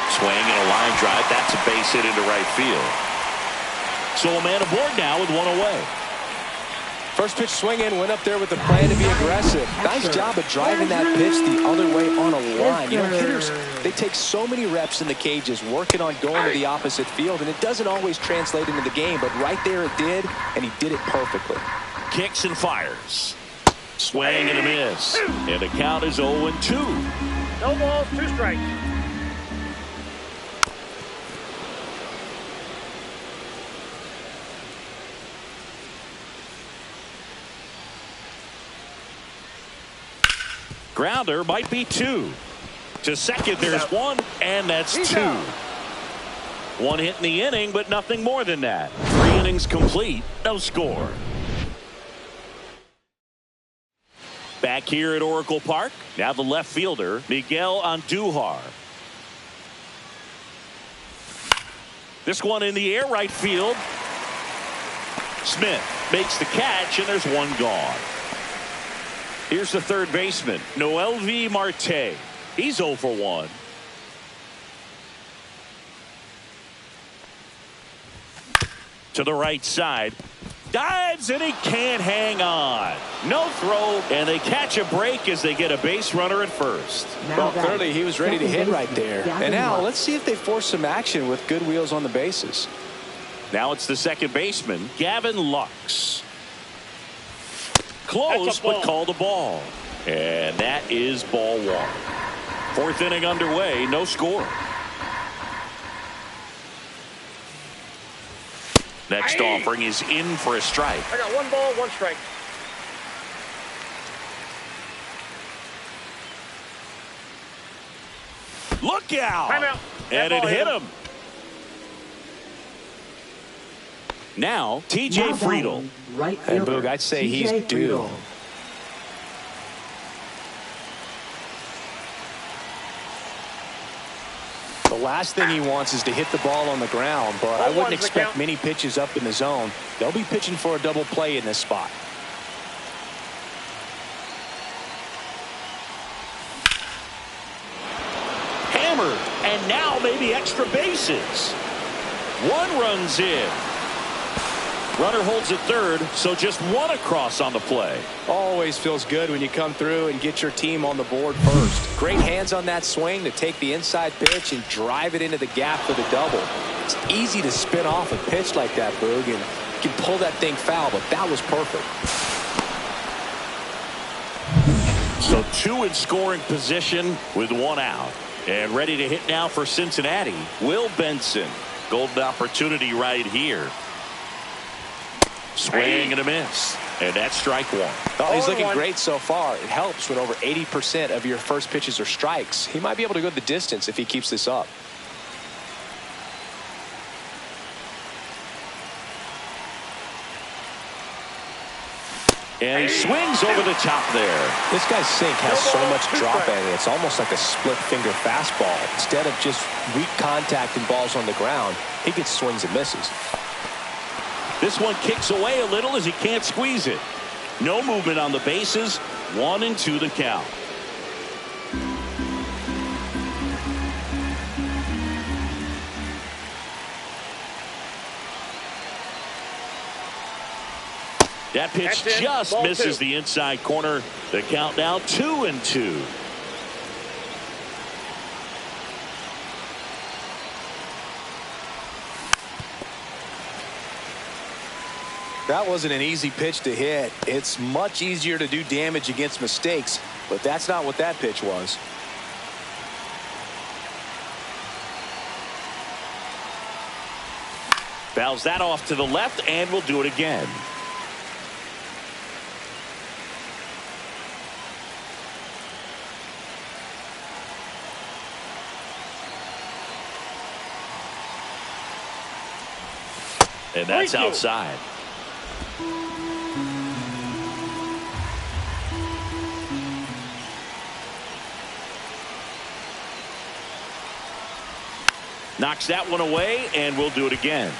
Swing and a line drive. That's a base hit into right field. So a man aboard now with 1 away. First pitch swing in, went up there with the plan to be aggressive. Nice job of driving that pitch the other way on a line. You know, hitters, they take so many reps in the cages working on going to the opposite field, and it doesn't always translate into the game, but right there it did, and he did it perfectly. Kicks and fires. Swing and a miss. And the count is 0-2. No balls, 2 strikes. Grounder might be 2. To second, there's 1, and that's 2. 1 hit in the inning, but nothing more than that. 3 innings complete, no score. Back here at Oracle Park, now the left fielder, Miguel Andujar. This one in the air, right field. Smith makes the catch, and there's 1 gone. Here's the third baseman, Noelvi Marte. He's 0 for 1. To the right side. Dives, and he can't hang on. No throw, and they catch a break as they get a base runner at first. Well, clearly he was ready to hit right there. And now let's see if they force some action with good wheels on the bases. Now it's the second baseman, Gavin Lux. Close, but called a ball. And that is ball one. Fourth inning underway, no score. Next offering is in for a strike. I got 1 ball, 1 strike. Look out! Timeout. And it hit him. Now, TJ Friedl. Right and Boog, I'd say he's due. The last thing he wants is to hit the ball on the ground, but I wouldn't expect many pitches up in the zone. They'll be pitching for a double play in this spot. Hammered, and now maybe extra bases. 1 runs in. Runner holds at third, so just 1 across on the play. Always feels good when you come through and get your team on the board first. Great hands on that swing to take the inside pitch and drive it into the gap for the double. It's easy to spin off a pitch like that, Boog, and you can pull that thing foul, but that was perfect. So 2 in scoring position with 1 out. And ready to hit now for Cincinnati, Will Benson. Golden opportunity right here. Swing and a miss. And that's strike 1. Oh, he's looking great so far. It helps when over 80% of your first pitches are strikes. He might be able to go the distance if he keeps this up. And he swings over the top there. This guy's sink has so much drop in it. It's almost like a split finger fastball. Instead of just weak contact and balls on the ground, he gets swings and misses. This one kicks away a little as he can't squeeze it. No movement on the bases. 1-2 the count. That pitch just misses the inside corner. The count now 2-2. That wasn't an easy pitch to hit. It's much easier to do damage against mistakes, but that's not what that pitch was. Fouls that off to the left, and we'll do it again. And that's outside. Knocks that one away, and we'll do it again.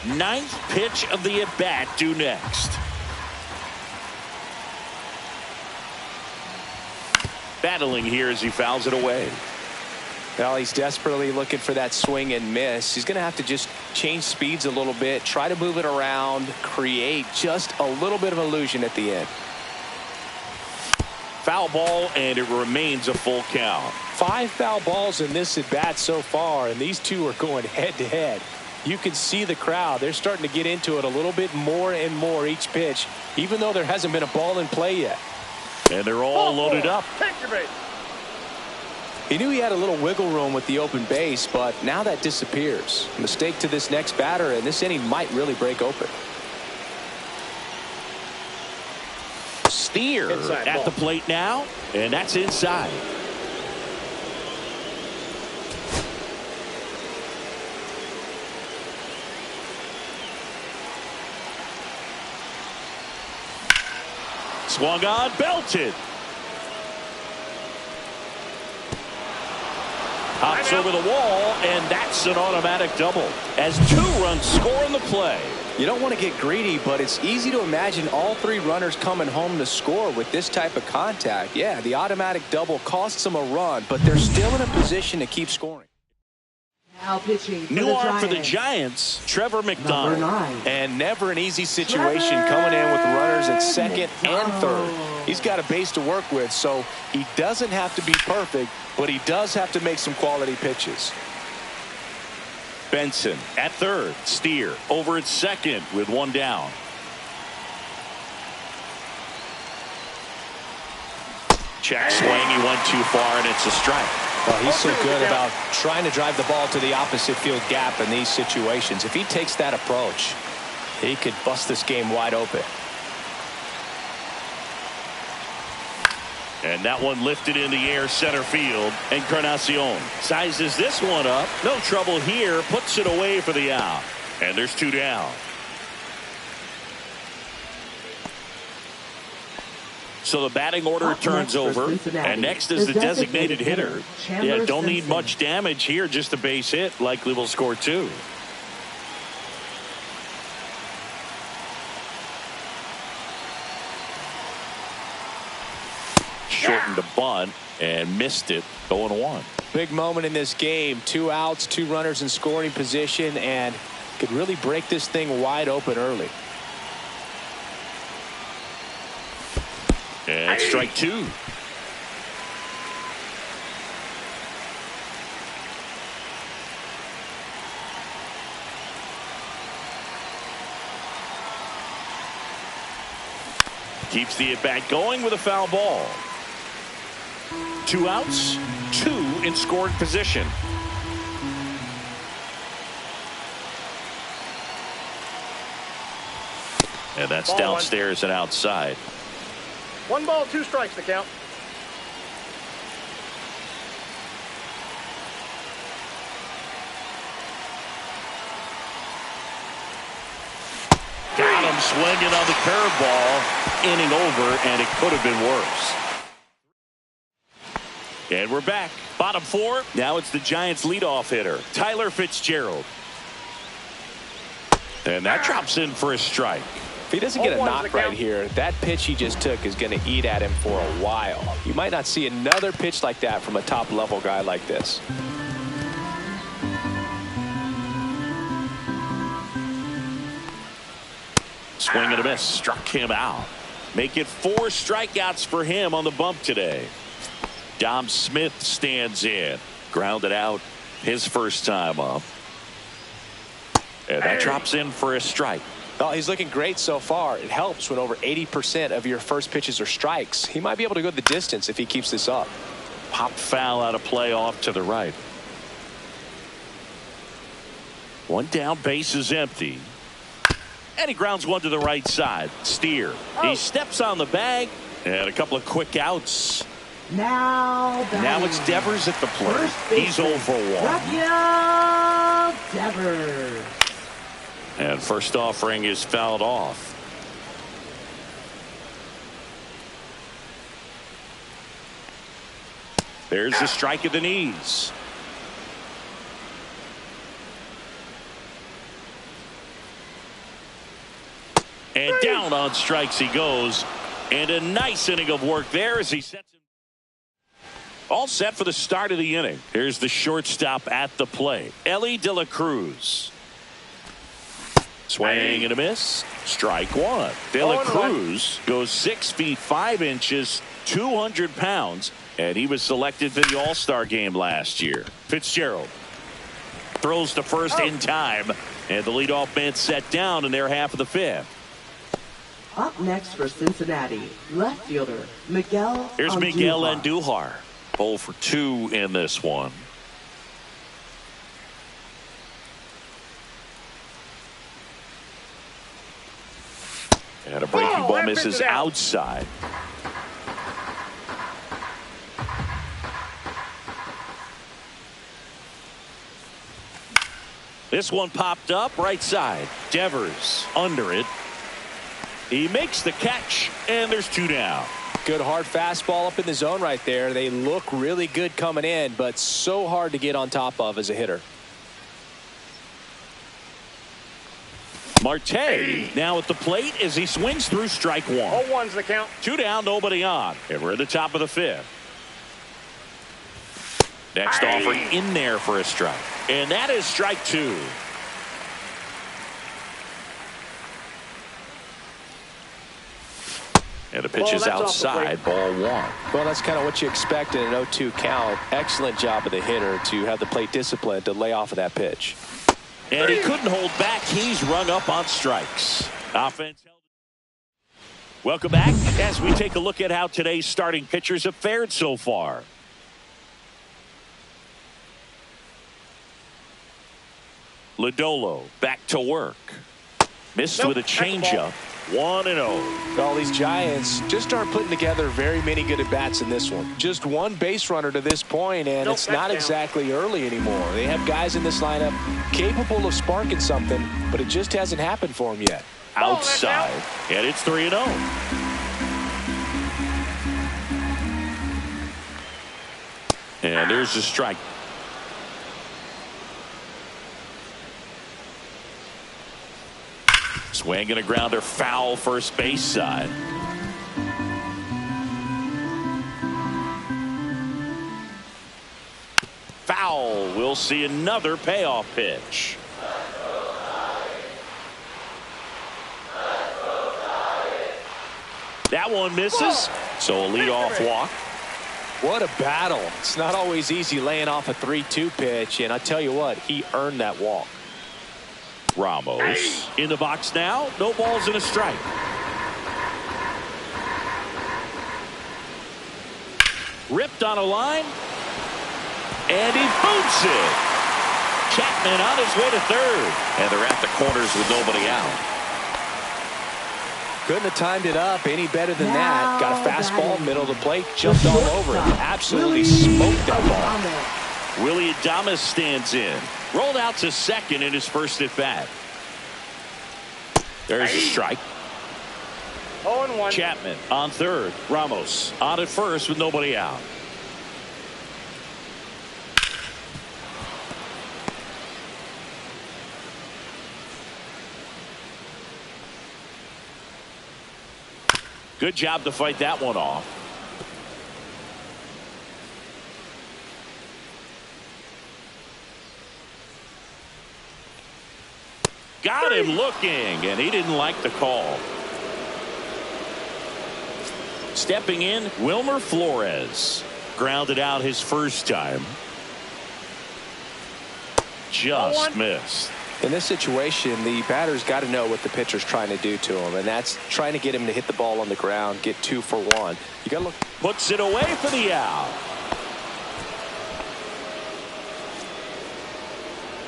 9th pitch of the at-bat due next. Battling here as he fouls it away. Well, he's desperately looking for that swing and miss. He's going to have to just change speeds a little bit, try to move it around, create just a little bit of illusion at the end. Foul ball, and it remains a full count. 5 foul balls in this at bat so far, and these two are going head to head. You can see the crowd. They're starting to get into it a little bit more and more each pitch, even though there hasn't been a ball in play yet. And they're all loaded up. Take your base. He knew he had a little wiggle room with the open base, but now that disappears. Mistake to this next batter, and this inning might really break open. Steer at the plate now, and that's inside. Swung on, belted. Hops over the wall, and that's an automatic double as 2 runs score in the play. You don't want to get greedy, but it's easy to imagine all 3 runners coming home to score with this type of contact. Yeah, the automatic double costs them a run, but they're still in a position to keep scoring. Now pitching for New the arm for the Giants. Giants, Trevor Number McDonald. 9. And never an easy situation coming in with runners at second and third. He's got a base to work with, so he doesn't have to be perfect, but he does have to make some quality pitches. Benson at third. Steer over at second with one down. Check swing. He went too far, and it's a strike. Well, he's so good about trying to drive the ball to the opposite field gap in these situations. If he takes that approach, he could bust this game wide open. And that one lifted in the air center field. Encarnacion sizes this one up. No trouble here. Puts it away for the out. And there's two down. So the batting order turns over. And next is the designated hitter. Yeah, don't need much damage here. Just a base hit. Likely will score 2. Shortened a bunt and missed it. 0-1. Big moment in this game. 2 outs, 2 runners in scoring position, and could really break this thing wide open early. And strike 2. Keeps the at-bat going with a foul ball. 2 outs, 2 in scoring position. And that's Ball downstairs and outside. 1 ball, 2 strikes to count. Got him swinging on the curveball. Inning over, and it could have been worse. And we're back. Bottom 4. Now it's the Giants' leadoff hitter, Tyler Fitzgerald. And that drops in for a strike. If he doesn't get a knock right here, that pitch he just took is going to eat at him for a while. You might not see another pitch like that from a top-level guy like this. Swing and a miss. Struck him out. Make it 4 strikeouts for him on the bump today. Dom Smith stands in. Grounded out his first time up. And that drops in for a strike. Well, he's looking great so far. It helps when over 80% of your first pitches are strikes. He might be able to go the distance if he keeps this up. Pop foul out of play off to the right. 1 down, base is empty. And he grounds one to the right side. Steer. He steps on the bag. And a couple of quick outs. Now it's Devers at the plate. He's 0 for 1. Rafael Devers. And first offering is fouled off. There's the strike at the knees. And down on strikes he goes. And a nice inning of work there as he sets him. All set for the start of the inning. Here's the shortstop at the plate, Ellie De La Cruz. Swing and a miss. Strike 1. De La Cruz goes 6 feet 5 inches, 200 pounds, and he was selected for the All-Star game last year. Fitzgerald throws to first in time, and the leadoff man set down in their half of the 5th. Up next for Cincinnati, left fielder Miguel. Here's Miguel Andujar. 0 for 2 in this one. And a breaking ball misses outside. This one popped up right side. Devers under it. He makes the catch, and there's 2 down. Good hard fastball up in the zone right there. They look really good coming in, but so hard to get on top of as a hitter. Marte now at the plate as he swings through strike 1. 0-1's the count. 2 down, nobody on. And we're at the top of the 5th. Next offering in there for a strike. And that is strike two. And the pitch is outside, ball one. Well, that's kind of what you expect in an 0-2 count. Excellent job of the hitter to have the plate discipline to lay off of that pitch. And he couldn't hold back. He's rung up on strikes. Offense. Welcome back as we take a look at how today's starting pitchers have fared so far. Lodolo back to work. Missed with a changeup. 1-0. All these Giants just aren't putting together very many good at-bats in this one. Just one base runner to this point, and it's not exactly early anymore. They have guys in this lineup capable of sparking something, but it just hasn't happened for them yet. Outside, and it's 3-0. And there's the strike. Swing and a grounder foul first base side. Foul. We'll see another payoff pitch. That one misses. So a leadoff walk. What a battle. It's not always easy laying off a 3-2 pitch, and I tell you what, he earned that walk. Ramos in the box now. No balls and a strike. Ripped on a line. And he boots it. Chapman on his way to third. And they're at the corners with nobody out. Couldn't have timed it up any better than that. Got a fastball, middle of the plate, jumped all over it. Absolutely smoked that ball. Willie Adames stands in. Rolled out to second in his first at bat. There's a strike. 0-1. Chapman on third. Ramos on at first with nobody out. Good job to fight that one off. Got him looking, and he didn't like the call. Stepping in, Wilmer Flores. Grounded out his first time. Just missed. In this situation, the batter's got to know what the pitcher's trying to do to him, and that's trying to get him to hit the ball on the ground, get 2 for 1. You got to look. Puts it away for the out.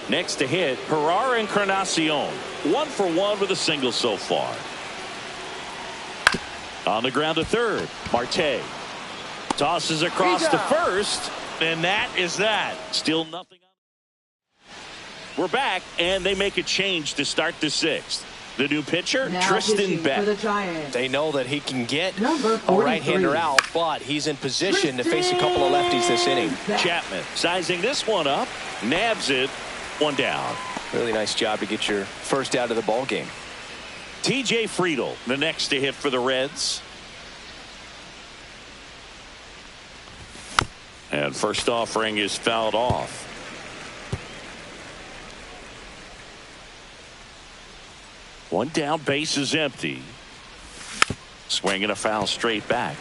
Next to hit, Herrera Encarnacion. 1 for 1 with a single so far. On the ground to third, Marte. Tosses across to first, and that is that. Still nothing. We're back, and they make a change to start the 6th. The new pitcher, now Tristan Beck. They know that he can get a right-hander out, but he's in position to face a couple of lefties this inning. Chapman sizing this one up, nabs it, 1 down. Really nice job to get your first out of the ball game. TJ Friedl, the next to hit for the Reds. And first offering is fouled off. One down, base is empty. Swinging a foul straight back.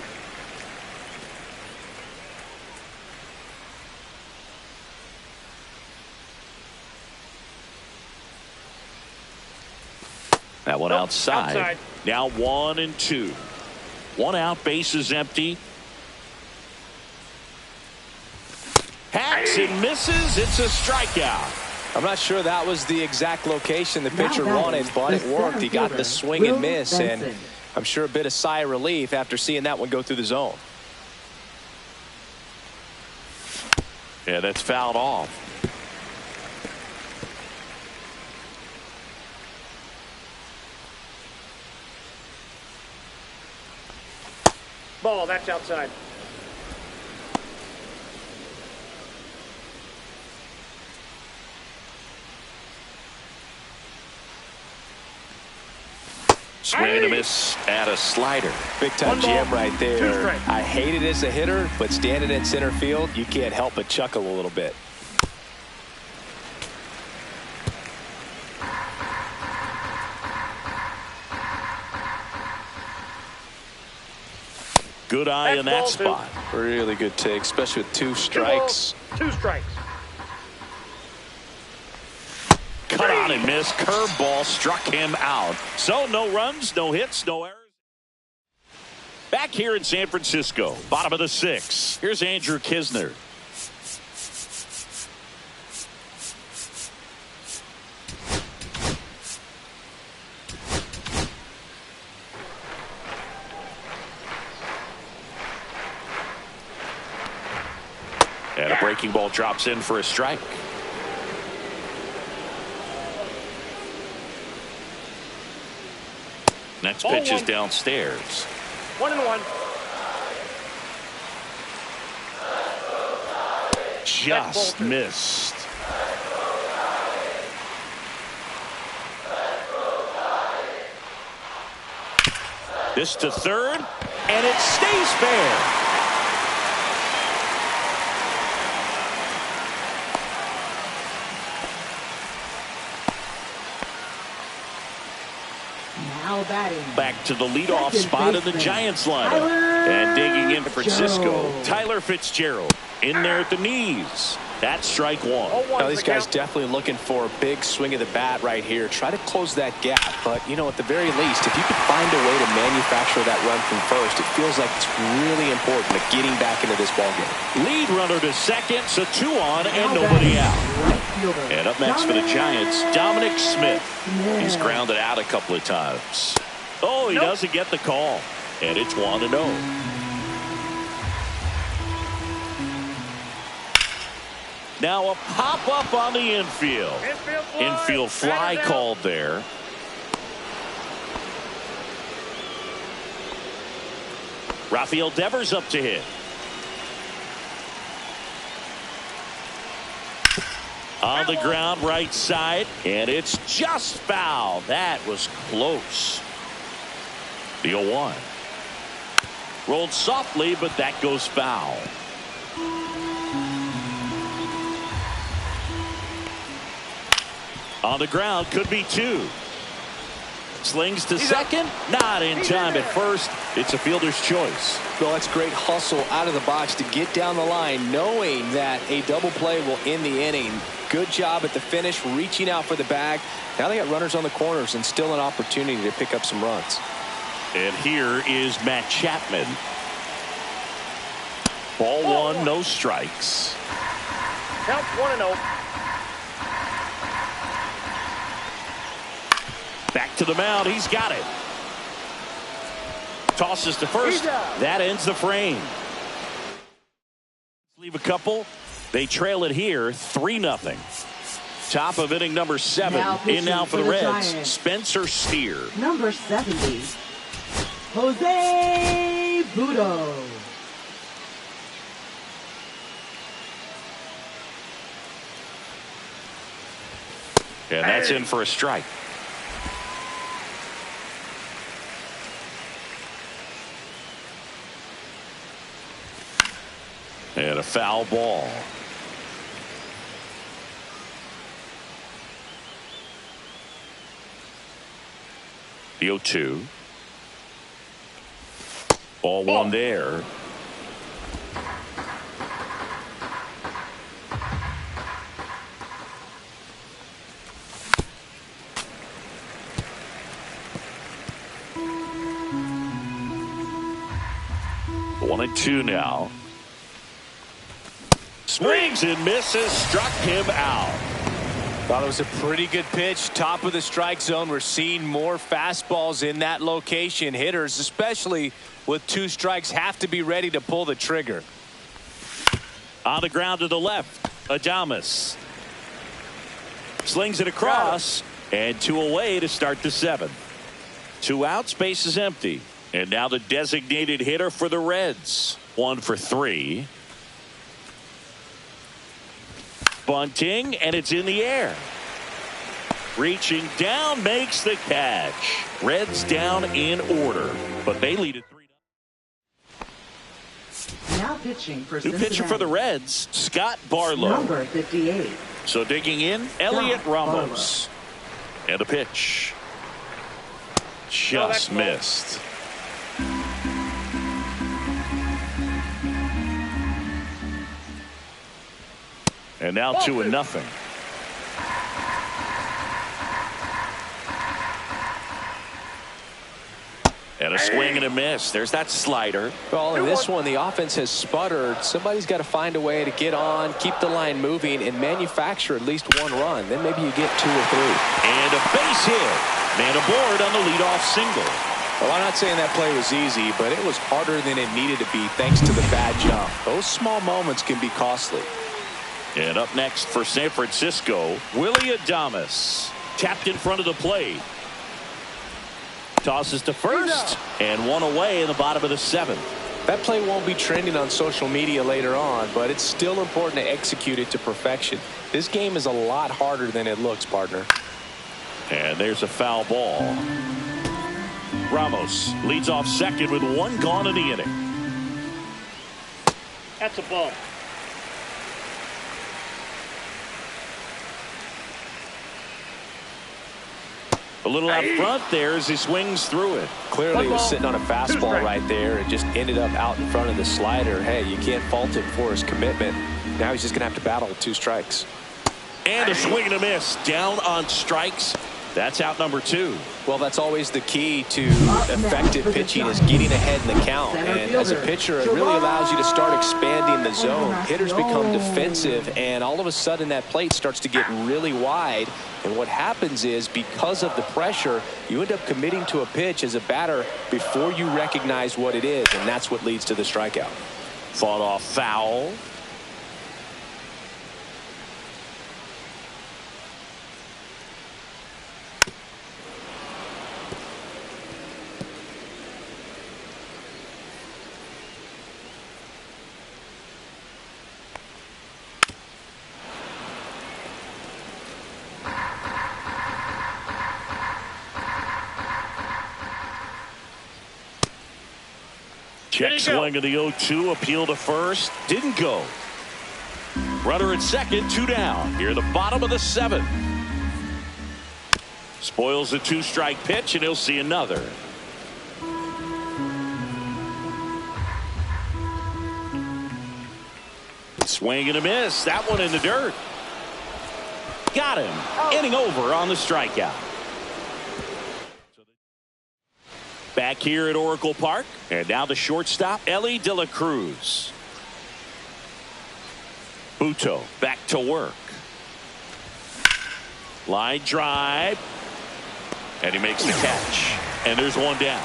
That one outside. Now 1-2. 1 out, base is empty. Hacks and misses. It's a strikeout. I'm not sure that was the exact location the pitcher wanted, but it worked. He got the swing and miss, and I'm sure a bit of sigh of relief after seeing that one go through the zone. Yeah, that's fouled off. Ball, that's outside. Swing and a miss at a slider. Big time jam right there. I hate it as a hitter, but standing in center field, you can't help but chuckle a little bit. Good eye in that spot. Really good take, especially with 2 strikes. 2 strikes. Cut on and missed. Curveball struck him out. So no runs, no hits, no errors. Back here in San Francisco, bottom of the 6th. Here's Andrew Kisner. And a breaking ball drops in for a strike. Next pitch is downstairs. 1-1. Just missed. This to third, and it stays fair. Back to the leadoff spot in the Giants lineup. And digging in Francisco, Tyler Fitzgerald. In there at the knees. That's strike 1. Now, these guys definitely looking for a big swing of the bat right here. Try to close that gap. But, you know, at the very least, if you could find a way to manufacture that run from first, it feels like it's really important to getting back into this ballgame. Lead runner to second, so 2 on and nobody out. And up next for the Giants, Dominic Smith. He's grounded out a couple of times. Oh, he doesn't get the call. And it's 1-0. Now a pop-up on the infield. Infield fly called there. Rafael Devers up to hit. On the ground, right side, and it's just foul. That was close. The 0-1. Rolled softly, but that goes foul. On the ground, could be 2. Slings to second, not in time at first. It's a fielder's choice. Well, that's great hustle out of the box to get down the line, knowing that a double play will end the inning. Good job at the finish, reaching out for the bag. Now they got runners on the corners and still an opportunity to pick up some runs. And here is Matt Chapman. Ball 1, no strikes. Count 1-0. Back to the mound. He's got it. Tosses to first. That ends the frame. Leave a couple. They trail it here 3-0. Top of inning number 7. In now for the Reds, Giants, Spencer Steer. Number 70, Jose Budo. And that's in for a strike. And a foul ball. The 0-2. Ball 1 there. One and 2 now. Swings and misses, struck him out. Thought it was a pretty good pitch. Top of the strike zone. We're seeing more fastballs in that location. Hitters, especially with 2 strikes, have to be ready to pull the trigger. On the ground to the left, Adames. Slings it across, and 2 away to start the 7th. 2 outs, base is empty. And now the designated hitter for the Reds. 1 for 3. Bunting, and it's in the air. Reaching down, makes the catch. Reds down in order, but they lead it 3-0. Now pitching for New Cincinnati. pitcher for the Reds, Scott Barlow. Number 58. So digging in, Elliot Ramos. And a pitch. Just missed. And now 2-0. And a swing and a miss. There's that slider. Well, in this one, the offense has sputtered. Somebody's got to find a way to get on, keep the line moving, and manufacture at least one run. Then maybe you get 2 or 3. And a base hit. Man aboard on the leadoff single. Well, I'm not saying that play was easy, but it was harder than it needed to be thanks to the bad jump. Those small moments can be costly. And up next for San Francisco, Willie Adames. Tapped in front of the plate. Tosses to first, and one away in the bottom of the 7th. That play won't be trending on social media later on, but it's still important to execute it to perfection. This game is a lot harder than it looks, partner. And there's a foul ball. Ramos leads off second with 1 gone in the inning. That's a ball. A little out front there as he swings through it. Clearly he was sitting on a fastball right there and just ended up out in front of the slider. Hey, you can't fault him for his commitment. Now he's just going to have to battle with 2 strikes. And a swing and a miss. Down on strikes. That's out number 2. Well, that's always the key to effective pitching is getting ahead in the count. And as a pitcher, it really allows you to start expanding the zone. Hitters become defensive, and all of a sudden that plate starts to get really wide. And what happens is, because of the pressure, you end up committing to a pitch as a batter before you recognize what it is, and that's what leads to the strikeout. Fought off foul. Check swing of the 0-2. Appeal to first. Didn't go. Runner at second. 2 down. Here the bottom of the 7th. Spoils a 2-strike pitch, and he'll see another. Swing and a miss. That one in the dirt. Got him. Inning over on the strikeout. Back here at Oracle Park, and now the shortstop, Ellie De La Cruz. Buto back to work. Line drive, and he makes the catch. And there's 1 down.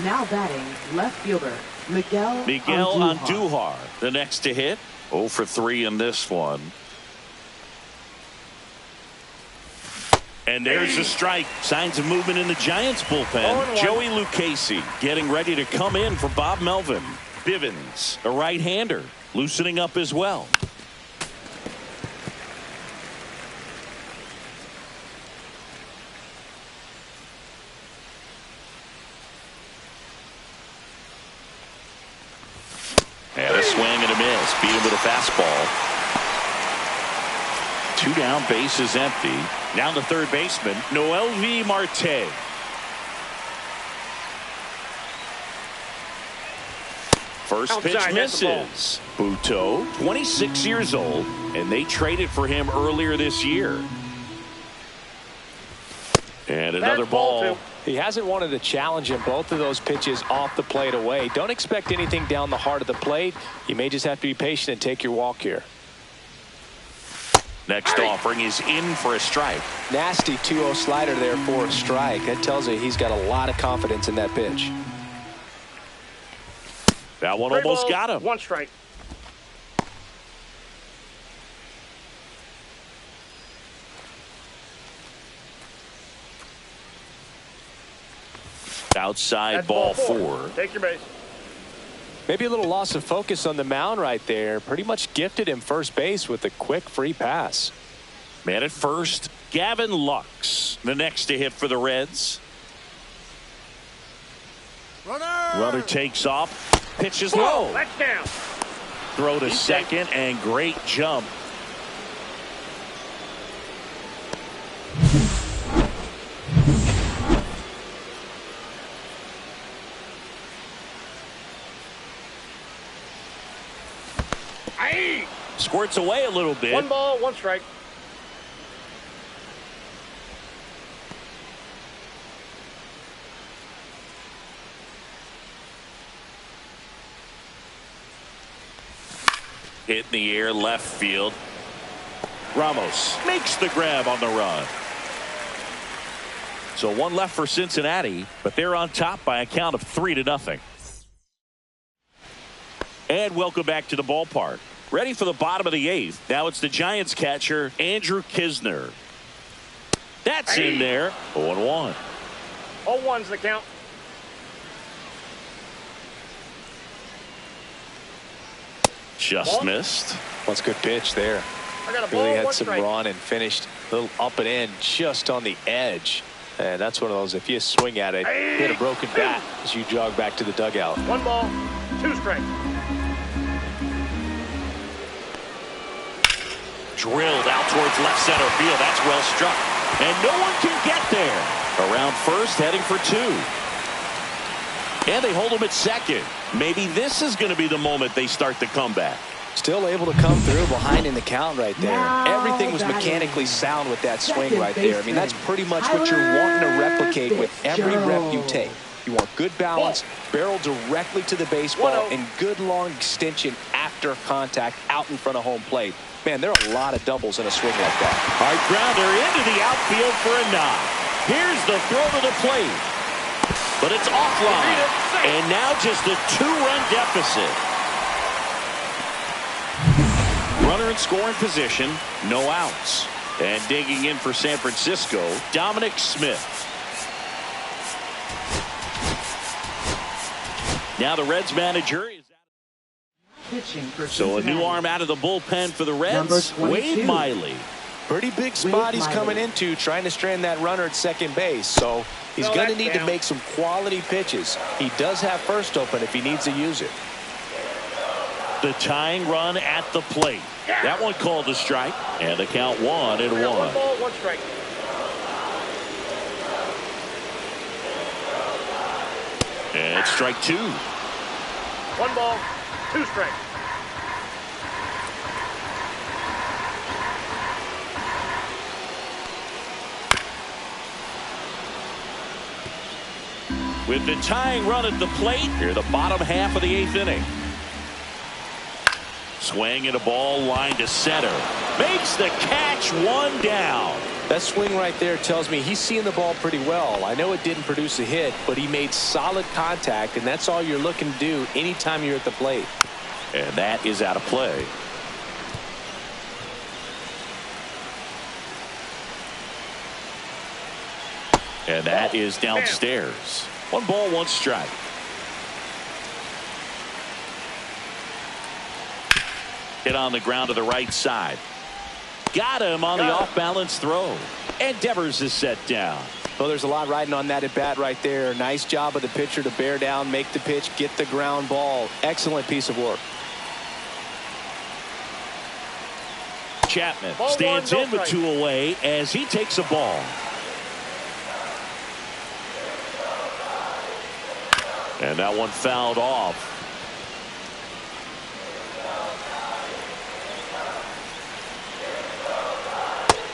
Now batting, left fielder, Miguel Andujar, the next to hit. 0 for 3 in this one. And there's a strike. Signs of movement in the Giants bullpen. Joey Lucchesi getting ready to come in for Bob Melvin. Bivens, a right-hander, loosening up as well. And a swing and a miss. Beat him with a fastball. 2 down, base is empty. Now the third baseman, Noelvi Marte. First pitch misses. Buto, 26 years old, and they traded for him earlier this year. And another ball. He hasn't wanted to challenge him. Both of those pitches off the plate away. Don't expect anything down the heart of the plate. You may just have to be patient and take your walk here. Next offering is in for a strike. Nasty 2-0 slider there for a strike. That tells you he's got a lot of confidence in that pitch. That one almost got him. 1 strike. Outside ball 4. Take your base. Maybe a little loss of focus on the mound right there. Pretty much gifted him first base with a quick free pass. Man at first, Gavin Lux, the next to hit for the Reds. Runner takes off, pitches low. That's down. Throw to second, and great jump. squirts away a little bit. 1 ball, 1 strike. Hit in the air, left field. Ramos makes the grab on the run. So one left for Cincinnati, but they're on top by a count of 3-0. And welcome back to the ballpark. Ready for the bottom of the 8th. Now it's the Giants catcher, Andrew Kisner. That's in there. 0-1. 0-1's the count. Just missed. That's a good pitch there. I got a ball, Really had 1 some strike. run and finished a little up and in just on the edge. And that's one of those, if you swing at it, hit a broken bat as you jog back to the dugout. 1 ball, 2 strikes. Drilled out towards left center field. That's well struck. And no one can get there. Around first, heading for 2. And they hold him at second. Maybe this is going to be the moment they start the comeback. Still able to come through behind in the count right there. Now Everything was mechanically sound with that swing right there. I mean, that's pretty much what you're wanting to replicate with every rep you take. You want good balance, barrel directly to the baseball, and good long extension after contact out in front of home plate. Man, there are a lot of doubles in a swing like that. Hard grounder into the outfield for a knock. Here's the throw to the plate. But it's offline. And now just a 2-run deficit. Runner in scoring position, no outs. And digging in for San Francisco, Dominic Smith. Now the Reds manager is Pitching for so a new Cincinnati. arm out of the bullpen for the Number Reds, 22. Wade Miley. Pretty big spot he's coming into, trying to strand that runner at second base. So he's going to need to make some quality pitches. He does have first open if he needs to use it. The tying run at the plate. That one called a strike. And the count 1-1. 1 ball, 1 strike. And it's strike 2. 1 ball, 2 strikes. With the tying run at the plate, here the bottom half of the 8th inning. Swing and a ball line to center. Makes the catch, 1 down. That swing right there tells me he's seeing the ball pretty well. I know it didn't produce a hit, but he made solid contact, and that's all you're looking to do anytime you're at the plate. And that is out of play. And that is downstairs. 1 ball, 1 strike. Hit on the ground to the right side. Got him on the off-balance throw. And Devers is set down. Well, there's a lot riding on that at bat right there. Nice job of the pitcher to bear down, make the pitch, get the ground ball. Excellent piece of work. Chapman Ball stands 1, no in with strike. 2 away as he takes a ball. And that one fouled off.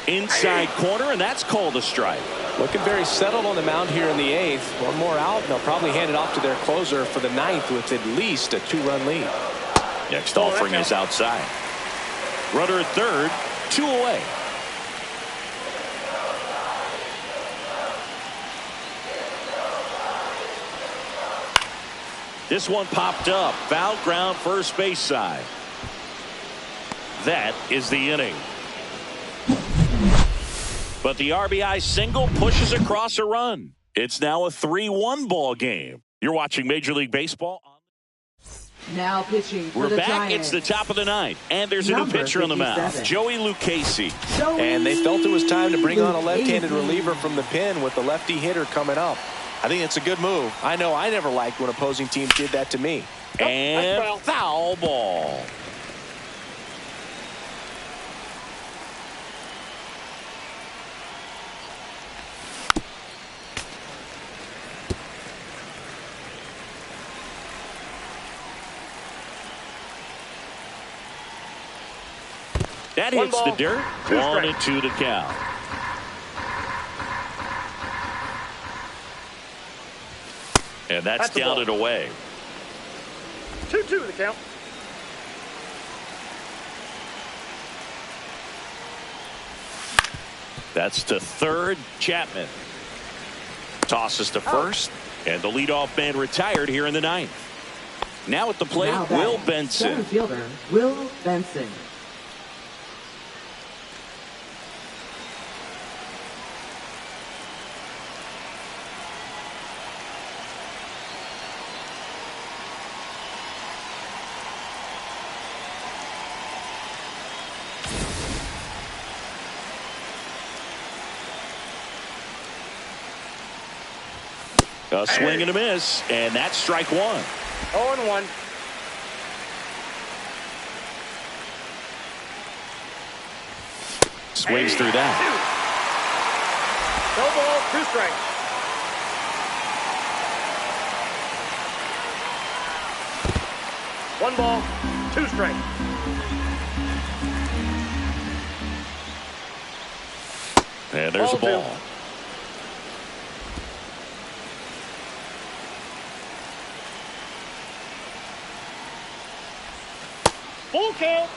Inside corner, and that's called a strike. Looking very settled on the mound here in the 8th. 1 more out, and they'll probably hand it off to their closer for the 9th with at least a 2-run lead. Next offering is outside. Runner at third, 2 away. This one popped up. Foul ground first base side. That is the inning. But the RBI single pushes across a run. It's now a 3-1 ball game. You're watching Major League Baseball. Now pitching for We're the back. Giants. It's the top of the 9th. And there's a new Number pitcher on the mound. 57. Joey Lucchesi. And they felt it was time to bring on a left-handed reliever from the pen with the lefty hitter coming up. I think it's a good move. I know I never liked when opposing teams did that to me. And foul ball. That One hits ball, the dirt. 1-2 to count. And that's counted away. 2-2 the count. That's to third. Chapman tosses to first, and the leadoff man retired here in the ninth. Now at the plate, Will Benson. Center fielder Will Benson. A swing and a miss, and that's strike one. 0-1. Swings through that. No ball, 2 strikes. One ball, 2 strikes. And there's a ball. Full count.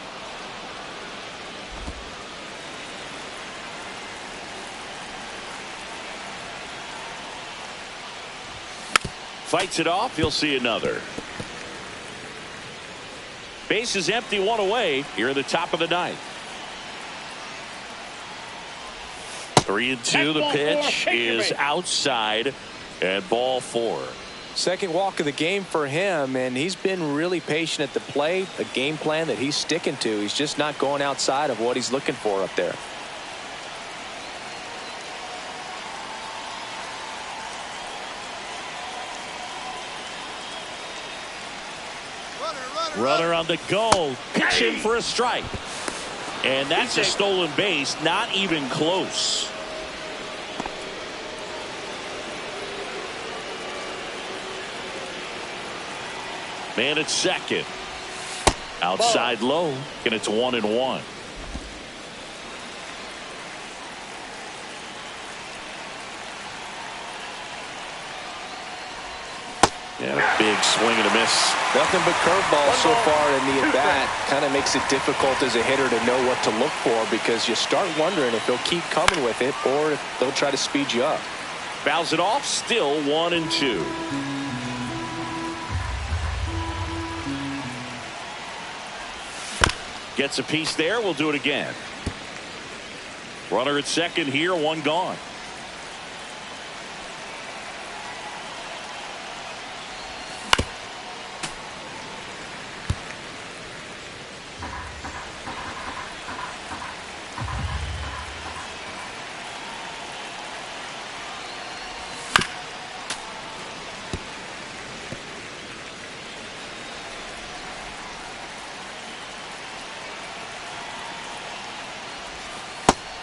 Fights it off. He'll see another. Base is empty, 1 away here at the top of the ninth. 3-2. The pitch is outside, and ball 4. Second walk of the game for him, and he's been really patient at the plate. A game plan that he's sticking to. He's just not going outside of what he's looking for up there. Runner on the go. Pitch in for a strike. And that's a stolen base. Not even close. Man at second. Outside low. And it's 1-1. And a big swing and a miss. Nothing but curveballs so far in the at-bat. Kind of makes it difficult as a hitter to know what to look for, because you start wondering if they'll keep coming with it or if they'll try to speed you up. Fouls it off. Still 1-2. Gets a piece there. We'll do it again. Runner at second here. 1 gone.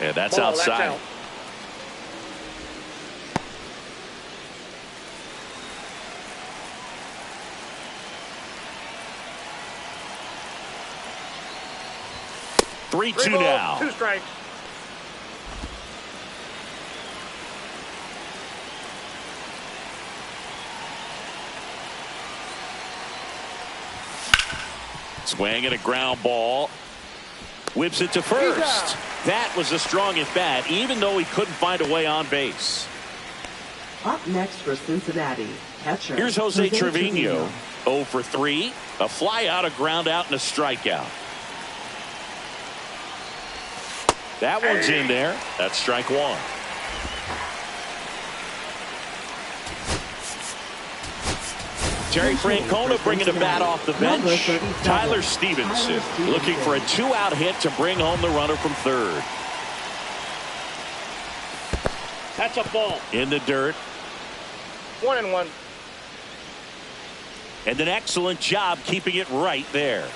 And that's outside. That's out. Three, 3 2 balls, now. 2 strikes. Swing and a ground ball. Whips it to first. That was a strong at bat, even though he couldn't find a way on base. Up next for Cincinnati, catcher. Here's Jose Trevino. 0 for 3. A fly out, a ground out, and a strikeout. That one's in there. That's strike 1. Terry Francona bringing a bat off the bench. Tyler Stevenson looking for a 2-out hit to bring home the runner from third. That's a ball. In the dirt. 1-1. And an excellent job keeping it right there.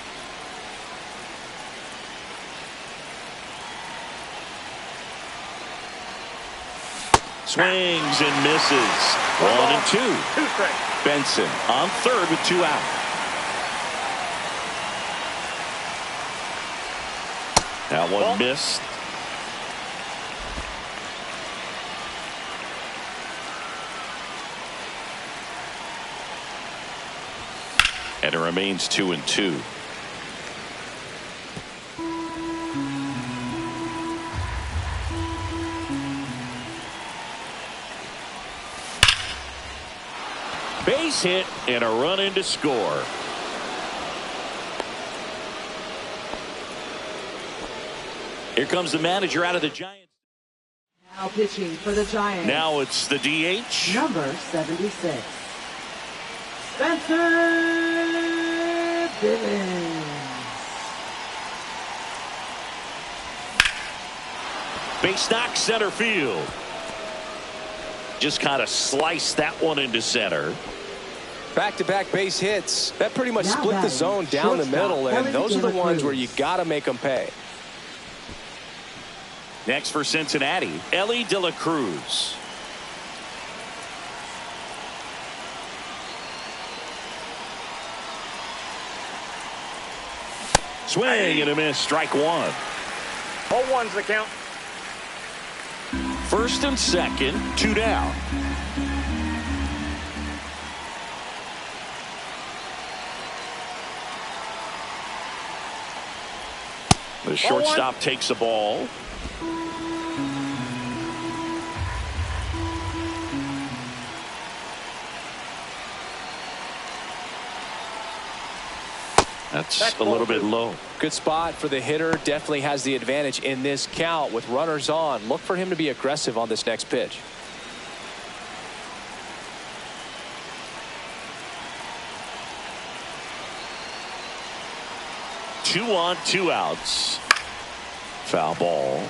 Swings and misses. 1-2. 2 strikes. Benson on third with 2 out. That one missed. And it remains 2-2. Base hit and a run in to score. Here comes the manager out of the Giants. Now pitching for the Giants. Now it's the DH. Number 76. Spencer Bivens. Base knock center field. Just kind of sliced that one into center. Back-to-back base hits. That pretty much Now split the batting, zone down the middle, and those are the ones where you got to make them pay. Next for Cincinnati, Ellie De La Cruz. Swing and a miss, strike one. 0-1's the count. First and second, 2 down. The shortstop takes the ball. That's a little bit low. Good spot for the hitter. Definitely has the advantage in this count with runners on. Look for him to be aggressive on this next pitch. Two on, 2 outs. Foul ball.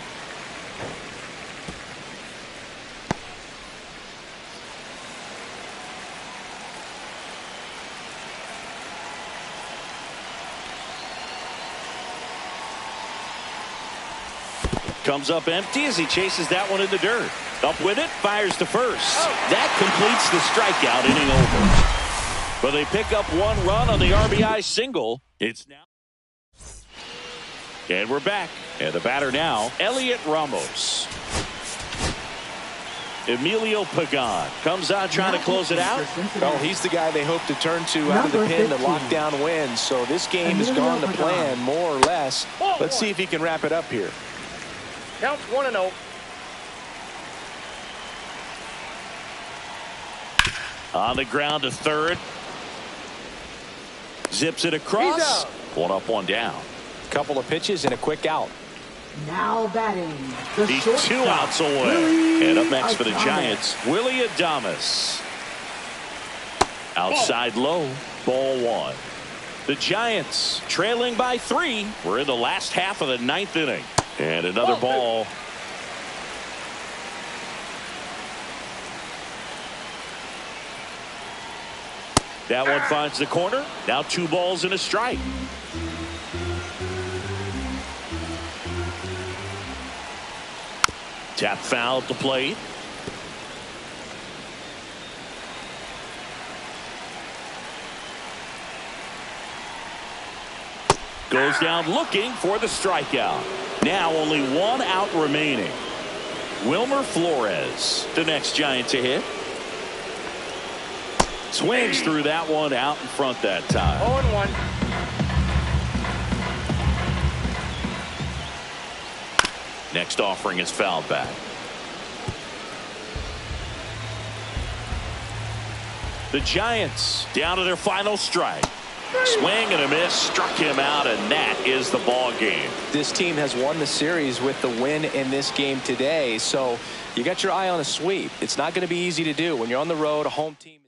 Comes up empty as he chases that one in the dirt. Up with it, fires to first. That completes the strikeout, inning over. But they pick up 1 run on the RBI single. It's now. And we're back. And the batter now, Elliot Ramos. Emilio Pagan comes out trying to close it out. Well, he's the guy they hope to turn to out of the pen to lock down wins. So this game has gone to plan, more or less. Let's see if he can wrap it up here. Counts 1-0. On the ground to third. Zips it across. 1 up, 1 down. Couple of pitches and a quick out. Now batting. He's 2 outs away. And up next for the Giants, Willie Adames. Outside low, ball 1. The Giants trailing by 3. We're in the last half of the 9th inning. And another ball. That one finds the corner. Now 2 balls and a strike. Tap foul at the plate. Goes down looking for the strikeout. Now only 1 out remaining. Wilmer Flores, the next Giant to hit. Swings through that one out in front that time. 0-1. Next offering is fouled back. The Giants down to their final strike. Swing and a miss, struck him out, and that is the ball game. This team has won the series with the win in this game today, so you got your eye on a sweep. It's not going to be easy to do when you're on the road, a home team.